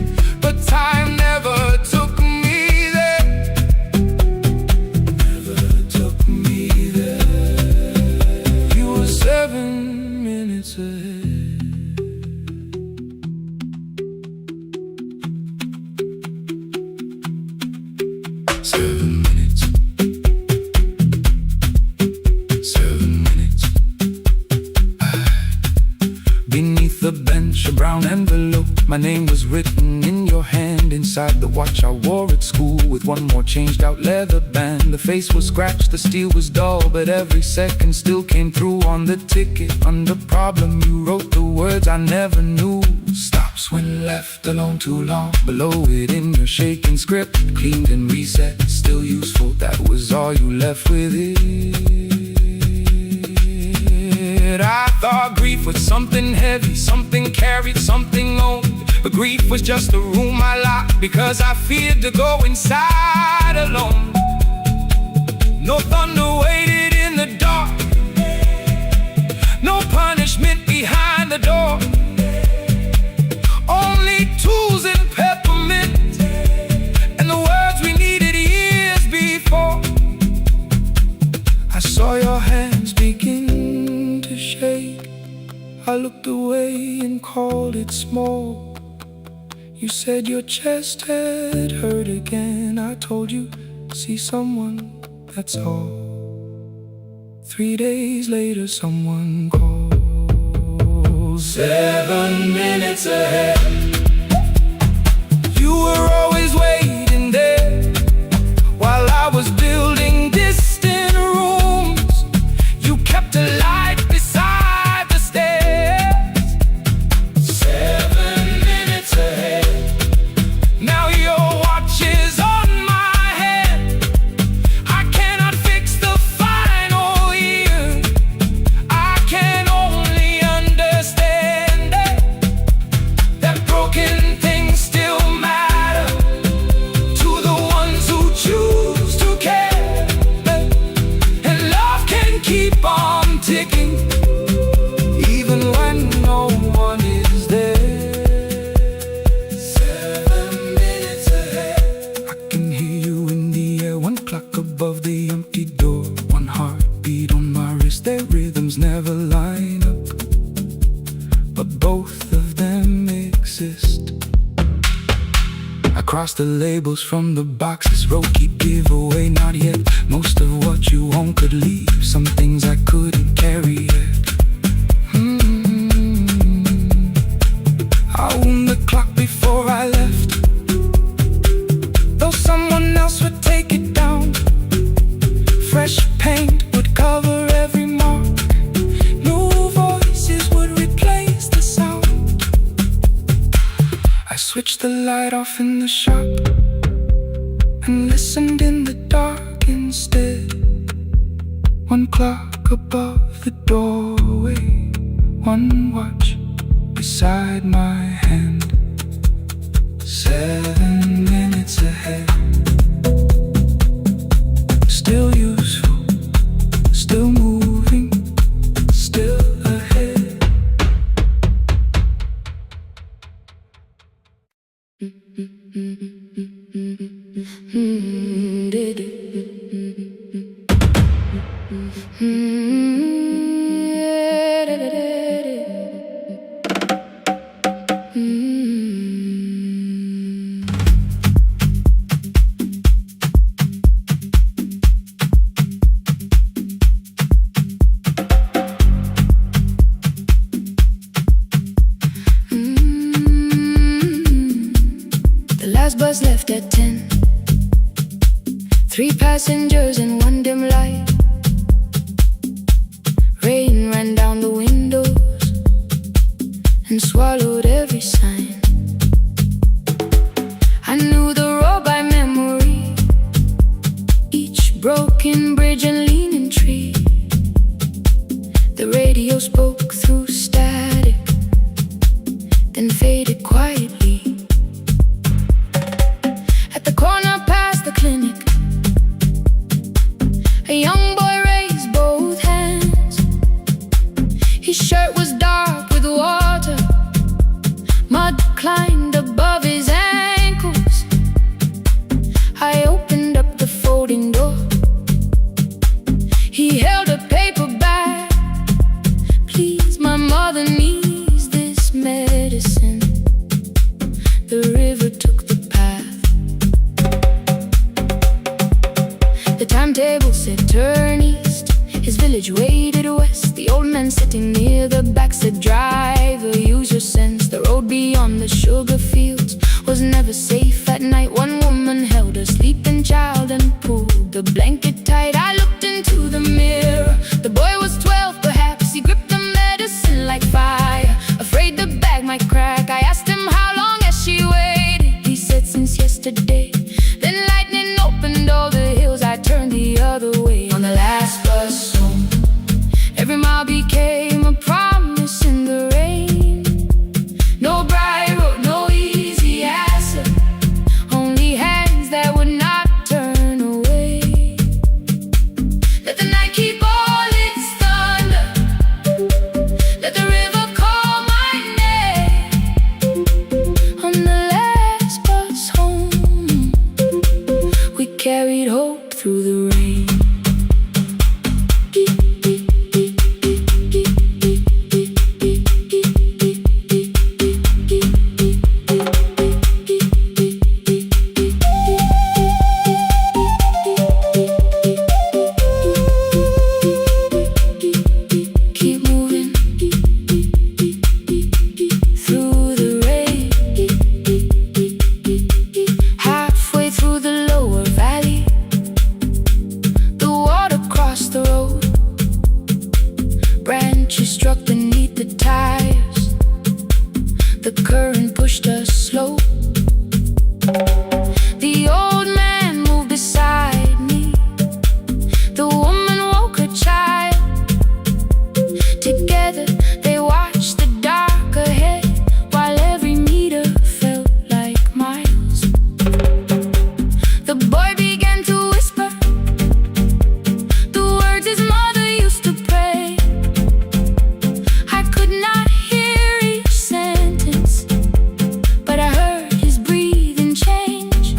but time never took me there. Never took me there. You were 7 minutes ahead. 7 minutes. 7 minutes. Beneath the bench, a brown envelope. My name was written in your hand. Inside the watch I wore at school, with one more changed out leather band. The face was scratched, the steel was dull, but every second still came through on the ticket. Under problem you wrote the words I never knew. Stops when left alone too long. Below it in your shaking script, cleaned and reset, still useful. That was all you left with it. I thought grief was something heavy, something carried, something owned. But grief was just a room I locked because I feared to go inside alone. No thunder waited in the dark, no punishment behind the door. Only tools and peppermint, and the words we needed years before. I saw your hands begin to shake. I looked away and called it small. You said your chest had hurt again. I told you, see someone, that's all. 3 days later someone called. 7 minutes ahead. You were always waiting there while I was building distant rooms. You kept a light beside the stairs. 7 minutes ahead. Now your watch is on my head. I cannot fix the final year. I can only understand that broken things still matter to the ones who choose to care. And love can keep on ticking even when no one is there. 7 minutes ahead. I can hear you in the air, 1 clock above the empty door. 1 heartbeat on my wrist, their rhythms never line up, but both of them exist. I cross the labels from the boxes, wrote keep, give away, not yet. Most of what you own could leave, some things I couldn't carry yet. I wound the clock before I left, though someone else would take it down. Fresh paint would cover every mark, new voices would replace the sound. I switched the light off in the shop and listened in the dark instead. One clock above the doorway, one watch beside my hand. 7 minutes ahead. Still useful, still moving, still ahead. The last bus left at 10. 3 passengers and 1 dim light. Rain ran down the windows and swallowed every sign. I knew the road by memory, each broken bridge and leaning tree. The radio spoke through static, then faded quietly. At the corner past the clinic, a young boy raised both hands. His shirt was dark with water, mud climbed above his ankles. I opened up the folding door. He held a paper bag. Please, my mother needs this medicine. The river took the path. The timetable said turn east. His village waded west. The old man sitting near the back said driver, use your sense. The road beyond the sugar fields was never safe at night. One woman held her sleeping child and pulled the blanket tight. I looked into the mirror. The boy was 12 perhaps. He gripped the medicine like fire, afraid the bag might crack. I asked him how long has she waited. He said since yesterday. Then lightning opened all the hills. I turned the other way on the last bus home. Every mile became a promise in the rain. No bright road, no easy answer, only hands that would not turn away. Let the night keep all its thunder, let the river call my name. On the last bus home, we carried hope through the rain. Keep moving through the rain. Halfway through the lower valley, the water crossed the road. Branches struck beneath the tires. The current pushed us slow. The old man moved beside me. The woman woke her child. Together they watched the dark ahead, while every meter felt like miles. The boy began to whisper the words his mother used to pray. I could not hear each sentence, but I heard his breathing change.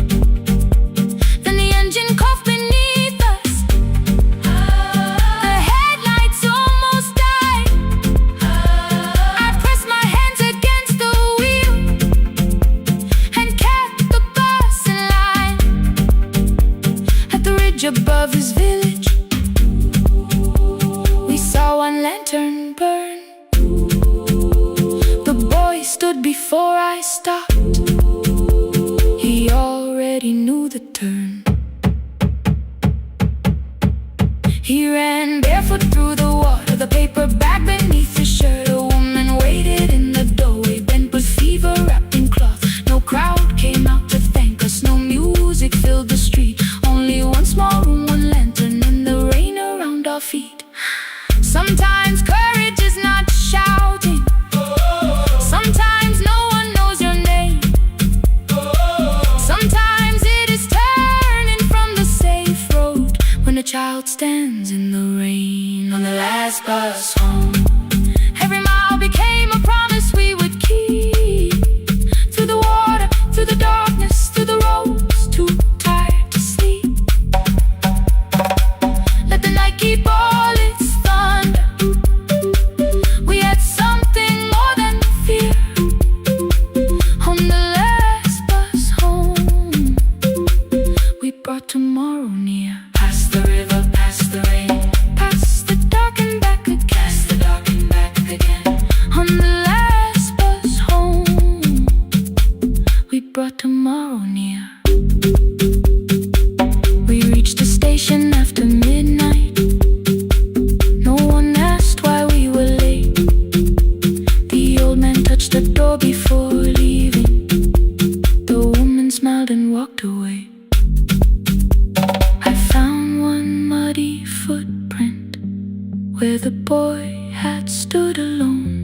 Then the engine coughed beneath us. The headlights almost died. I pressed my hands against the wheel and kept the bus in line. At the ridge above his village, we saw one lantern burn. The boy stood before I stopped. He already knew the turn. He ran barefoot through the water, the paper bag beneath his shirt. A woman waited in the doorway, bent with fever wrapped in cloth. No crowd came out to thank us, no music filled the street. Only one small room, one lantern, and the rain around our feet. us home. Every mile became a promise we would keep. Through the water, through the darkness, through the roads, too tired to sleep. Let the night keep all its thunder. We had something more than fear. On the last bus home, we brought tomorrow near. Past the river, past the rain, past the dark and back again. Past the dark and back again. On the last bus home, we brought tomorrow near. We reached the station after midnight. No one asked why we were late. The old man touched the door before leaving. The woman smiled and walked away. I found one muddy footprint where the boy had stood alone.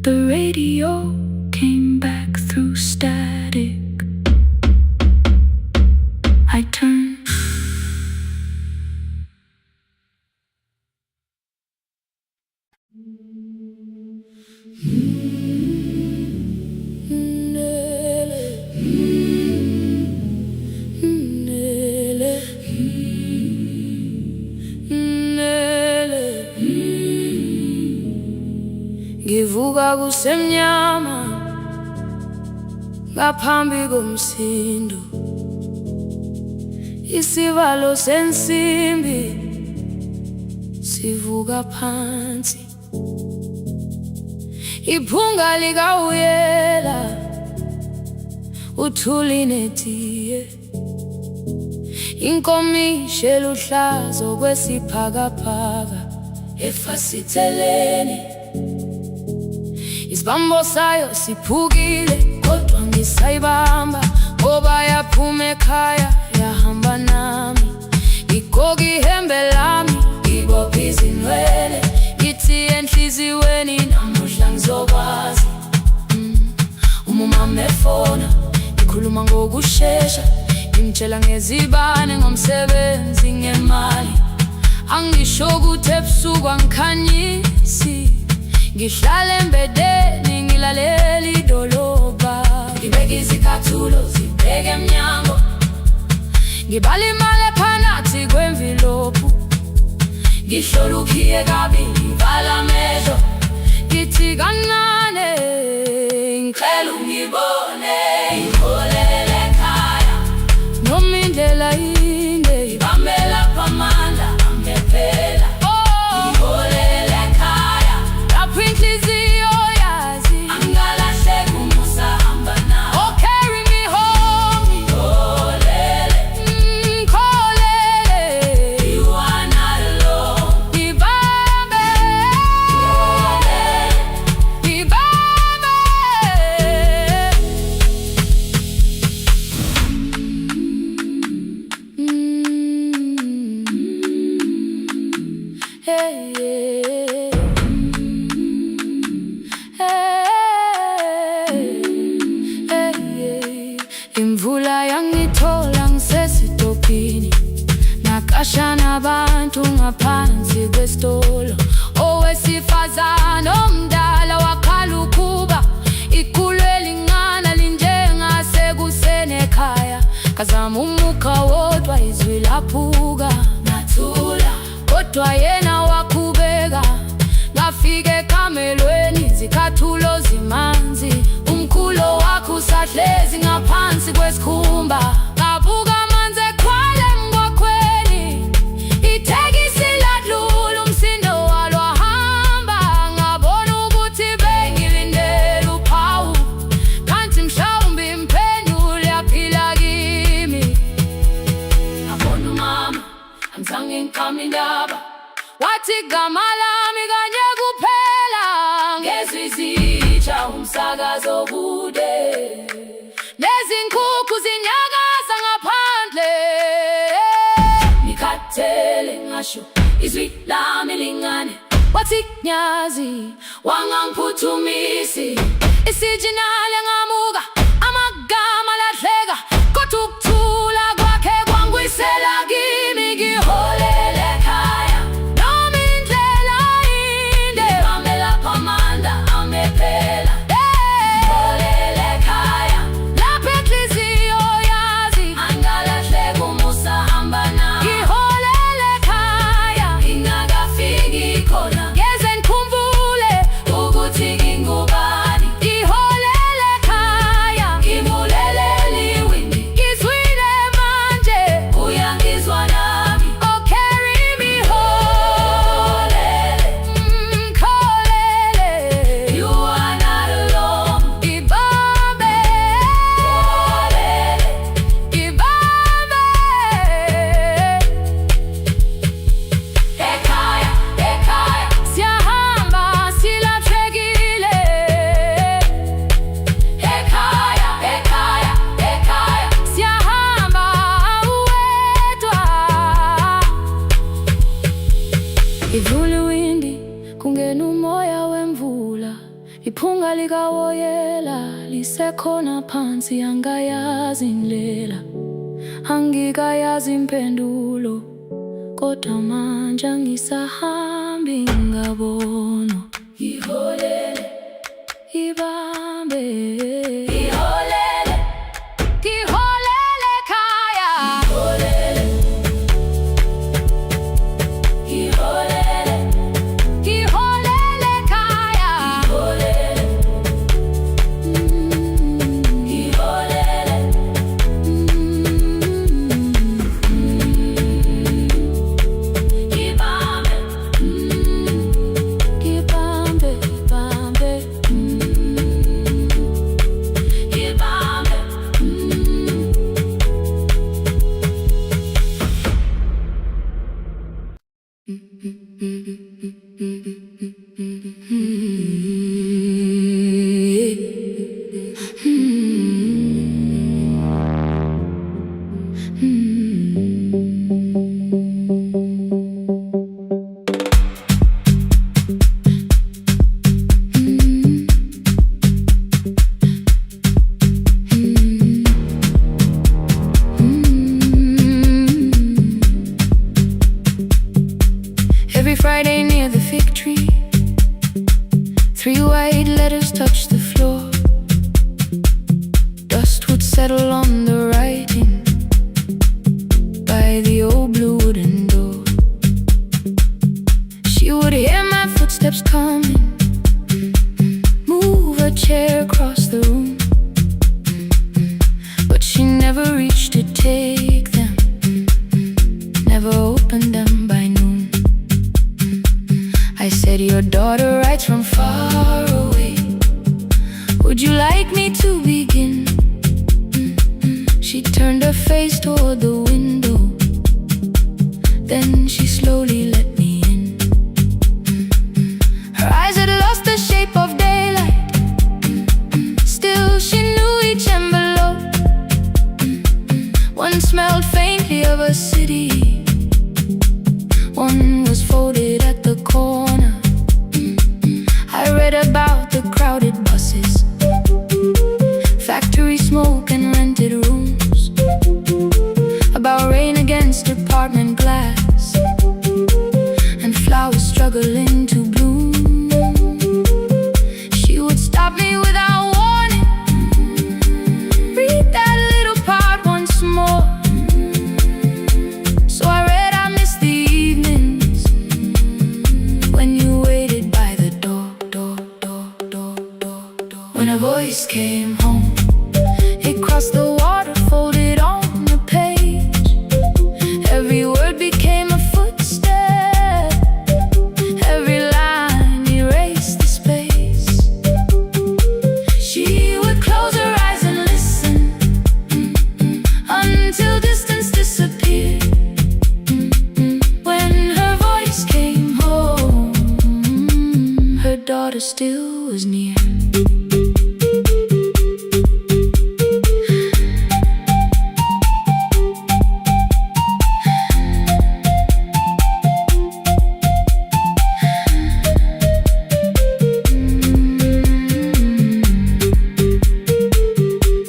The radio came back through static. I turned. Ngivuka kusemnyama ngaphambi komsindo. Isivalo sensimbi sivuka phansi. Iphunga likawuyela uthuli netiye. Inkomishi eluhlaza okwesiphakapaka efasiteleni. Isibambo sayo siphukile kodwa ngisayibamba, ngoba yaphuma ekhaya yahamba nami. Igqoka ihembe lami, ibopha izinwele, ngithi enhliziyweni namuhla ngizokwazi. Umama efona, ikhuluma ngokushesha, imtshela ngezibane, ngomsebenzi, ngemali. Angisho ukuthi ebusuku angikhanyisi, ngihlala embedeni ngilalela idolobha. Ngibeka izicathulo zibheke emnyango, ngibala imali ephakathi kwemvilophu. Ngihlola ukhiye kabili, ngivala amehlo, ngithi kancane ngicela ungibone. Ngiholele ekhaya noma indlela inde, ngibambela phamandla angephela. Ngiholele ekhaya lapho inhliziyo yazi angalahleki umusa hamba nawe. Oh, carry me home. Ngiholele, ngiholele, you are not alone. Ngibambe, ngiholele, ngibambe. Hey, yeah. Imvula yangithola ngisesitopini, nakasha nabantu ngaphansi kwesitolo. Owesifazane omdala wakhala ukuba ikhulu elingana linjengasekuseni ekhaya. Kazama umukha wodwa izwi laphuka, ngathula kodwa yena wakhubeka. Ngafika ekamelweni, izicathulo zimanzi, umkhulo wakho usahlezi ngaphansi kwesikhumba. Ngabuka amanzi ekhwale mngwakhweni, itekisi ladlula, umsindo walo wahamba. Ngabona ukuthi bengilindele uphawu, kanti mhlawumbe impendulo yaphila kimi. Ngabona umama angizange ngiqame indaba, wathi igama lami kanye kuphela. Ngezwi izitsha umsakazo kude, nezinkukhu zinyakaza ngaphandle. Ngikhathele ngasho izwi lami lingane, wathi nyazi wangangiphuthumisi. Isijinali ngamuka, amagama lahleka, kodwa ukuthula kwakhe kwangwisela kimi. Ngiholele ekhaya noma indlela sekhona phansi angayazi indlela, angikayazi impendulo, kodwa manje angisahambi ngabona. Ngiholele, ibambe, ngiholele, ngiholele ekhaya. Ngiholele, ngiholele, ngiholele ekhaya. Ngiholele, ngiholele, ibambe, ibambe, ibambe, ibambe. Every Friday near the fig tree, 3 white letters touched the floor. Dust would settle on the writing by the old blue wooden door. She would hear my footsteps coming, move a chair across the room, but she never reached to take them, never opened them by noon. I said, your daughter writes from far away, would you like me to begin? She turned her face toward the window, then she slowly let me in. Her eyes had lost the shape of daylight, still she knew each envelope. One smelled faintly of a city, one was folded at the corner. I read about the crowded buses, factory smoke and rented rooms, about rain against apartment glass, and flowers struggling to bloom. She would stop me without warning, read that little part once more. So I read, I missed the evenings when you waited by the door. When a voice came home, it crossed the water, folded on the page. Every word became a footstep, every line erased the space. She would close her eyes and listen, until distance disappeared. When her voice came home, her daughter still was near.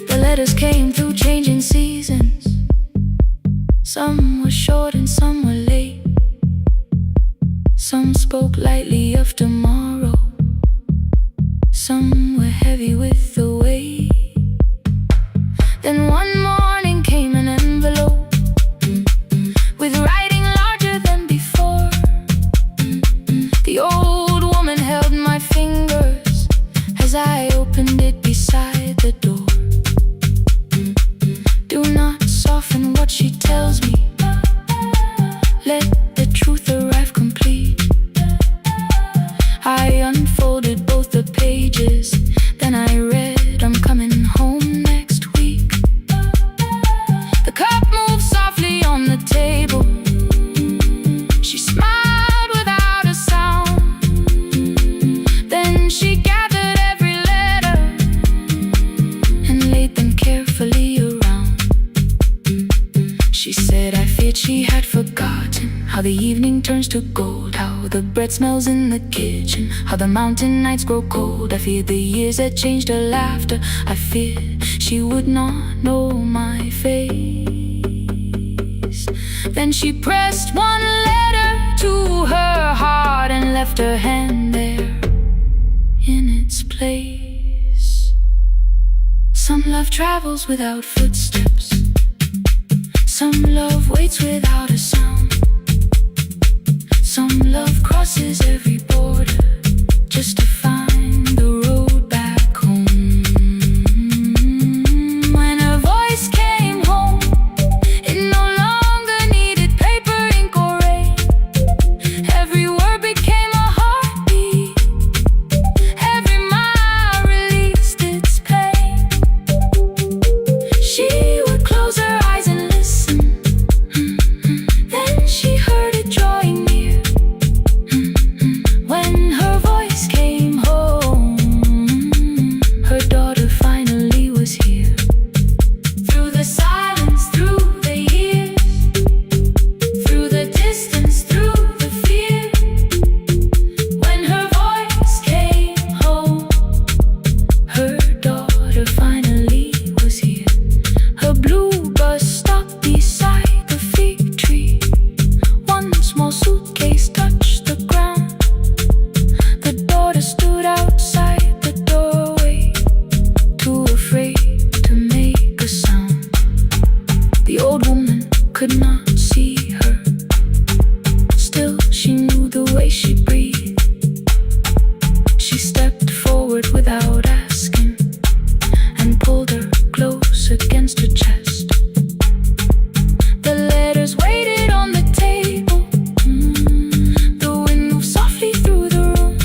The letters came through changing seasons, some were short and some were late. Some spoke lightly of tomorrow, some were heavy with the weight. Then one morning came an envelope with writing larger than before. The old woman held my fingers as I opened it beside the door. Do not soften what she tells me, let the truth arrive complete. I unfolded both the pages, then I read, I'm coming home next week. The cup moved softly on the table, she smiled without a sound. Then she gathered every letter and laid them carefully around. She said, I feared she had forgotten how the evening turns to gold, how the bread smells in the kitchen, how the mountain nights grow cold. I feared the years had changed her laughter. I feared she would not know my face. Then she pressed one letter to her heart and left her hand there in its place. Some love travels without footsteps, some love waits without a sound, some love crosses every border just to find the road back home. When her voice came home, it no longer needed paper, ink, or rain. Every word became a heartbeat, every mile released its pain. She would close her eyes and listen, then she heard it drawing near. When her voice came home, her daughter finally was here. Through the silence, through the years, through the distance, through the fear. When her voice came home, her daughter finally was here. Her blue bus stopped beside the fig tree. One small suitcase touched the ground. The daughter stood outside the doorway, too afraid to make a sound. The old woman could not see her, still she knew the way she breathed. She stepped forward without asking and pulled her close against her chest. The letters waited on the table. The wind moved softly through the room.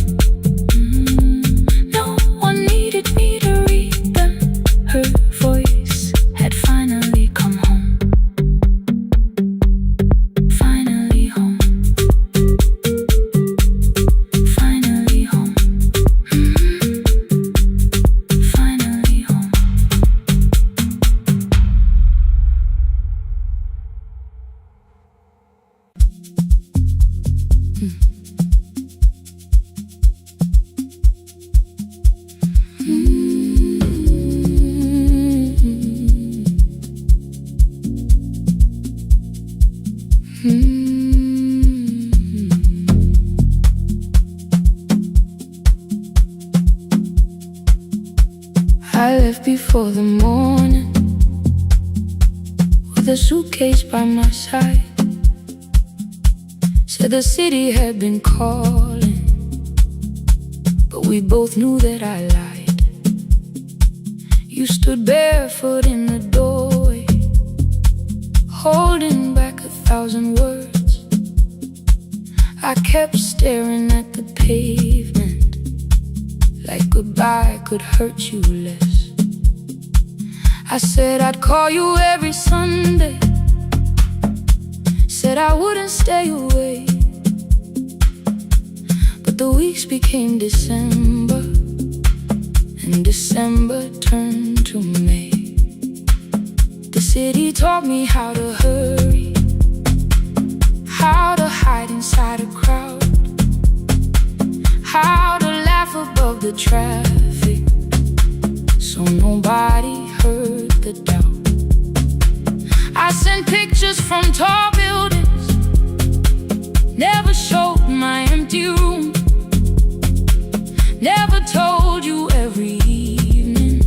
No one needed me to read them. Her voice had finally come home. Finally home. Finally home. Finally home. I left before the morning with a suitcase by my side. Said the city had been calling, but we both knew that I lied. You stood barefoot in the doorway, holding back 1,000 words. I kept staring at the pavement, like goodbye could hurt you less. I said I'd call you every Sunday, said I wouldn't stay away. But the weeks became December, and December turned to May. The city taught me how to hurry, how to hide inside a crowd, how to laugh above the traffic so nobody heard the doubt. I sent pictures from tall buildings, never showed my empty room, never told you every evening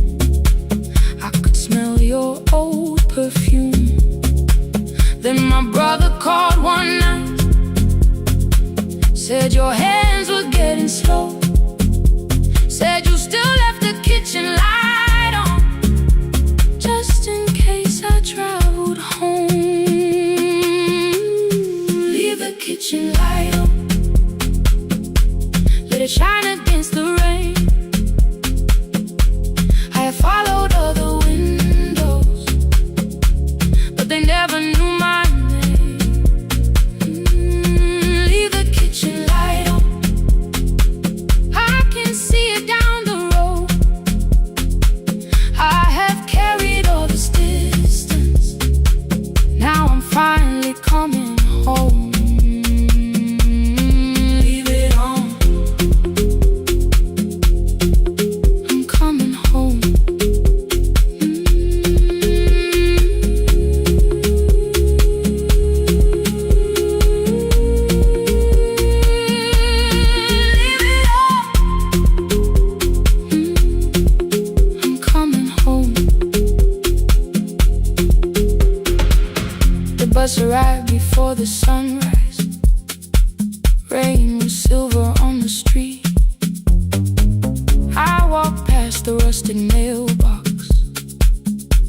I could smell your old perfume. Then my brother called one night, said your hands were getting slow, said you still left the kitchen light on, just in case I traveled home. Leave the kitchen light on, let it shine against the rain. I have followed other windows, but they never knew my name. Leave the kitchen light on,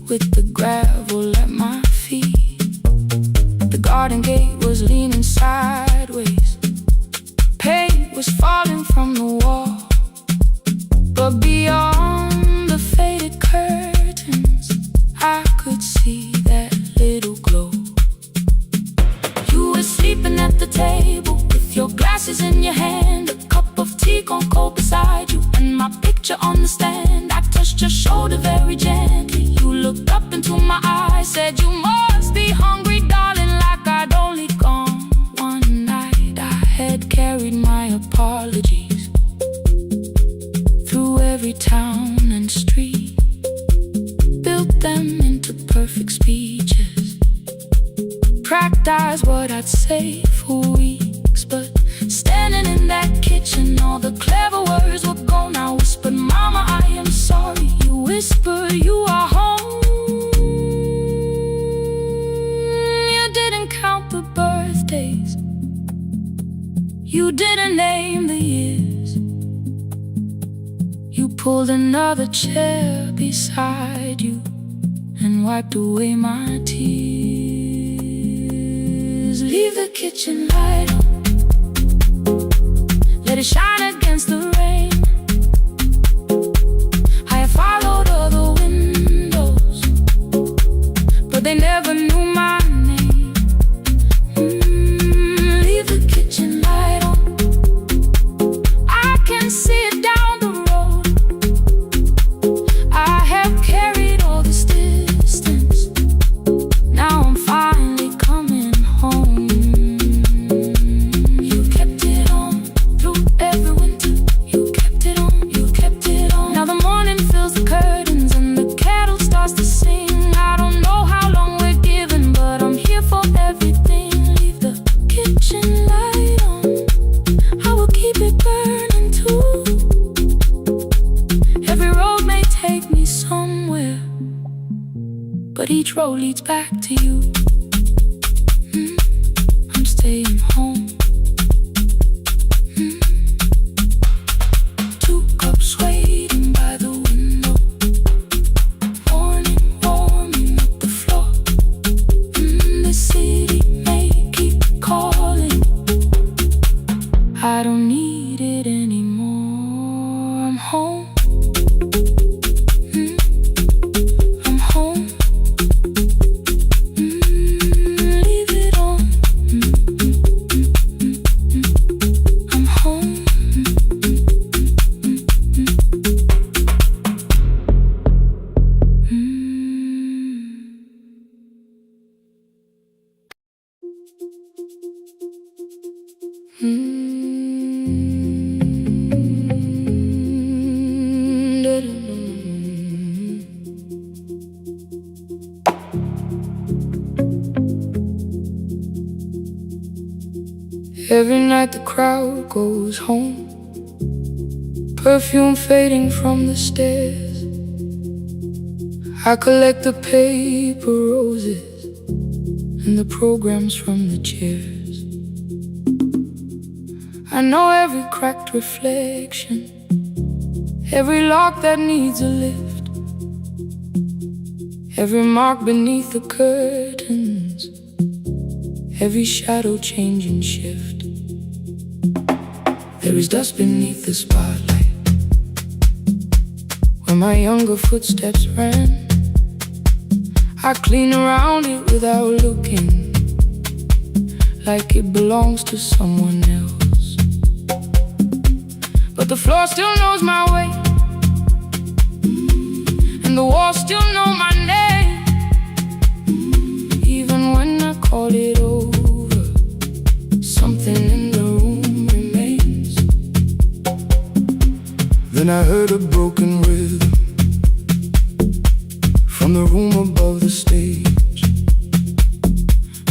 with the gravel at my feet. The garden gate was leaning sideways. Paint was falling from the wall, but beyond the faded curtains I could see that little glow. You were sleeping at the table with your glasses in your hand, a cup of tea gone cold beside you, and my picture on the stand. I touched your shoulder very gently. You looked up into my eyes, said, "You must be hungry, darling," like I'd only gone one night. I had carried my apologies through every town and street, built them into perfect speeches, practiced what I'd say for weeks. But standing in that kitchen, all the clever words were gone. I whispered, "Mama, I am sorry." You whispered, "You are home." You didn't count the birthdays, you didn't name the years. You pulled another chair beside you and wiped away my tears. Leave the kitchen light on, let it shine against the rain. I have followed other windows, but they never knew my name. Leave the kitchen light on, I can see it down the road. I have carried all this distance, now I'm finally coming home. You kept it on through every winter, you kept it on, you kept it on. Now the morning fills the curtains and the kettle starts to sing. I don't know how long we're given, but I'm here for everything. Leave the kitchen light on, I will keep it burning too. Every road may take me somewhere, but each road leads back to you. I'm staying home. 2 cups waiting by the window, morning warming up the floor. The city may keep calling, I don't need it anymore. I'm home. I'm home. Leave it on. I'm home. Every night the crowd goes home, perfume fading from the stairs. I collect the paper roses and the programs from the chairs. I know every cracked reflection, every lock that needs a lift, every mark beneath the curtains, every shadow change and shift. There is dust beneath the spotlight where my younger footsteps ran. I clean around it without looking, like it belongs to someone else. But the floor still knows my way, and the walls still know my name. Even when I call it over, something in the room remains. Then I heard a broken rhythm from the room above the stage.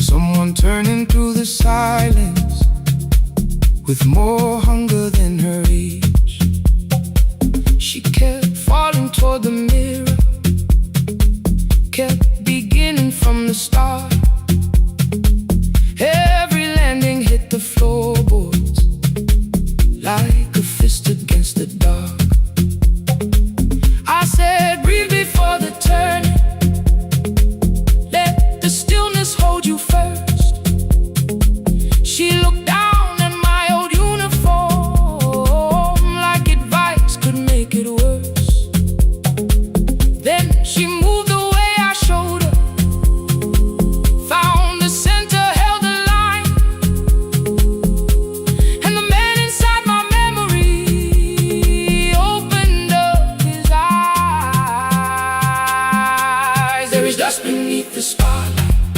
Someone turning through the silence with more hunger than her age. She kept falling toward the mirror, kept beginning from the start. Every landing hit the floorboards like a fist against the dark. I said, breathe before the turning. dust beneath the spotlight,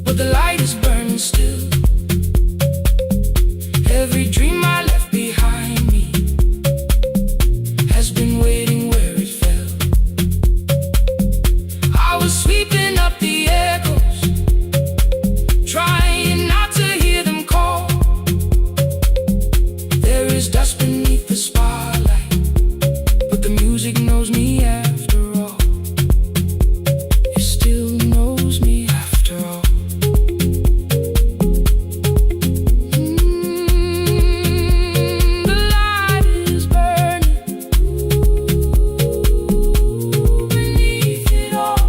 but the light is burning still. Every dream I left behind me has been waiting where it fell. I was sweeping up the echoes, trying not to hear them call. There is dust beneath the spotlight, but the music knows me after all. It still knows me after all. The light is burning beneath it all.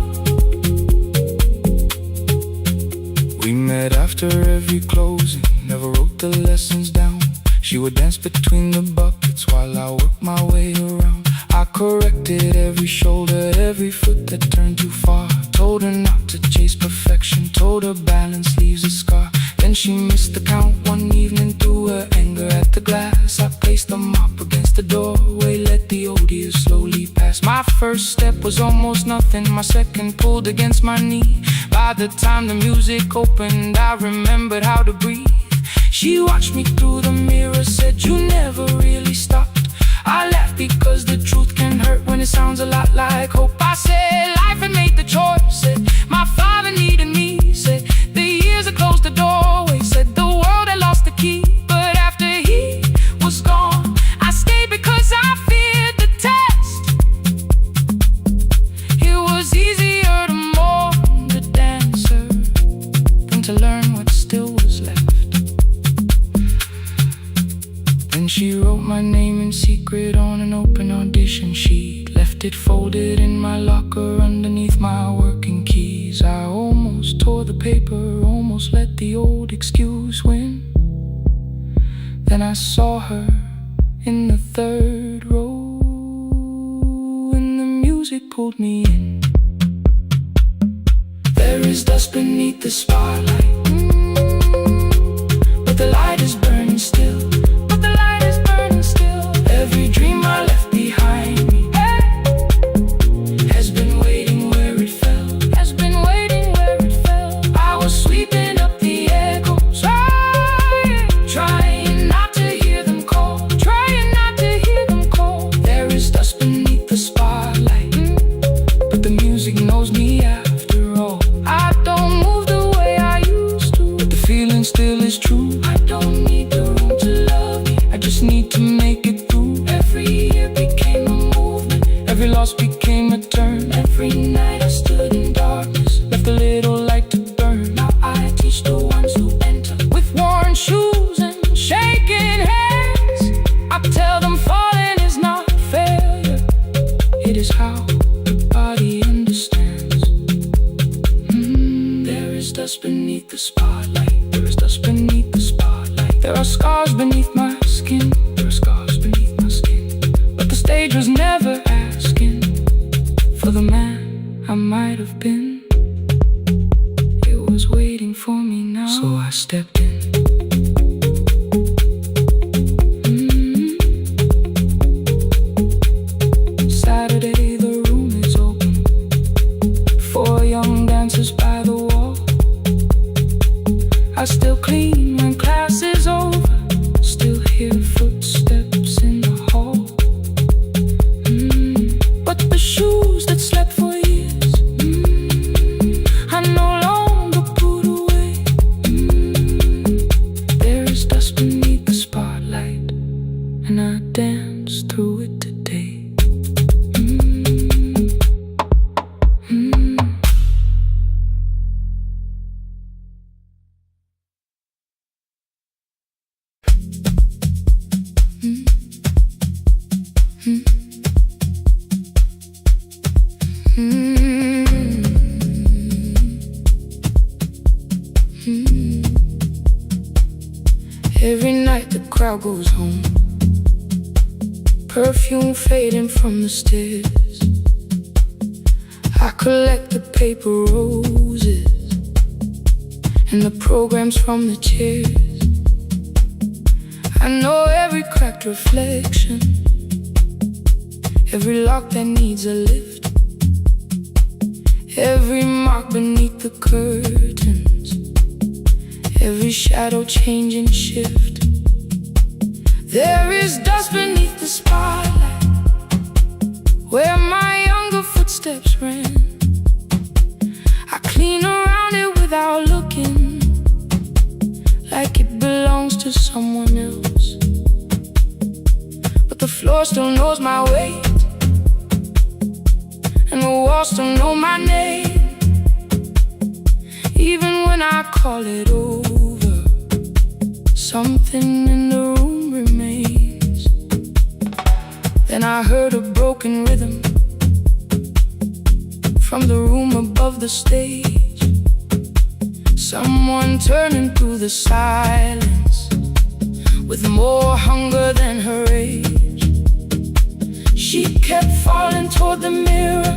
We met after every closing, never wrote the lessons down. She would dance between the buckets while I worked my way around. I corrected every shoulder, every foot that turned too far. Told her not to chase perfection, told her balance leaves a scar. Then she missed the count one evening, threw her anger at the glass. I placed the mop against the doorway, let the old years slowly pass. My first step was almost nothing, my second pulled against my knee. By the time the music opened, I remembered how to breathe. She watched me through the mirror, said you never really stopped. I laughed because the truth can hurt when it sounds a lot like hope. I said life had made the choice, said my father needed me, said the years had closed the doorway, said the world had lost the key. But after he was gone, I stayed because I feared the test. It was easier to mourn the dancer than to learn what still was left. Then she wrote my name in secret on an open audition sheet, left it folded in my locker underneath my working keys. I almost tore the paper, almost let the old excuse win. Then I saw her in the third row, and the music pulled me in. There is dust beneath the spotlight, but the light is burning still. Every dream I left behind me has been waiting where it fell, has been waiting where it fell. I was sweeping up the echoes, trying not to hear them call, trying not to hear them call. There is dust beneath the spotlight, but the music knows me after all. I don't move the way I used to, but the feeling still is true. I don't need the room to love me, I just need to make it. Every year became a movement, every loss became a turn. Every night I stood in darkness, left a little light to burn. Now I teach the ones who enter with worn shoes and shaking hands. I tell them falling is not failure, it is how the body understands. There is dust beneath the spotlight, there is dust beneath the spotlight. There are scars beneath my skin, there are scars beneath my skin. But the stage was never asking for the man I might have been. It was waiting for me now, so I stepped in. Saturday, the room is open, 4 young dancers by the wall. I still clean when class is over, still hear footsteps in the hall. But the shoes that slept for years, I no longer put away. There is dust beneath the spotlight, and I dance through it today. Every night the crowd goes home, perfume fading from the stairs. I collect the paper roses and the programs from the chairs. I know every cracked reflection, every lock that needs a lift. Every mark beneath the curtains, every shadow change and shift. There is dust beneath the spotlight, where my younger footsteps ran. I clean around it without looking, like it belongs to someone else. But the floor still knows my weight, and the walls still know my name. Even when I call it over, something in the room remains. Then I heard a broken rhythm from the room above the stage. Someone turning through the silence with more hunger than her age. She kept falling toward the mirror,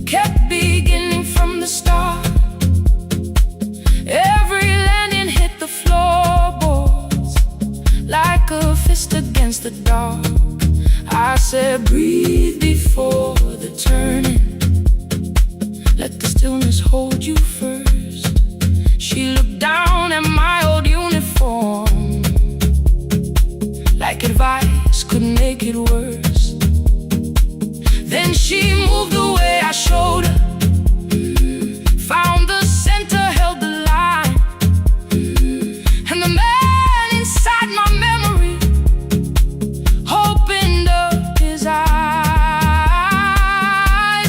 kept beginning from the start. Every landing hit the floorboards like a fist against the dark. I said, breathe before the turning, let the stillness hold you first. She looked down at my old uniform, like advice could make it worse. Then she moved the way I showed her, found the center, held the line, and the man inside my memory opened up his eyes.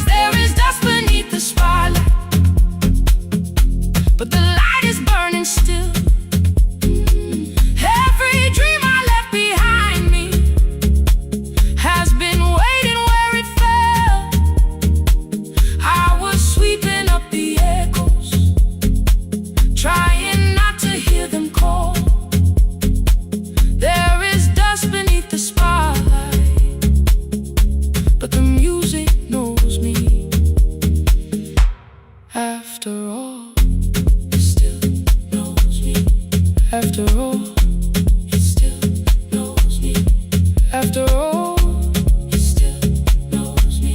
There is dust beneath the spotlight, but the light is burning still. Every dream I left behind me has been waiting where it fell. I was sweeping up the echoes, trying not to hear them call. There is dust beneath the spotlight, but the music knows me. After all, it still knows me. After all, it still knows me. After all, it still knows me.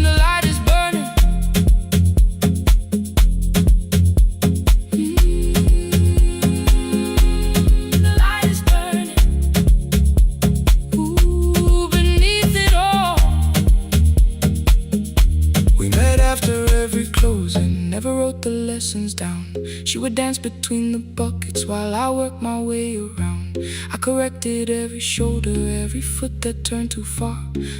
The light is burning. The light is burning. Ooh, beneath it all. We met after every closing, never wrote the lessons down. She would dance between the buckets while I worked my way around. I corrected every shoulder, every foot that turned too far.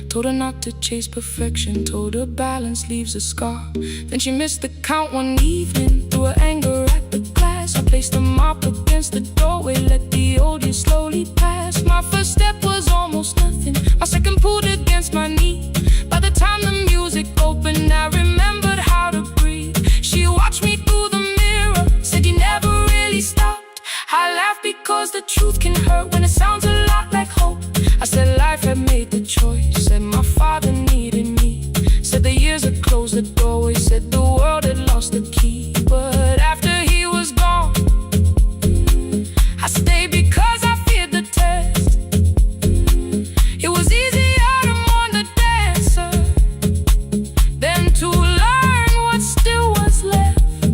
Told her not to chase perfection, told her balance leaves a scar. Then she missed the count one evening, threw her anger at the glass. I placed the mop against the doorway, let the old years slowly pass. My first step was almost nothing, my second pulled against my knee. By the time the music opened, I remembered how to breathe. She watched me through the mirror, said you never really stopped. I laughed because the truth can hurt when it sounds a lot like hope. I said life had made the choice, said my father needed me, said the years had closed the doorway, said the world had lost the key. But after he was gone, I stayed because I feared the test. It was easier to mourn the dancer than to learn what still was left.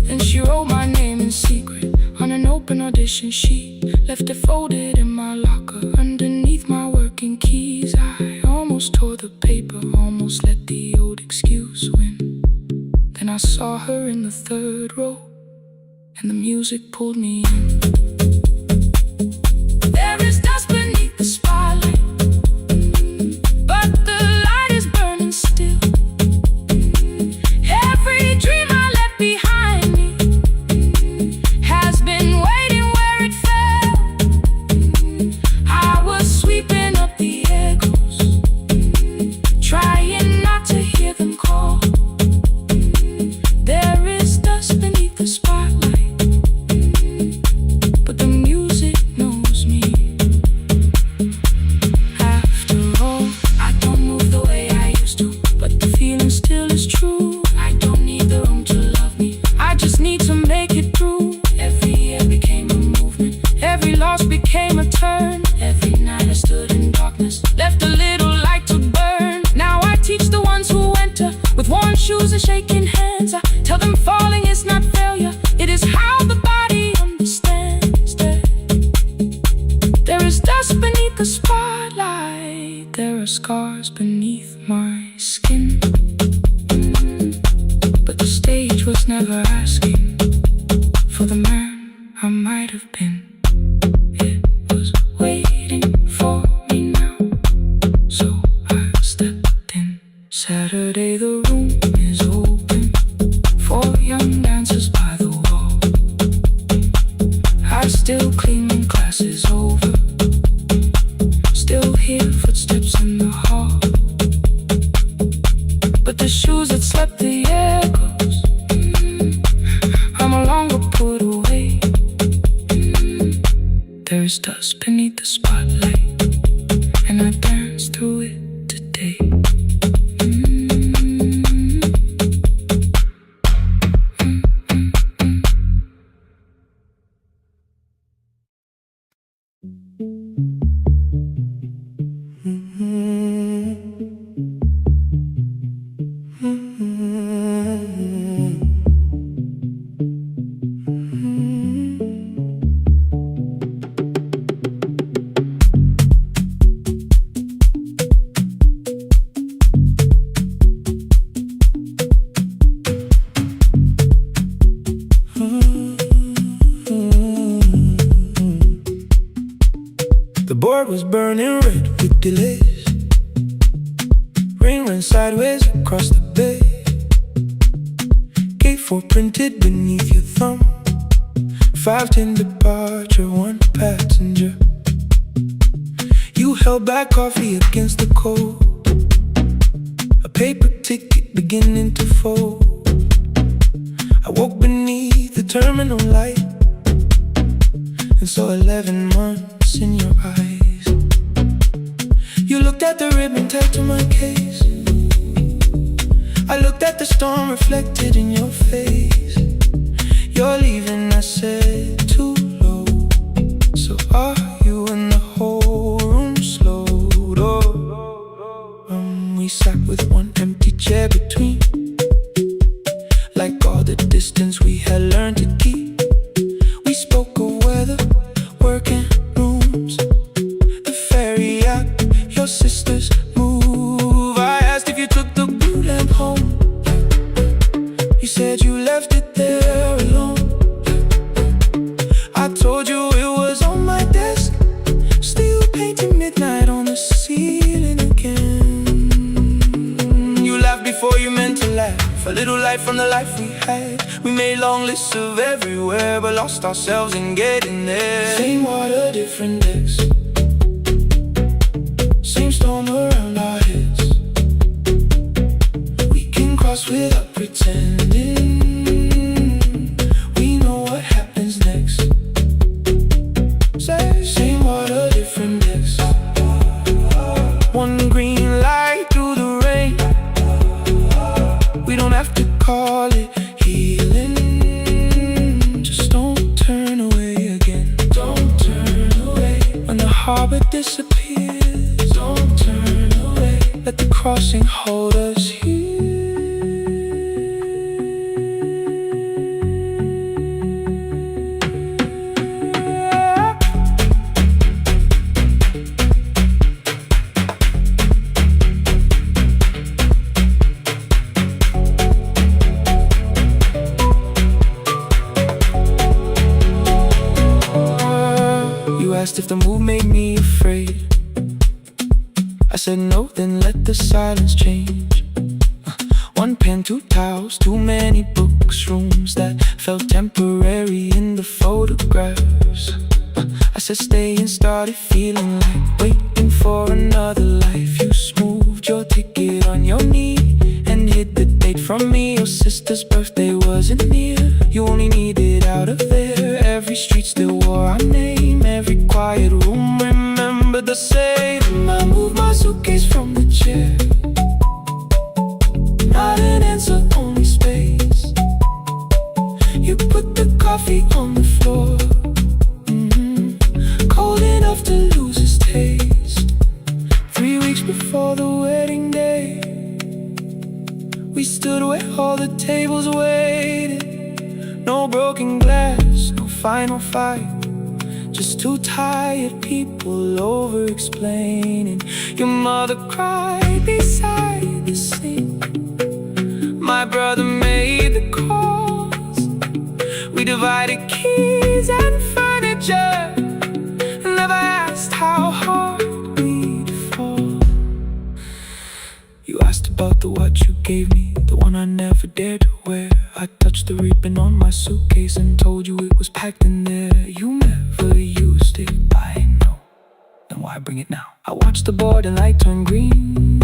And she wrote my name in secret on an open audition sheet, left it folded in my locker underneath my working keys. I almost tore the paper, almost let the old excuse win. Then I saw her in the third row, and the music pulled me in. There is dust beneath the spotlight, but the light is burning still. Every dream I left behind me has been waiting where it fell. I was sweeping up the echoes, trying not to hear them call. There is dust beneath the spotlight, but the the spotlight. There are scars beneath my skin, but the stage was never asking for the man I might have been. It was waiting for me now, so I stepped in. Saturday the room is open for young dancers by the wall. I still clean when class is over, still hear footsteps in the hall, but the shoes that slept the echoes, are no longer put away. There's dust beneath the spotlight, and I dance through it today. The board was burning red with delays. Rain ran sideways across the bay. Gate 4 printed beneath your thumb. 5:10 departure, 1 passenger. You held back coffee against the cold, a paper ticket beginning to fold. I woke beneath the terminal light and saw 11 months in your eyes. You looked at the ribbon tied to my case. I looked at the storm reflected in your face. You're leaving, I said, too low. So are you? And the whole room slowed. We sat with one empty chair between, like all the distance we had learned to keep. We spoke of weather, work and rooms, the ferry out, your sister's move. I asked if you took the blue lamp home. You said you left it there alone. I told you it was on my desk, still painting midnight on the ceiling again. You laughed before you meant to laugh, a little light from the life we had. We made long lists of everywhere, but lost ourselves in getting there. Same water, different decks, same storm around our heads. We can cross without pretending. We know what happens next. Same water, different decks. One green light through the rain. We don't have to call it healing. Just don't turn away again. Don't turn away. When the harbor disappears, don't turn away. Let the crossing hold us here. Asked if the move made me afraid. I said no, then let the silence change. One pen, 2 towels, too many books, rooms that felt temporary in the photographs. I said stay and started feeling like waiting for another life. You smoothed your ticket on your knee and hid the date from me. Your sister's birthday wasn't near. You only needed out of there. Every street still wore our name. Every quiet room remembered the same. I moved my suitcase from the chair. Not an answer, only space. You put the coffee on the floor, cold enough to lose its taste. 3 weeks before the wedding day, we stood where all the tables waited. No broken glass, no final fight, Just two tired people over-explaining. Your mother cried beside the sink. My brother made the calls. We divided keys and furniture, and never asked how hard we'd fall. You asked about the watch you gave me, the one I never dared to wear. I touched the ribbon on my suitcase and told you it was packed in there. You never used it, I know. Then why bring it now? I watched the boarding light turn green.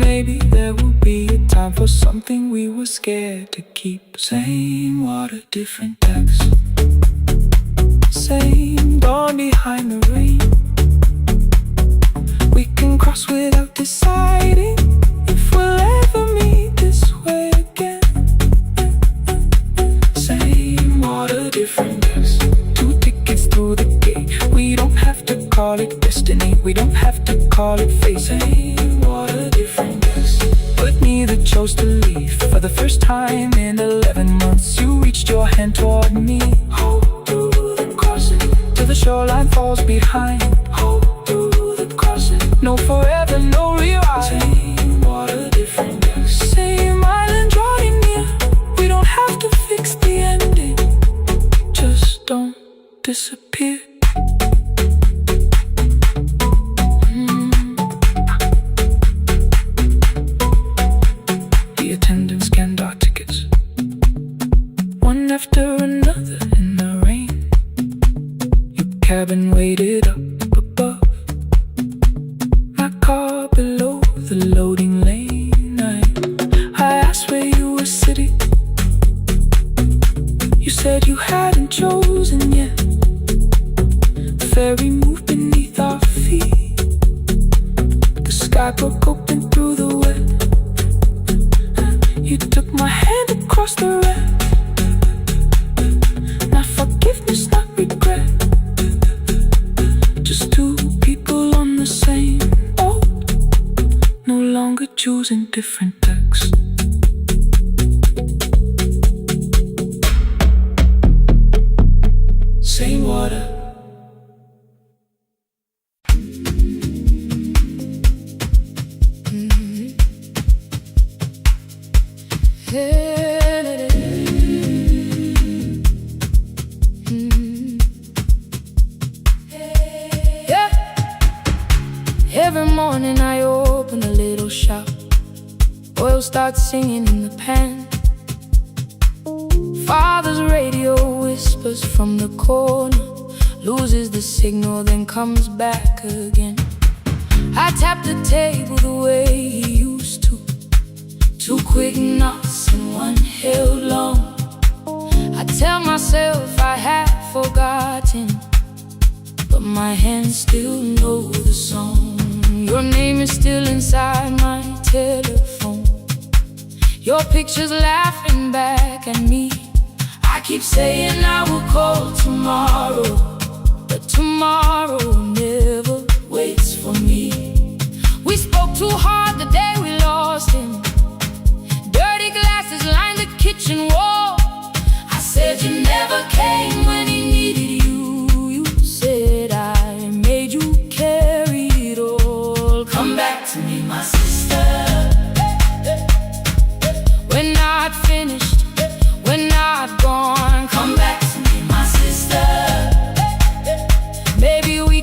Maybe there will be a time for something we were scared to keep. Same water, different text. Same dawn behind the rain. We can cross without deciding if we'll ever meet this way again. Same water, different text. Two tickets through the gate. We don't have to call it destiny, we don't have to call it fate. Same water, different text. But neither chose to leave. For the first time in 11 months, you reached your hand toward me. Hold through the crossing till the shoreline falls behind. Hold through the crossing. No forever, no rewind. Same water, different text. Same island drawing near. We don't have to fix the ending. Just don't disappear. The attendant scanned our tickets, one after another in the rain. Your cabin waited up above, my car below the loading lane. I asked where you were sitting. You said you hadn't chosen yet. The ferry moved beneath our feet. The sky broke open through the wet. You took my hand across the red. Not forgiveness, not regret. Just two people on the same boat, no longer choosing different texts. Same water. Yeah. Every morning I open a little shop. Oil starts singing in the pan. Father's radio whispers from the corner, loses the signal, then comes back again. I tap the table the way he used to. Two quick knocks and one held long. I tell myself I have forgotten, but my hands still know the song. Your name is still inside my telephone. Your picture's laughing back at me. I keep saying I will call tomorrow, but tomorrow never waits for me. We spoke too hard the day we lost him. Dirty glasses lined the kitchen wall. I said you never came when he needed you. You said I made you carry it all. Come back to me, my sister. We're not finished, we're not gone. Come back to me, my sister. Maybe we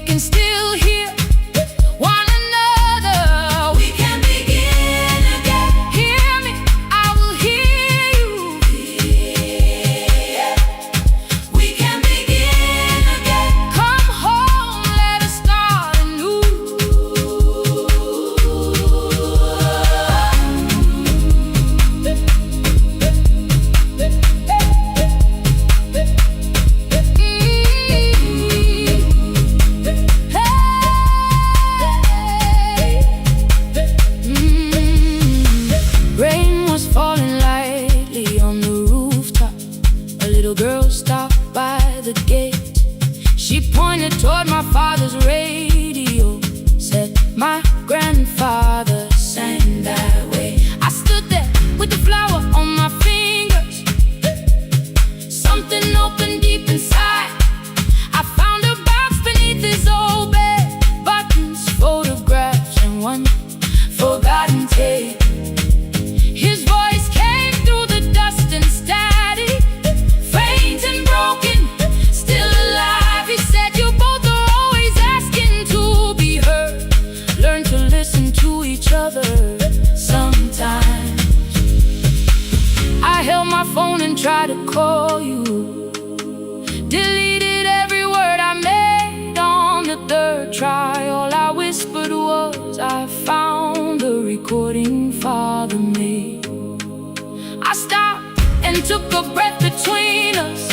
took a breath between us,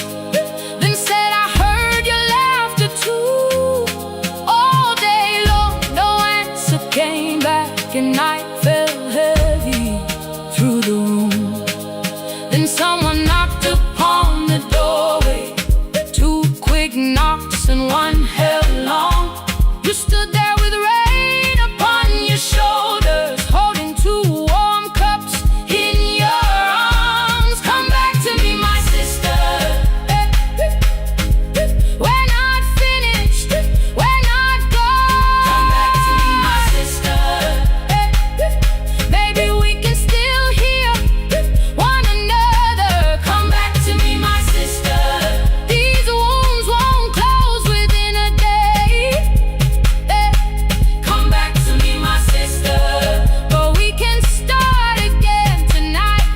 then said, I heard your laughter too. All day long, no answer came back, and night fell heavy through the room. Then someone knocked upon the doorway, 2 quick knocks and 1 held long. You stood there with rain upon your shoulders, holding 2 warm cups in your arms. Come back to me, my sister. We're not finished, we're not gone. Come back to me, my sister. Maybe we can still hear one another. Come back to me, my sister. These wounds won't close within a day. Come back to me, my sister. But we can start again tonight.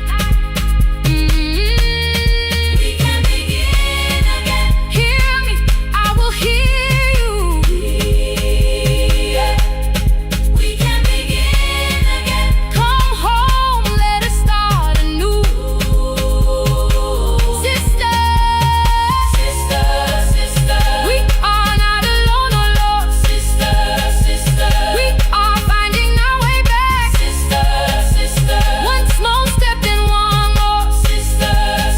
We can begin again. Hear me, I will hear you. We can begin again. Come home, let us start anew. Sister, sister, sister, we are not alone, oh Lord. Sister, sister, we are finding our way back. Sister, sister, one small step and one more. Sister,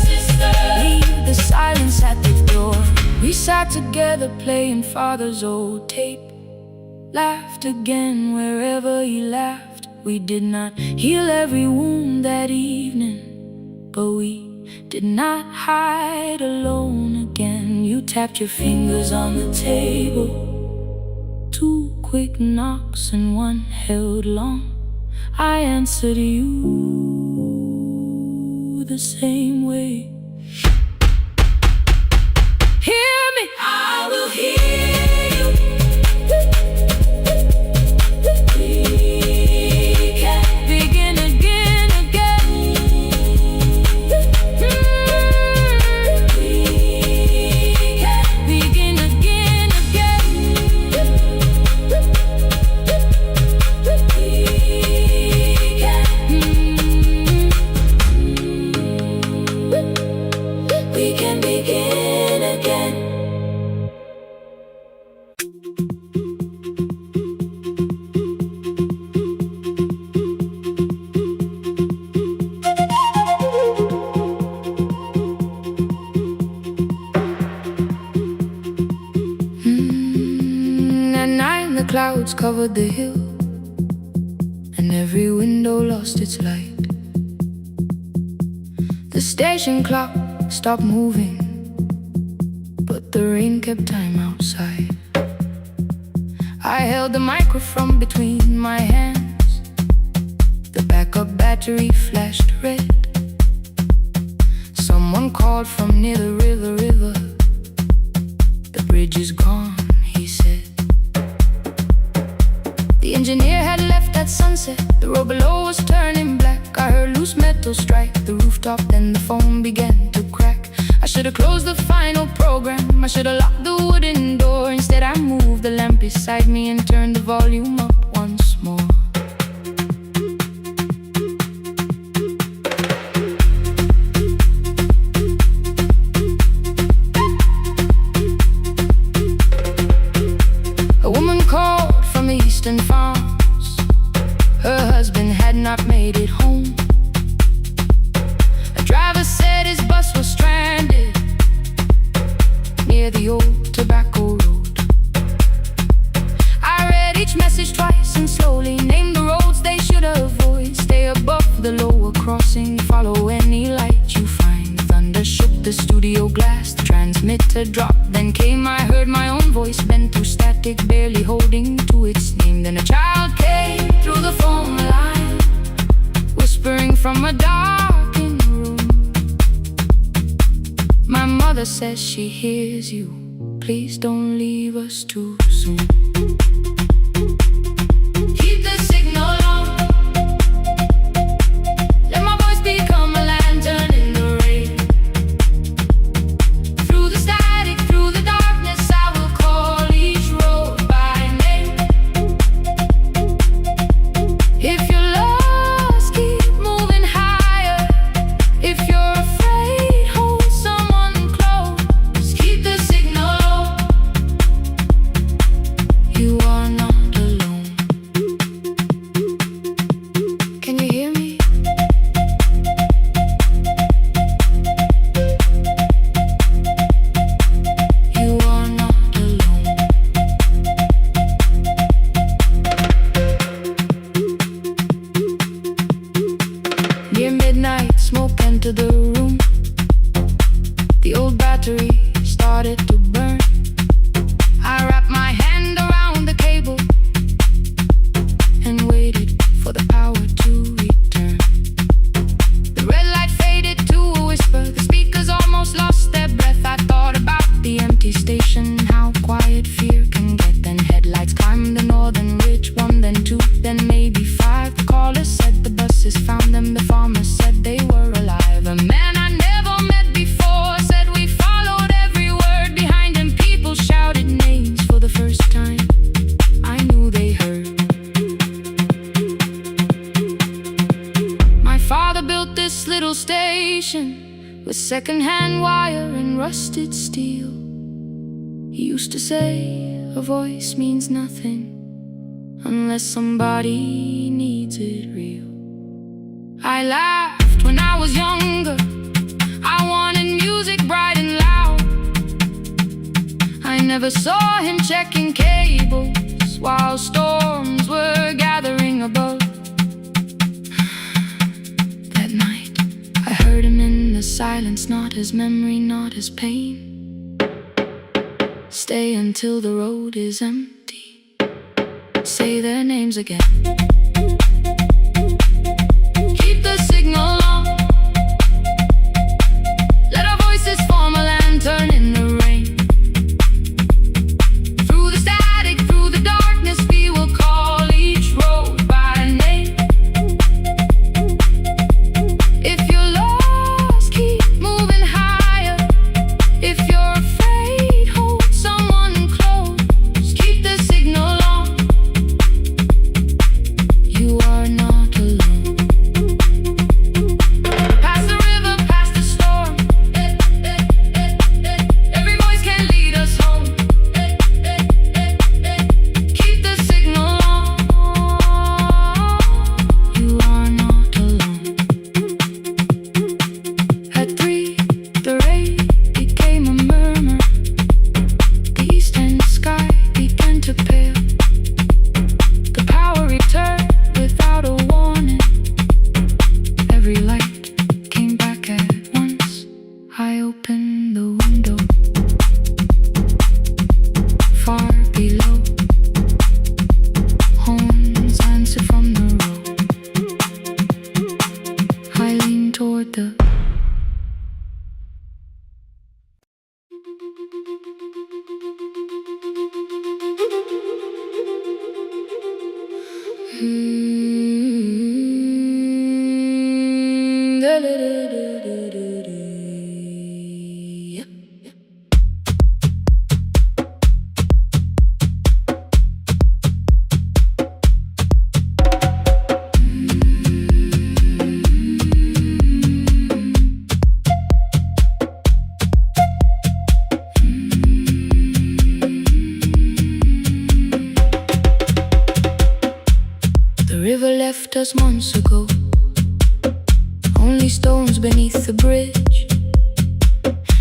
sister, leave the silence at the door. We sat together playing father's old tape, laughed again wherever he laughed. We did not heal every wound that evening, but we did not hide alone again. You tapped your fingers on the table, 2 quick knocks and 1 held long. I answered you the same way. Hear me, I will hear you. We can begin again, again. We can begin again, again. We can begin again. At night the clouds covered the hill, and every window lost its light. The station clock stopped moving, but the rain kept time outside. I held the microphone between my hands. The backup battery flashed red. Someone called from near the river. The bridge is gone, he said. The engineer had left at sunset. The road below was turning black. I heard loose metal strike the rooftop, then the phone began to crack. I should've closed the final program, I should've locked the wooden door. Instead I moved the lamp beside me and turned the volume up once more. A woman called from the eastern farms. Her husband had not made it home. A driver said his bus was stranded near the old tobacco road. I read each message twice and slowly named the roads they should avoid. Stay above the lower crossing, follow any light you find. Thunder shook the studio glass, the transmitter dropped. Then came, I heard my own voice bent through static, barely holding to its name. Then a child came through the phone line, whispering from a darkened room. My mother says she hears you. Please don't leave us too soon. Keep the signal on. Let my voice become a lantern in the rain. Through the static, through the darkness, I will call each road by name. If you're lost, keep moving higher. If you're afraid, station with second-hand wire and rusted steel. He used to say a voice means nothing unless somebody needs it real. I laughed when I was younger. I wanted music bright and loud. I never saw him checking cables while storms were gathering above. That night, I heard him in the silence, not as memory, not as pain. Stay until the road is empty. Say their names again. Keep the signal on. Let our voices form a lantern in the rain. Through the static, through the darkness, we will call each road by name. If you're lost, keep moving higher. If you're afraid, hold someone close. Keep the signal on. You are not alone. Past the river, past the storm. Every voice can lead us home. Keep the signal on. You are not alone. At 3, the rain became a murmur. The eastern sky began to pale. The power returned without a warning. Every light came back at once. I opened the window. Far below, horns answer from the road. I leaned toward the The river left us months ago. Only stones beneath the bridge.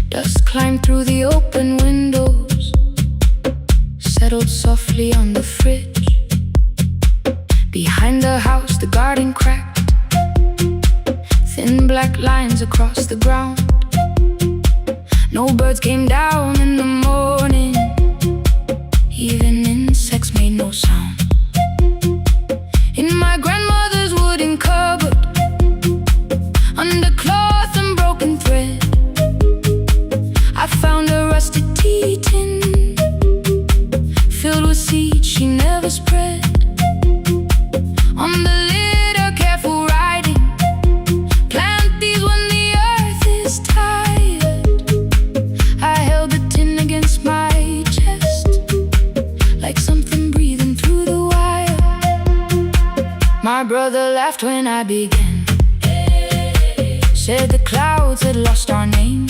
Dust climbed through the open windows, settled softly on the fridge. Behind the house, the garden cracked. Thin black lines across the ground. No birds came down in the morning. Even insects made no sound. In my grandmother's wooden cupboard, under cloth and broken thread, I found a rusted tea tin filled with seeds she never spread. On the lid, a careful writing: plant these when the earth is tired. I held the tin against my chest, like something breathing through the wire. My brother laughed when I began. Said the clouds had lost our name.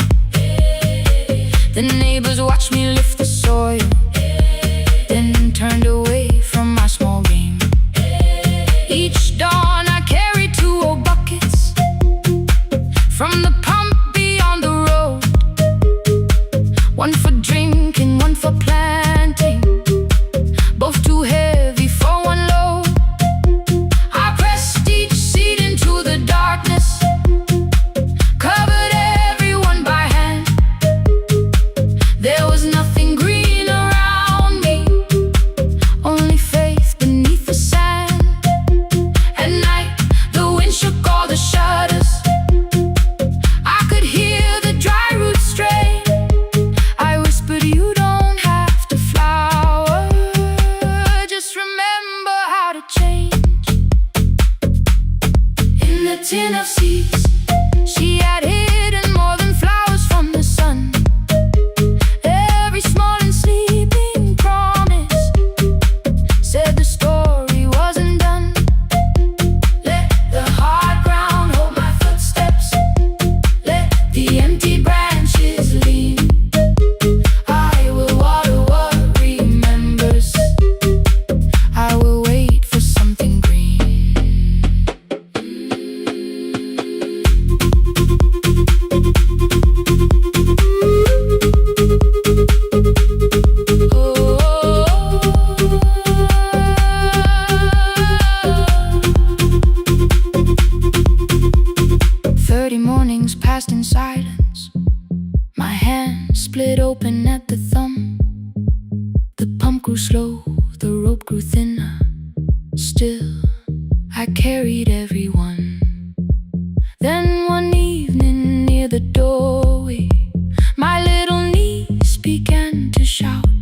The neighbors watched me lift the soil, then turned away from my small game. Each dawn I carried 2 old buckets from the pump beyond the road. One for drinking, one for planting, both too heavy for one load. I pressed each seed into the darkness, covered everyone by hand. There was nothing green around me, only faith beneath the sand. At night, the wind shook all the shutters. I could hear the dry roots strain. I whispered, you don't have to flower, just remember how to change. In the tin of seeds, she had hidden more than flowers from the sun. Every small and sleeping promise said the story wasn't done. Let the hard ground hold my footsteps. passed in silence. My hand split open at the thumb. The pump grew slow, the rope grew thinner. Still, I carried everyone. Then one evening near the doorway, my little niece began to shout.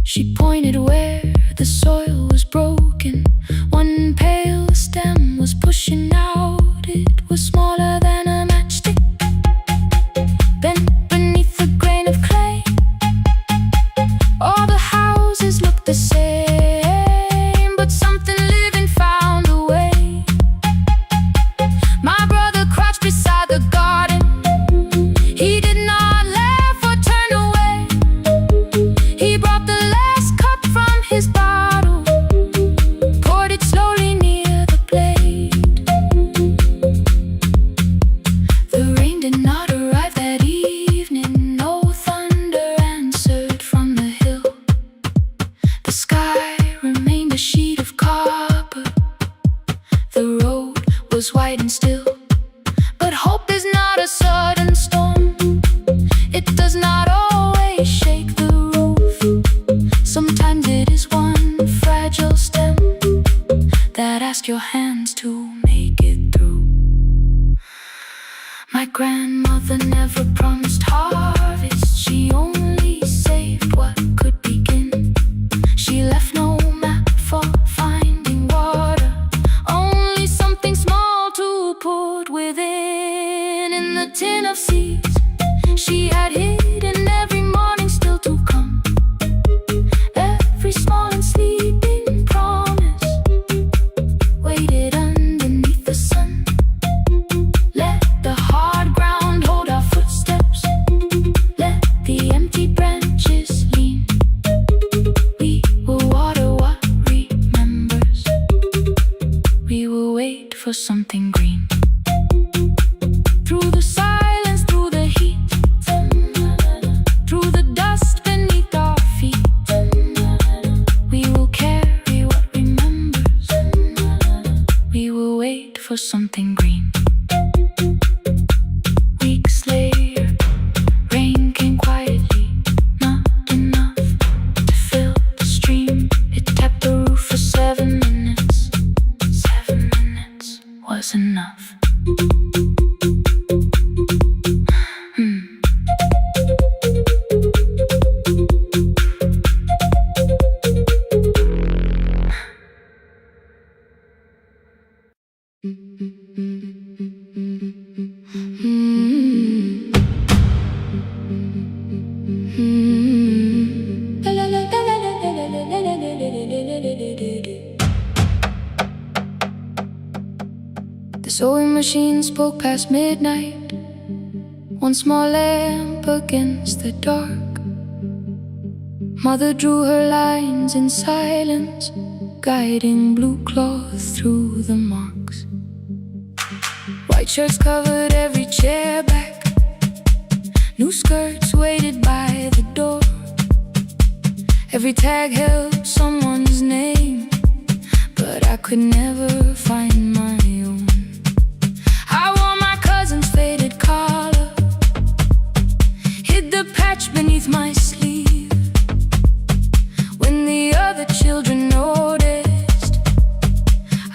She pointed where the soil was broken. One pale stem was pushing out. It was smaller than a matchstick, bent beneath a grain of clay. All the houses looked the same, but something living found a way. My brother crouched beside the garden. He did not laugh or turn away. He brought the last cup from his bottle, poured it slowly near the blade. The rain did not arrive that evening. No thunder answered from the hill. The sky remained a sheet of copper. The road was white and still. But hope is not a sudden storm. It does not always shake the roof. Sometimes it is one fragile stem that asks your hands to make it through. My grandmother never promised harvest. She only saved what could begin. She left no map for finding water, only something small to put within. In the tin of seeds she had hidden every morning still to come. Every small and sleeping promise waited underneath the sun. Let the hard ground hold our footsteps. Let the empty branches lean. We will water what remembers. We will wait for something green. Through the silence, through the heat, through the dust beneath our feet, we will carry what remembers. We will wait for something green. Weeks later, rain came quietly, not enough to fill the stream. It tapped the roof for 7 minutes. 7 minutes was enough. The sewing machine spoke past midnight. One small lamp against the dark. Mother drew her lines in silence, guiding blue cloth through the marks. White shirts covered every chair back. New skirts waited by the door. Every tag held someone's name, but I could never find my own. I wore my cousin's faded collar, hid the patch beneath my sleeve. When the other children noticed,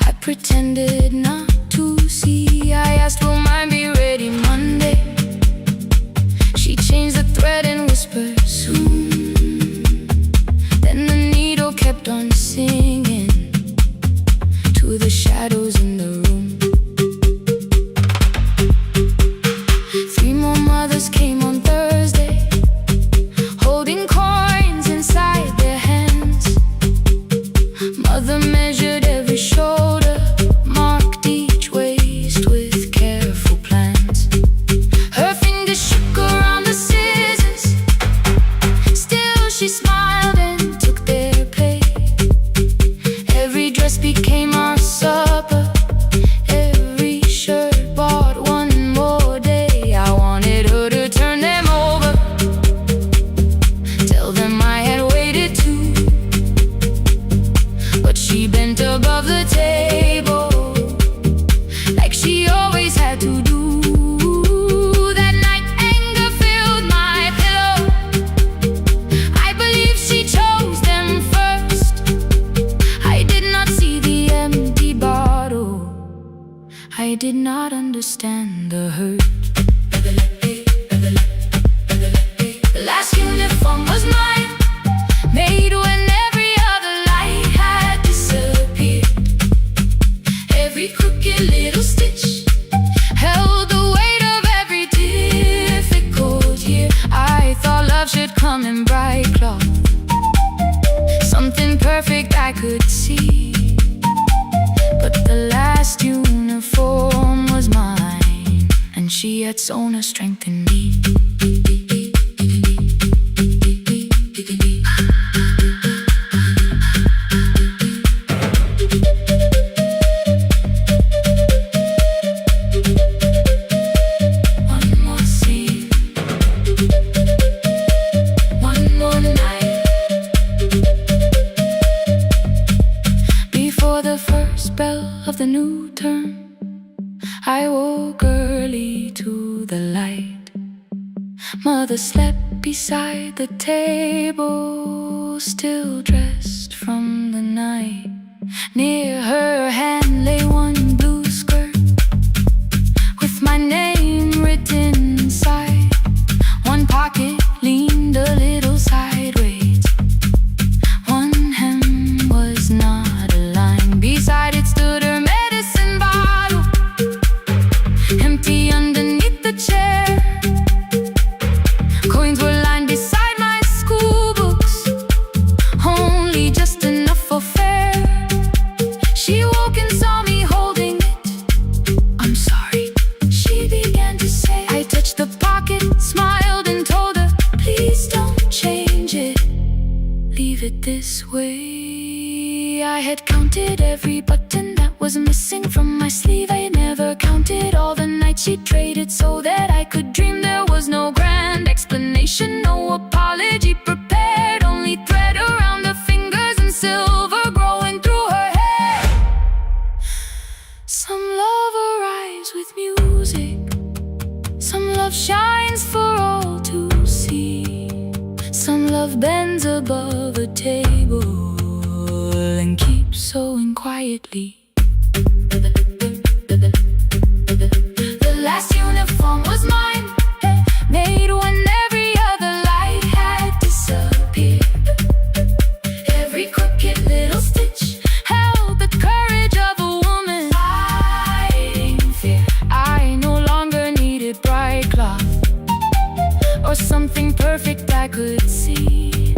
I pretended not to see. I asked, will mine be ready Monday? She changed the thread and whispered, soon. Then the needle kept on singing to the shadows in the room. 3 more mothers came on Thursday, holding coins inside their hands. Mother measured every shoulder, marked each waist with careful plans. Her fingers shook around the scissors, still she smiled and took their place. did not understand the hurt. The last uniform was mine, made when every other light had disappeared. Every crooked little stitch held the weight of every difficult year. I thought love should come in bright cloth, something perfect I could see. But the last uniform was mine, and she had sewn her strength in me. One more scene, one more night. Before the first bell of the new term, I woke early to the light. Mother slept beside the table, still dressed from the night. Near her hand lay one blue skirt with my name written inside. One pocket leaned a little sideways, one hem was not aligned. Beside it stood her medicine bottle, empty underneath the chair. Coins were lined beside my school books, only just enough for fare. She woke and saw me holding it. "I'm sorry," she began to say. I touched the pocket, smiled and told her, "Please don't change it, leave it this way." I had counted every button that was missing from my sleeve. I had never counted all the nights she traded so that I could dream. There was no grand explanation, no apology prepared, only thread around her fingers and silver growing through her hair. Some love arrives with music, some love shines for all to see. Some love bends above a table and keeps sewing quietly. The last uniform was mine, made when every other light had disappeared. Every crooked little stitch held the courage of a woman fighting fear. I no longer needed bright cloth or something perfect I could see.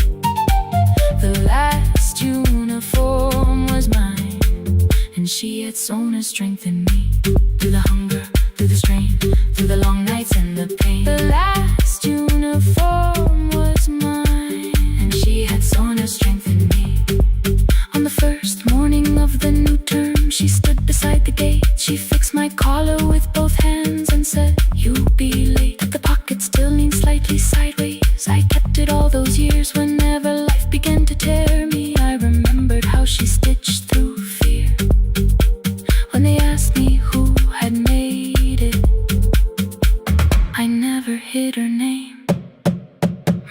The last uniform was mine, and she had sewn her strength in me. Through the hunger, through the strain, through the long nights and the pain. The last uniform was mine, and she had sewn her strength in me. On the first morning of the new term, she stood beside the gate. She fixed my collar with both hands and said, "You'll be late." The pocket still leaned slightly sideways. I kept it all those years. Whenever life began to tear me, I remembered how she stitched through fear. When they asked me who had made it, I never hid her name,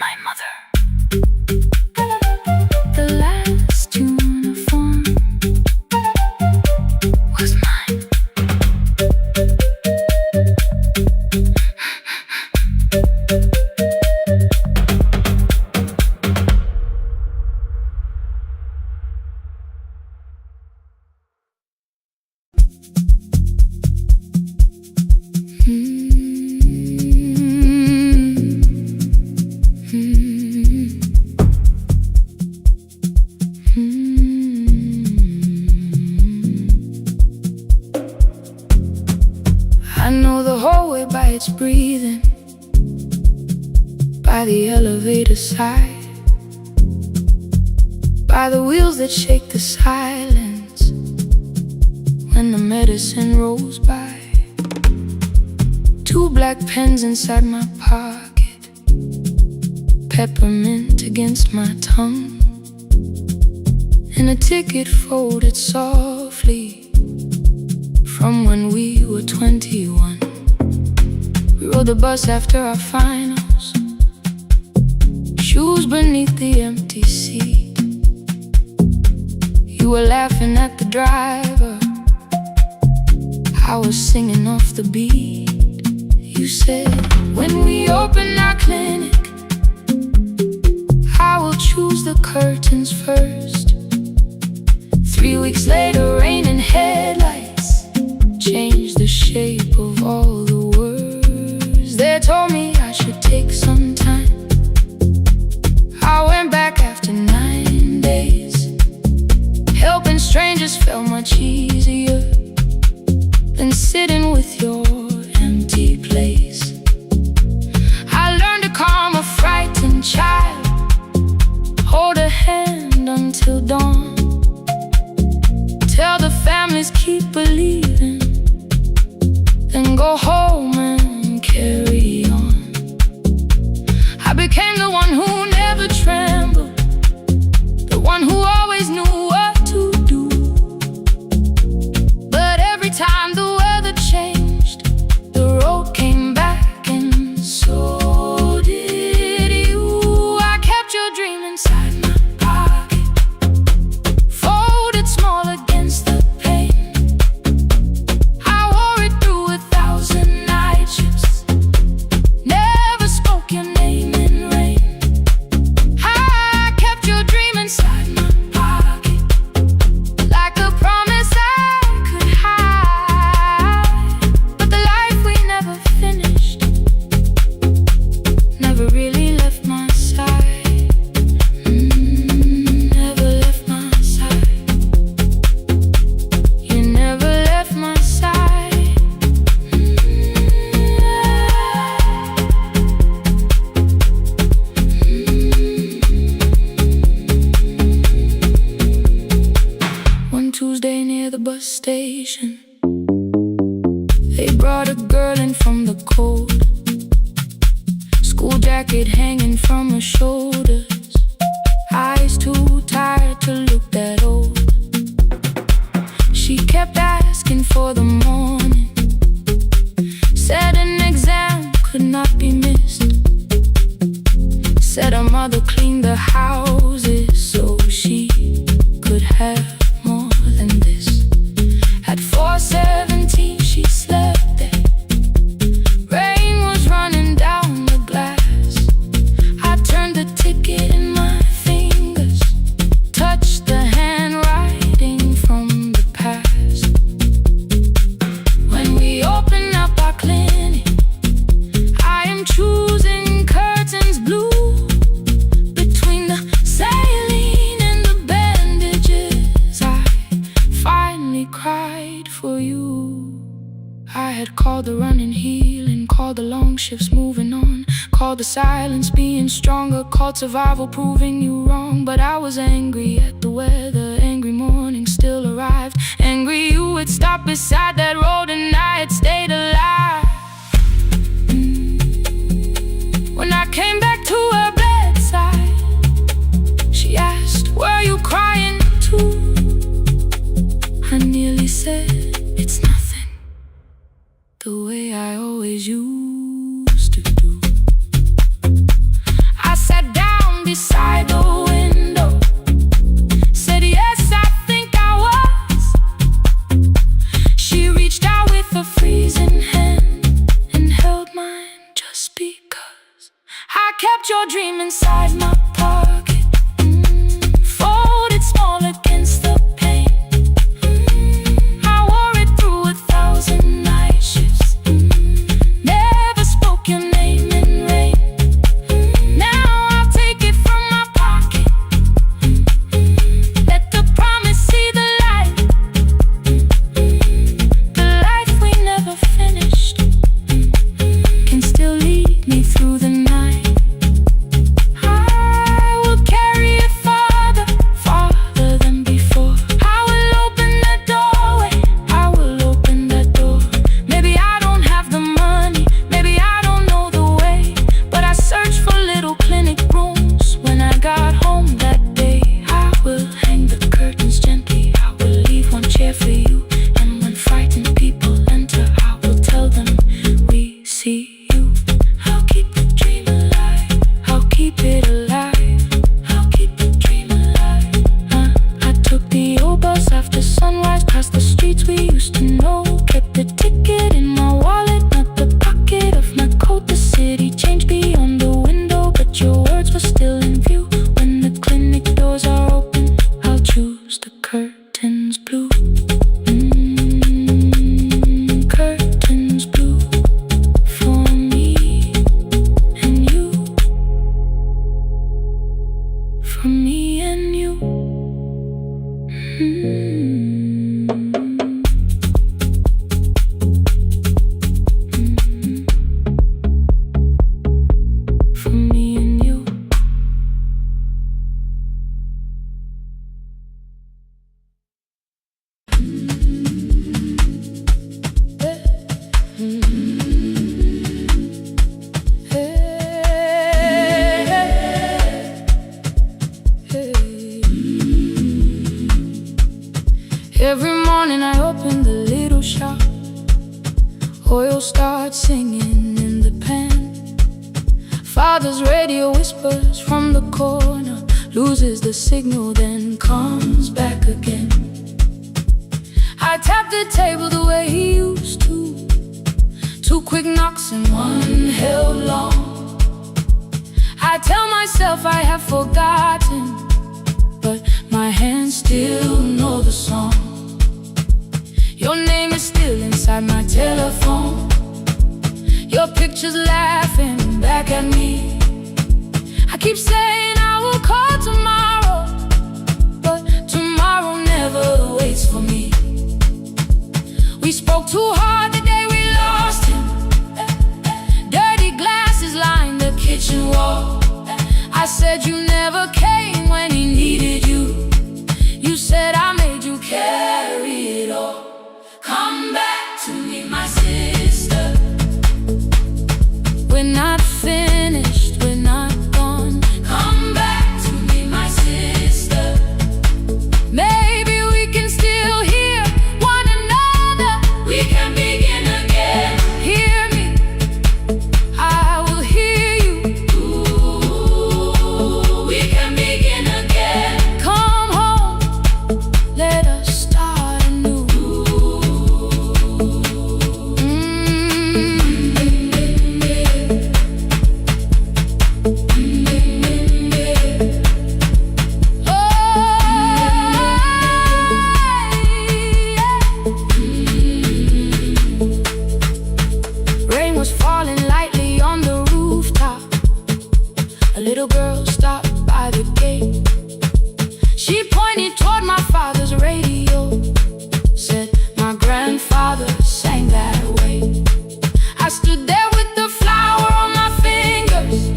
my mother. The last uniform was mine. I know the hallway by its breathing, by the elevator side, by the wheels that shake the silence when the medicine rolls by. Two black pens inside my pocket, peppermint against my tongue, and a ticket folded softly from when we were 21. We rode the bus after our finals, shoes beneath the empty seat. You were laughing at the driver, I was singing off the beat. You said, when we open our clinic, I will choose the curtains first. 3 weeks later, rain and headlights changed the shape of all the words. They told me I should take some time. I went back after 9 days. Helping strangers felt much easier than sitting with your empty place. I learned to calm a frightened child, hold a hand until dawn, tell the families keep believing, then go home and carry on. I became the one who never trembled, the one who always knew what to do. But every time the weather changed, the road came back, and so did you. I kept your dream inside my pocket, folded small against the pain. I wore it through 1,000 night shifts, never spoke your name in rain. I kept your dream inside my pocket, like a promise I could hide. But the life we never finished never really left my side. Never left my side. You never left my side. One Tuesday near the bus station, they brought a girl in from the cold, school jacket hanging from her shoulders, eyes too tired to look that old. She kept asking for the morning, said an exam could not be missed, said her mother cleaned the houses so she could have more than this. At 4:17 she slept there. Rain was running down the glass. I turned the ticket in my fingers, touched the handwriting from the past. When we open up our clinic, I am choosing curtains blue. Between the saline and the bandages, I finally cried for you. I had called the running healing, called the long shifts moving on, called the silence being stronger, called survival proving you wrong. But I was angry at the weather, angry morning still arrived, angry you had stopped beside that road and I had stayed alive. When I came back to her bedside, she asked, were you crying too? I nearly said, it's nothing, the way I always used to do. I sat down beside the window, said yes, I think I was. She reached out curtains blue. Curtains blue for me and you. For me and you. For me and you. Every morning I open the little shop. Oil starts singing in the pan. Father's radio whispers from the corner, loses the signal, then comes back again. I tap the table the way he used to. 2 quick knocks and 1 held long. I tell myself I have forgotten, but my hands still know the song. Your name is still inside my telephone. Your picture's laughing back at me. I keep saying I will call tomorrow, but tomorrow never waits for me. We spoke too hard the day we lost him. Dirty glasses lined the kitchen wall. I said you never came when he needed you. You said I made you carry it all. Come back to me, my sister. We're not finished, we're not gone. Come back to me, my sister. Maybe we can still hear one another. We can begin again. Hear me, I will hear you. Ooh, we can begin again. Come home, let us start anew. Rain was falling lightly on the rooftop. A little girl stopped by the gate. She pointed toward my father's radio, said my grandfather sang that way. I stood there with the flower on my fingers.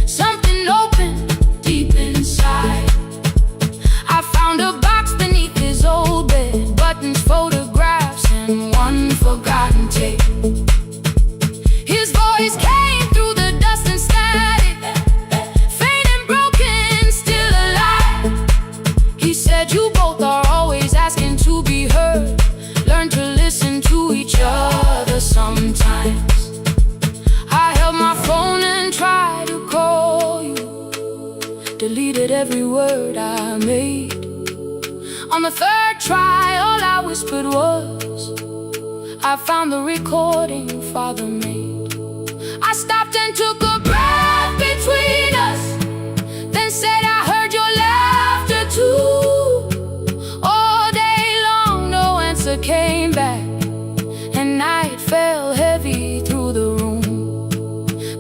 Something opened deep inside. I found a box beneath his old bed, buttons, photographs, and 1 forgotten tape. His voice came through the dust and static, faint and broken, still alive. He said you both are always asking to be heard. Learn to listen to each other sometimes. I held my phone and tried to call you, deleted every word I made. On the 3rd try, all I whispered was, I found the recording Father made. I stopped and took a breath between us, then said I heard your laughter too. All day long no answer came back, and night fell heavy through the room.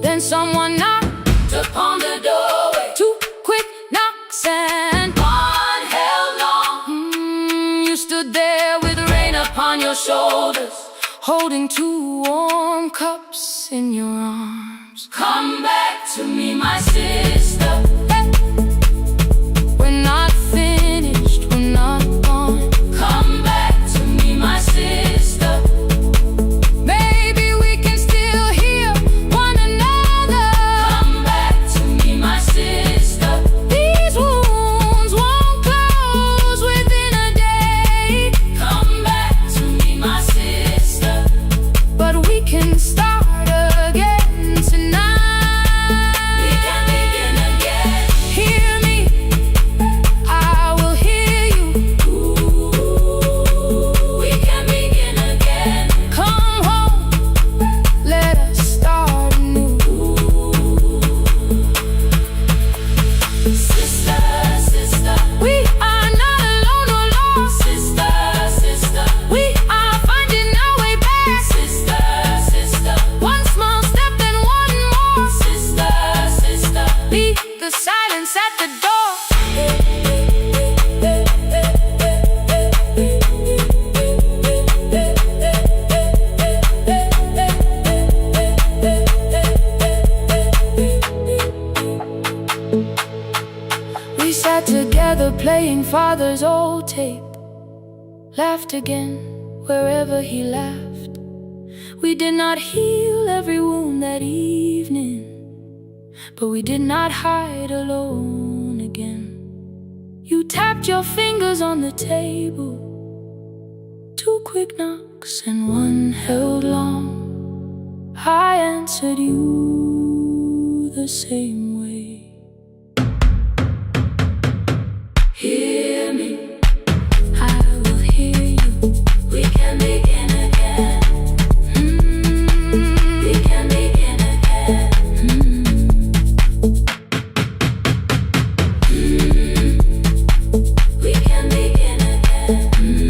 Then someone knocked upon the doorway. 2 quick knocks and 1 held long. You stood there with rain upon your shoulders, holding 2 warm cups in your arms. Come back to me, my sister. Hey. We're not finished, we're not gone. Come back to me, my sister. Maybe we can still hear one another. Come back to me, my sister. These wounds won't close within a day. Come back to me, my sister. But we can start again tonight. We can father's old tape, laughed again wherever he laughed. We did not heal every wound that evening, but we did not hide alone again. You tapped your fingers on the table, 2 quick knocks and 1 held long. I answered you the same way. Hear me, I will hear you. We can begin again. We can begin again. We can begin again.